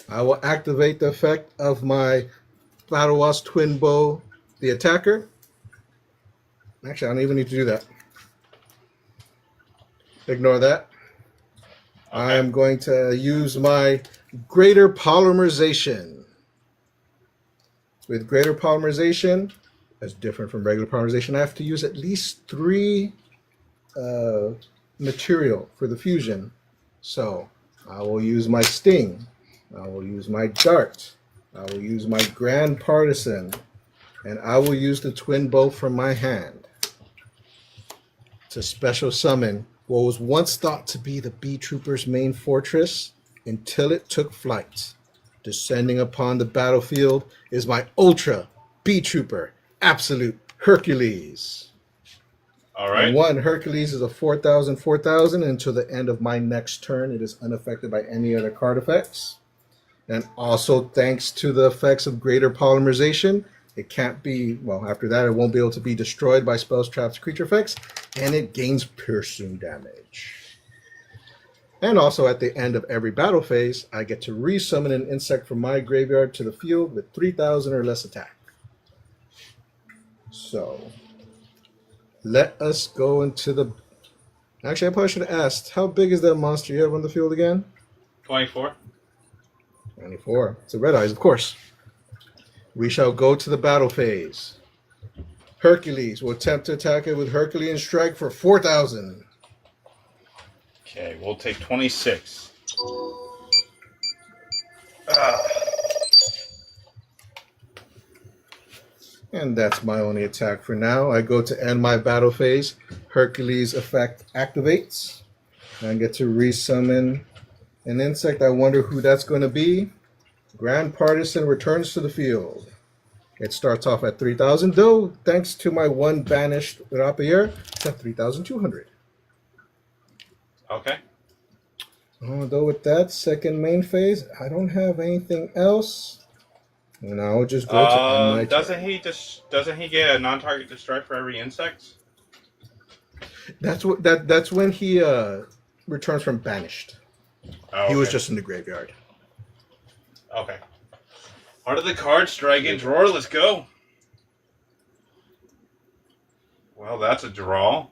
I will activate the effect of my Battle Wasp Twin Bow, the attacker. Actually, I don't even need to do that. Ignore that. Okay. I am going to use my Greater Polymerization. With Greater Polymerization, that's different from regular polymerization, I have to use at least 3 material for the fusion. So I will use my Sting. I will use my Dart. I will use my Grand Partisan. And I will use the Twin Bow from my hand to special summon what was once thought to be the Bee Trooper's main fortress until it took flight. Descending upon the battlefield is my Ultra B Trooper, Absolute Hercules. All And right. one, Hercules is a 4,000, 4,000. Until the end of my next turn, it is unaffected by any other card effects. And also, thanks to the effects of greater polymerization, it can't be, well, after that, it won't be able to be destroyed by spells, traps, creature effects, and it gains piercing damage. And also, at the end of every battle phase, I get to resummon an insect from my graveyard to the field with 3,000 or less attack. So, let us go into the... Actually, I probably should have asked, how big is that monster you have on the field again? 24. 24. It's a red eyes, of course. We shall go to the battle phase. Hercules will attempt to attack it with Herculean Strike for 4,000. Okay, we'll take 26. And that's my only attack for now. I go to end my battle phase. Hercules effect activates. I get to resummon an insect. I wonder who that's going to be. Grand Partisan returns to the field. It starts off at 3,000, though, thanks to my one banished rapier, it's at 3,200. Okay. Although with that second main phase, I don't have anything else. And I'll just go to end my doesn't turn. doesn't he get a non-target destroy for every insect? That's when he returns from banished. Oh, He was okay. just in the graveyard. Okay. Heart of the cards, Dragon's Roar, let's go. Well, that's a draw.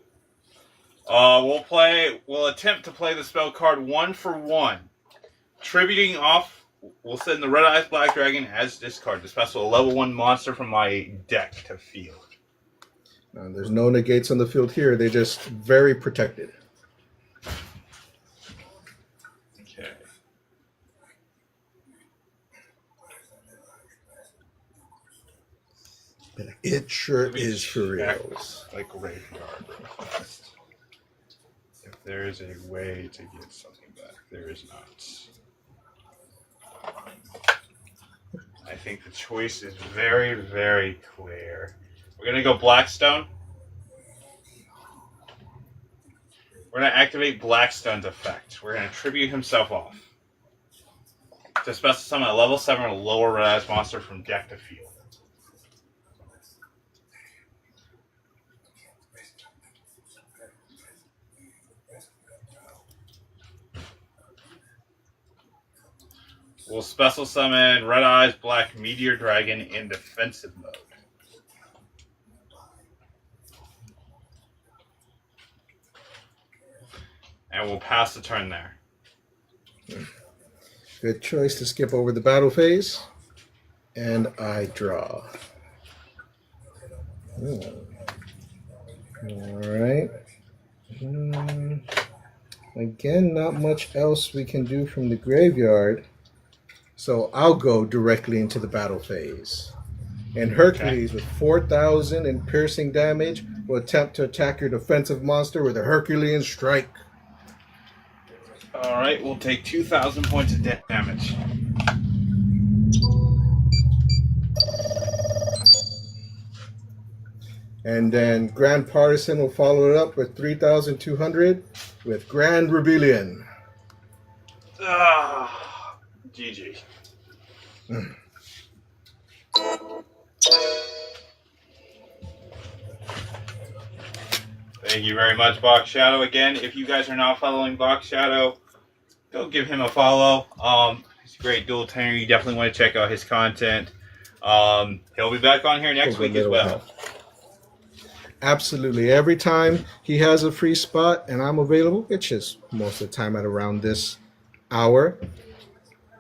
We'll attempt to play the spell card 1 for 1. Tributing off, we'll send the Red Eyes Black Dragon as discard to special a level 1 monster from my deck to field. There's no negates on the field here. They're just very protected. Okay. It sure is for real. Like graveyard request. If there is a way to get something back, there is not. I think the choice is very, very clear. We're going to go Blackstone. We're going to activate Blackstone's effect. We're going to tribute himself off. To special summon a level 7 or lower red eyes monster from deck to field. We'll special summon Red Eyes Black Meteor Dragon in defensive mode. And we'll pass the turn there. Good choice to skip over the battle phase. And I draw. Alright. Again, not much else we can do from the graveyard. So I'll go directly into the battle phase. And Hercules, with 4,000 in piercing damage, will attempt to attack your defensive monster with a Herculean Strike. Alright, we'll take 2,000 points of damage. And then Grand Partisan will follow it up with 3,200 with Grand Rebellion. GG. Thank you very much, Box Shadow. Again, if you guys are not following Box Shadow, go give him a follow. He's a great dual tamer. You definitely want to check out his content. He'll be back on here next week as well. Absolutely. Every time he has a free spot and I'm available, it's just most of the time at around this hour.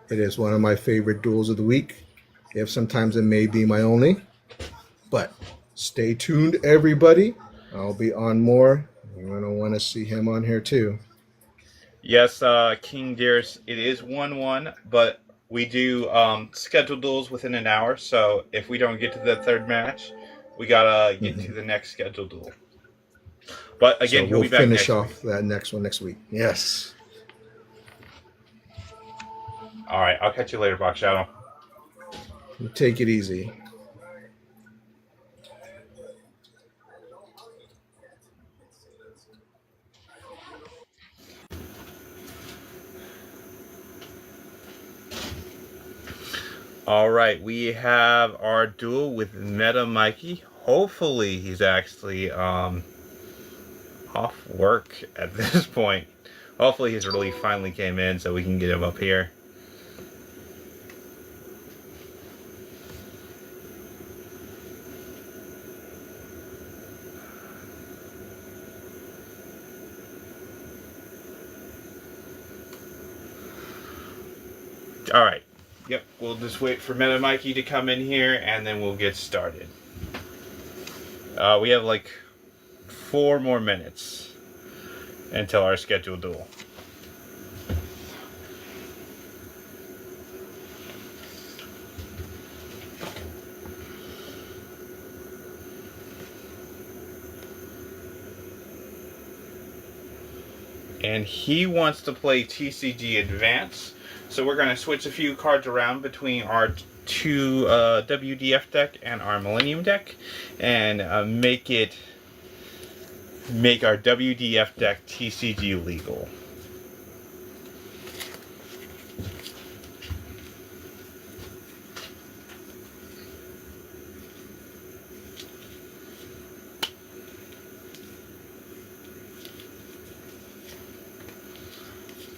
It is one of my favorite duels of the week. If sometimes it may be my only. But stay tuned, everybody. I'll be on more. You're going to want to see him on here too. Yes, King Dearest, it is 1-1, but we do scheduled duels within an hour. So if we don't get to the third match, we gotta get to the next scheduled duel. But again, so he'll we'll be back finish next off week. that next one next week. Yes. All right, I'll catch you later, Box Shadow. Take it easy. Alright, we have our duel with Meta Mikey. Hopefully he's actually off work at this point. Hopefully his relief finally came in so we can get him up here. Alright. Yep, we'll just wait for Meta Mikey to come in here and then we'll get started. We have like 4 more minutes until our scheduled duel. And he wants to play TCG Advance. So we're going to switch a few cards around between our 2 WDF deck and our Millennium deck. And make our WDF deck TCG legal.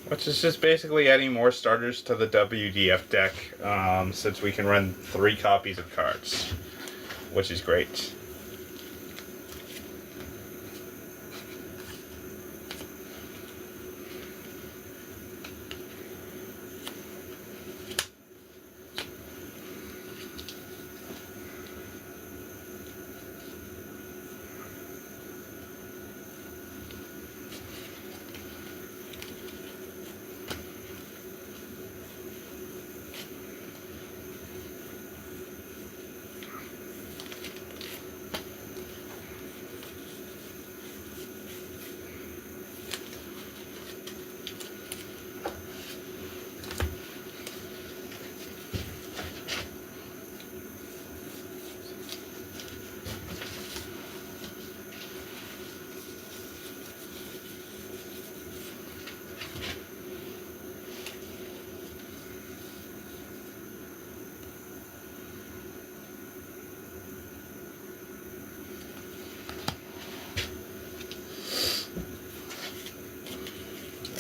Which is just basically adding more starters to the WDF deck, since we can run 3 copies of cards, which is great.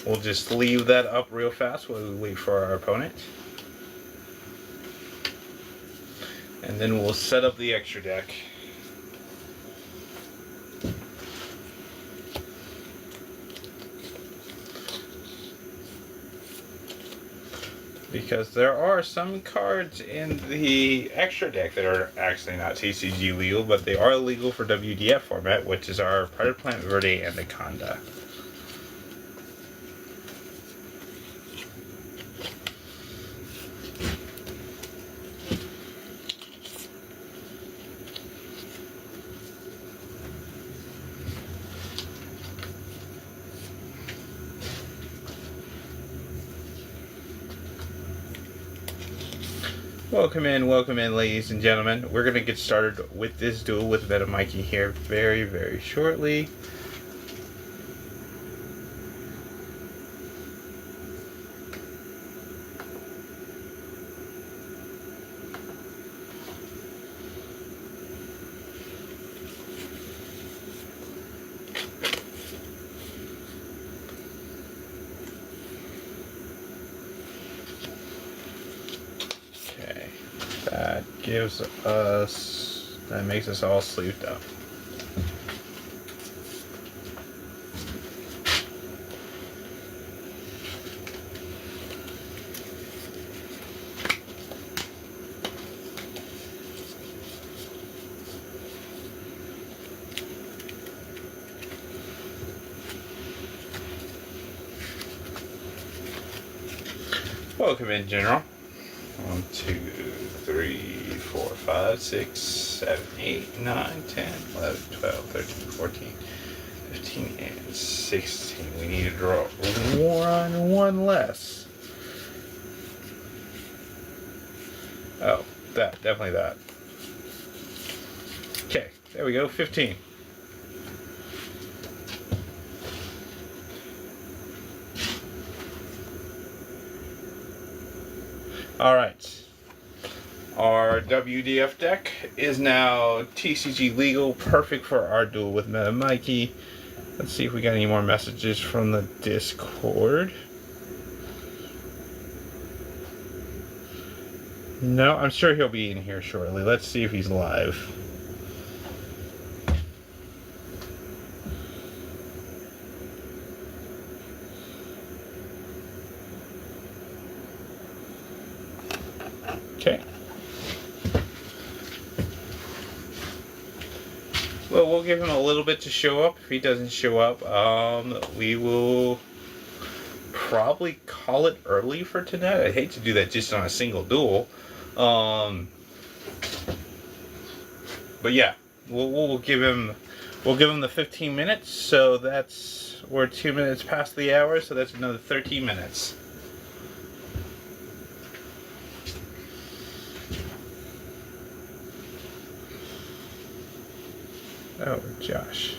We'll just leave that up real fast while we wait for our opponent. And then we'll set up the extra deck. Because there are some cards in the extra deck that are actually not TCG legal, but they are legal for WDF format, which is our Predator Plant Verde and Anaconda. Welcome in, ladies and gentlemen. We're going to get started with this duel with Meta Mikey here very, very shortly. That makes us all sleeved up. Welcome in, General. 1, 2, 3, 4, 5, 6, 7, 8, 9, 10, 11, 12, 13, 14, 15, and 16. We need to draw one less. Oh, definitely that. Okay, there we go, 15. All right. Our WDF deck is now TCG legal, perfect for our duel with Meta Mikey. Let's see if we got any more messages from the Discord. No, I'm sure he'll be in here shortly. Let's see if he's live. Okay. Well, we'll give him a little bit to show up. If he doesn't show up, we will probably call it early for tonight. I hate to do that just on a single duel. But yeah, we'll give him the 15 minutes. So we're 2 minutes past the hour. So that's another 13 minutes. Oh, Josh.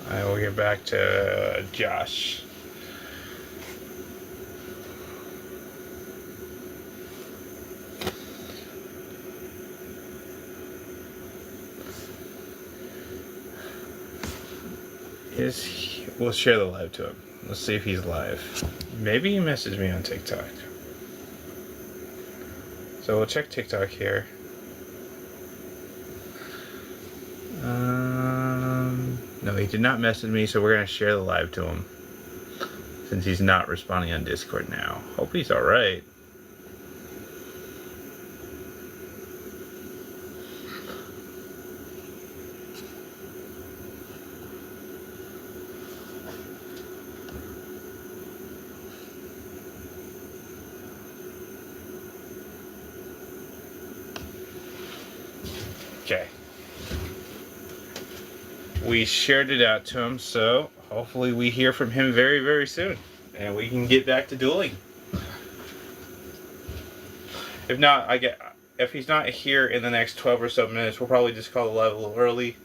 I will get back to Josh. We'll share the live to him. Let's see if he's live. Maybe he messaged me on TikTok. So we'll check TikTok here. No, he did not message me, so we're going to share the live to him. Since he's not responding on Discord now. Hope he's alright. Okay. We shared it out to him, so hopefully we hear from him very, very soon. And we can get back to dueling. If not, if he's not here in the next 12 or so minutes, we'll probably just call the live a little early.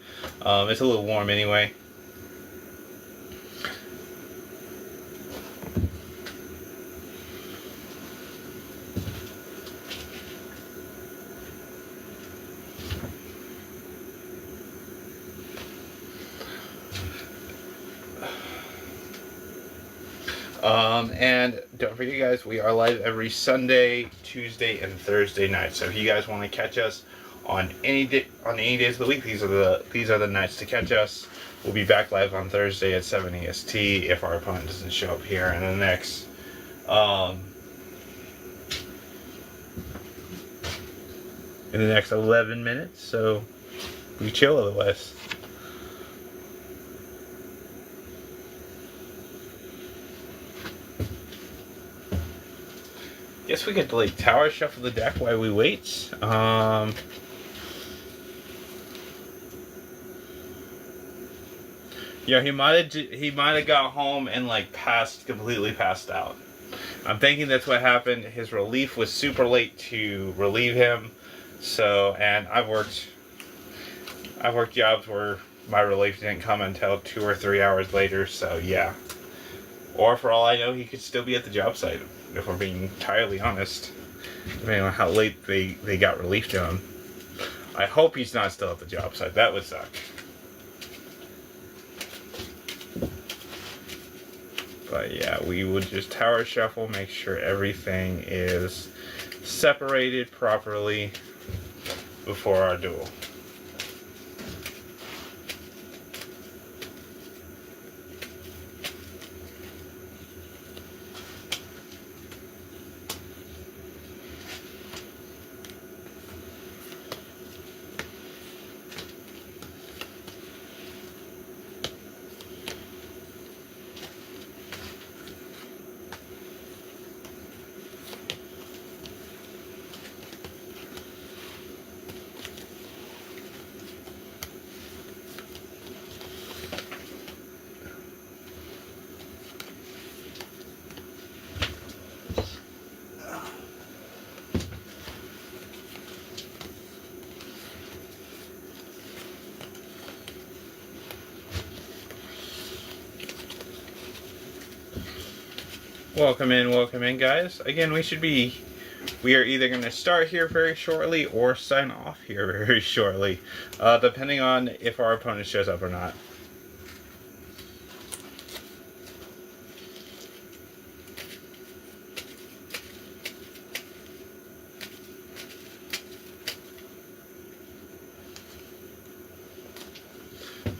It's a little warm anyway. And don't forget, guys, we are live every Sunday, Tuesday, and Thursday night. So if you guys want to catch us on any days of the week, these are the nights to catch us. We'll be back live on Thursday at 7 EST if our opponent doesn't show up here in the next in the next 11 minutes. So we chill otherwise. Guess we could like tower shuffle the deck while we wait. Yeah, he might have got home and like completely passed out. I'm thinking that's what happened. His relief was super late to relieve him. So, and I've worked jobs where my relief didn't come until 2 or 3 hours later. So yeah. Or for all I know, he could still be at the job site, if we're being entirely honest, depending on how late they got relief to him. I hope he's not still at the job site. That would suck. But yeah, we would just tower shuffle, make sure everything is separated properly before our duel. Welcome in, guys. Again, we are either going to start here very shortly or sign off here very shortly, depending on if our opponent shows up or not.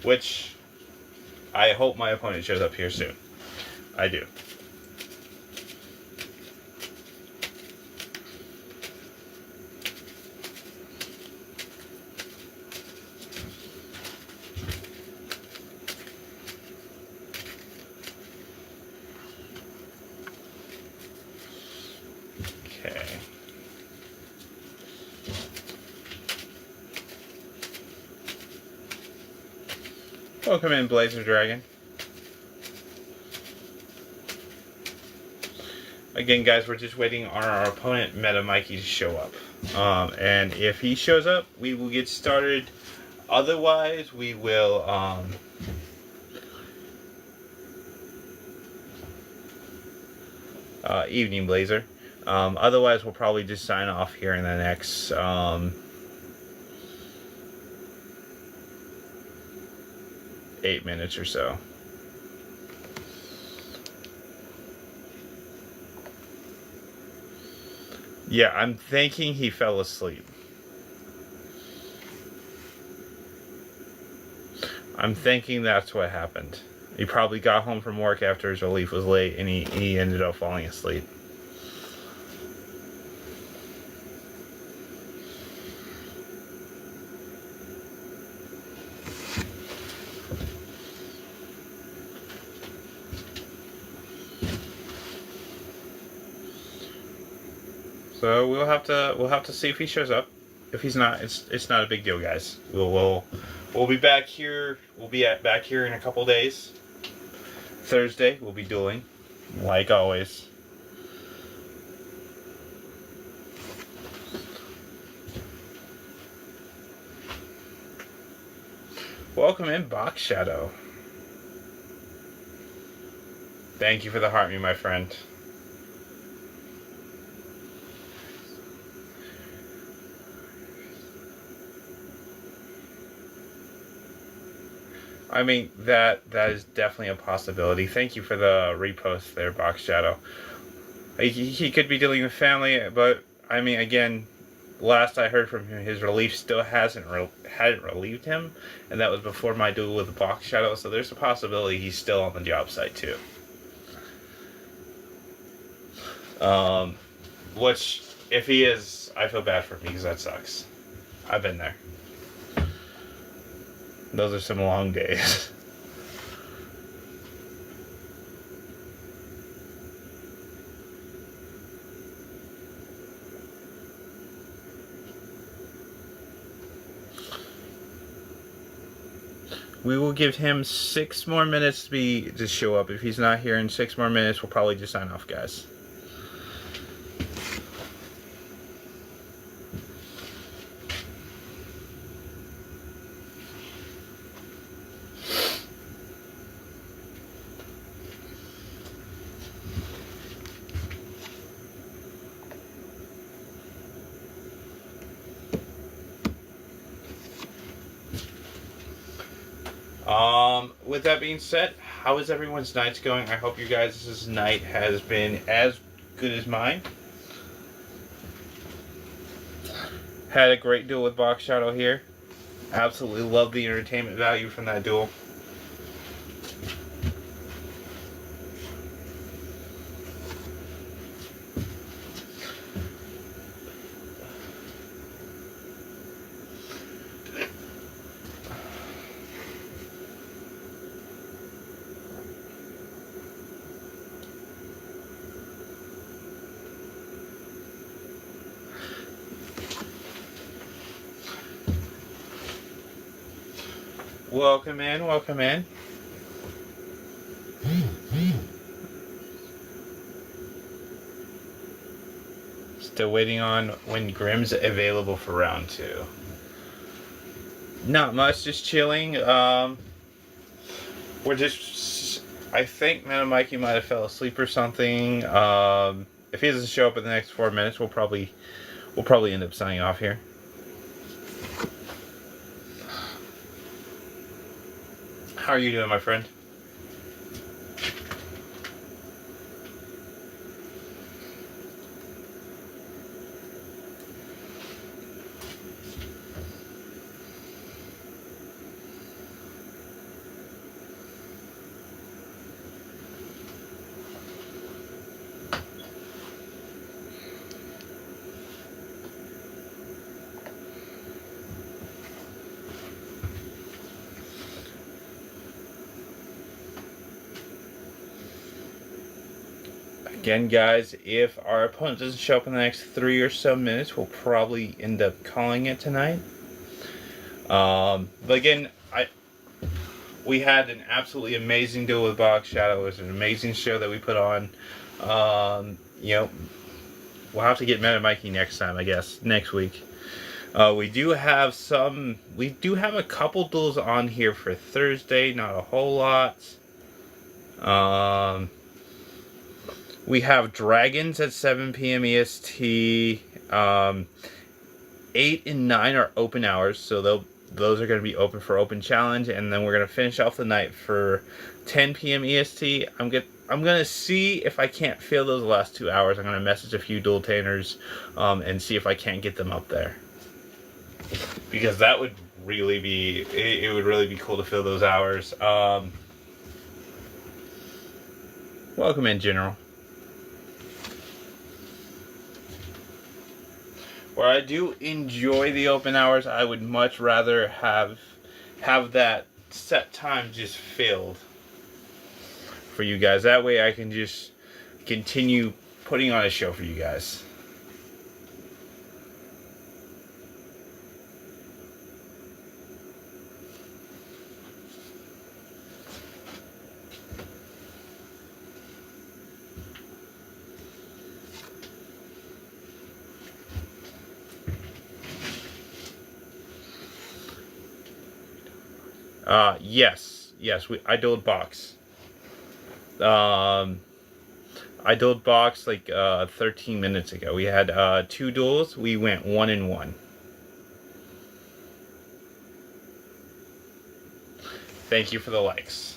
Which, I hope my opponent shows up here soon. I do. Okay. Welcome in, Blazer Dragon. Again, guys, we're just waiting on our opponent, Meta Mikey, to show up. And if he shows up, we will get started. Otherwise, we will... evening, Blazer. Otherwise, we'll probably just sign off here in the next... 8 minutes or so. Yeah, I'm thinking he fell asleep. I'm thinking that's what happened. He probably got home from work after his relief was late, and he ended up falling asleep. So we'll have to see if he shows up. If he's not, it's not a big deal, guys. We'll be back here. We'll be back here in a couple days. Thursday we'll be dueling, like always. Welcome in, Box Shadow. Thank you for the heart me, my friend. I mean, that is definitely a possibility. Thank you for the repost there, Box Shadow. He could be dealing with family, but I mean, again, last I heard from him, his relief still hadn't relieved him, and that was before my duel with Box Shadow. So there's a possibility he's still on the job site too. Which, if he is, I feel bad for him because that sucks. I've been there. Those are some long days. We will give him 6 more minutes to show up. If he's not here in 6 more minutes, we'll probably just sign off, guys. With that being said, how is everyone's nights going? I hope you guys' night has been as good as mine. Had a great duel with Box Shadow here. Absolutely love the entertainment value from that duel. Welcome in, welcome in. Still waiting on when Grimm's available for round 2. Not much, just chilling. I I think Meta Mikey might have fell asleep or something. If he doesn't show up in the next 4 minutes, we'll probably end up signing off here. How are you doing, my friend? Again, guys, if our opponent doesn't show up in the next 3 or so minutes, we'll probably end up calling it tonight. But again, we had an absolutely amazing duel with Box Shadow. It was an amazing show that we put on. You know, we'll have to get Meta Mikey next time, I guess, next week. We do have a couple duels on here for Thursday, not a whole lot. We have Dragons at 7 p.m. EST. 8 and 9 are open hours, so those are going to be open for Open Challenge, and then we're going to finish off the night for 10 p.m. EST. I'm going to see if I can't fill those last 2 hours. I'm going to message a few dueltaners and see if I can't get them up there. Because that would really be, it would really be cool to fill those hours. Welcome in, General. Where I do enjoy the open hours, I would much rather have that set time just filled for you guys. That way I can just continue putting on a show for you guys. Yes, I dueled Box. I dueled Box like 13 minutes ago. We had 2 duels. We went 1 and 1. Thank you for the likes.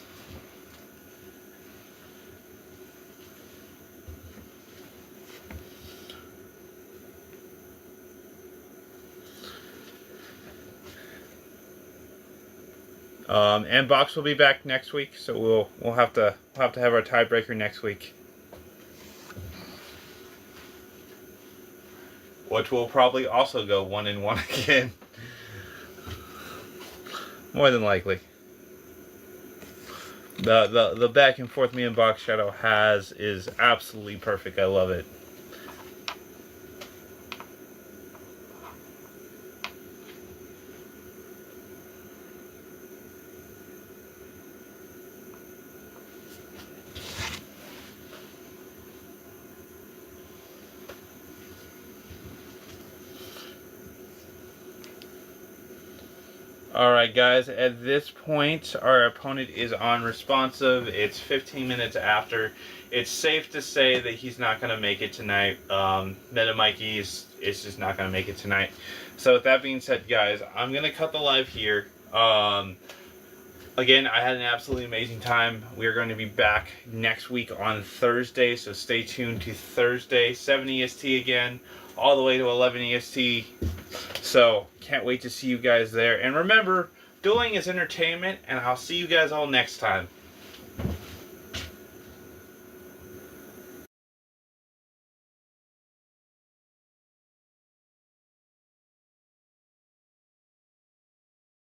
And Box will be back next week, so we'll have to have our tiebreaker next week, which will probably also go 1 and 1 again, more than likely. The back and forth me and Box Shadow is absolutely perfect. I love it. Alright guys, at this point our opponent is unresponsive. It's 15 minutes after. It's safe to say that he's not going to make it tonight. Meta Mikey is just not going to make it tonight. So with that being said, guys, I'm going to cut the live here. Again, I had an absolutely amazing time. We're going to be back next week on Thursday, so stay tuned to Thursday, 7 EST again, all the way to 11 EST. So, can't wait to see you guys there. And remember, dueling is entertainment, and I'll see you guys all next time.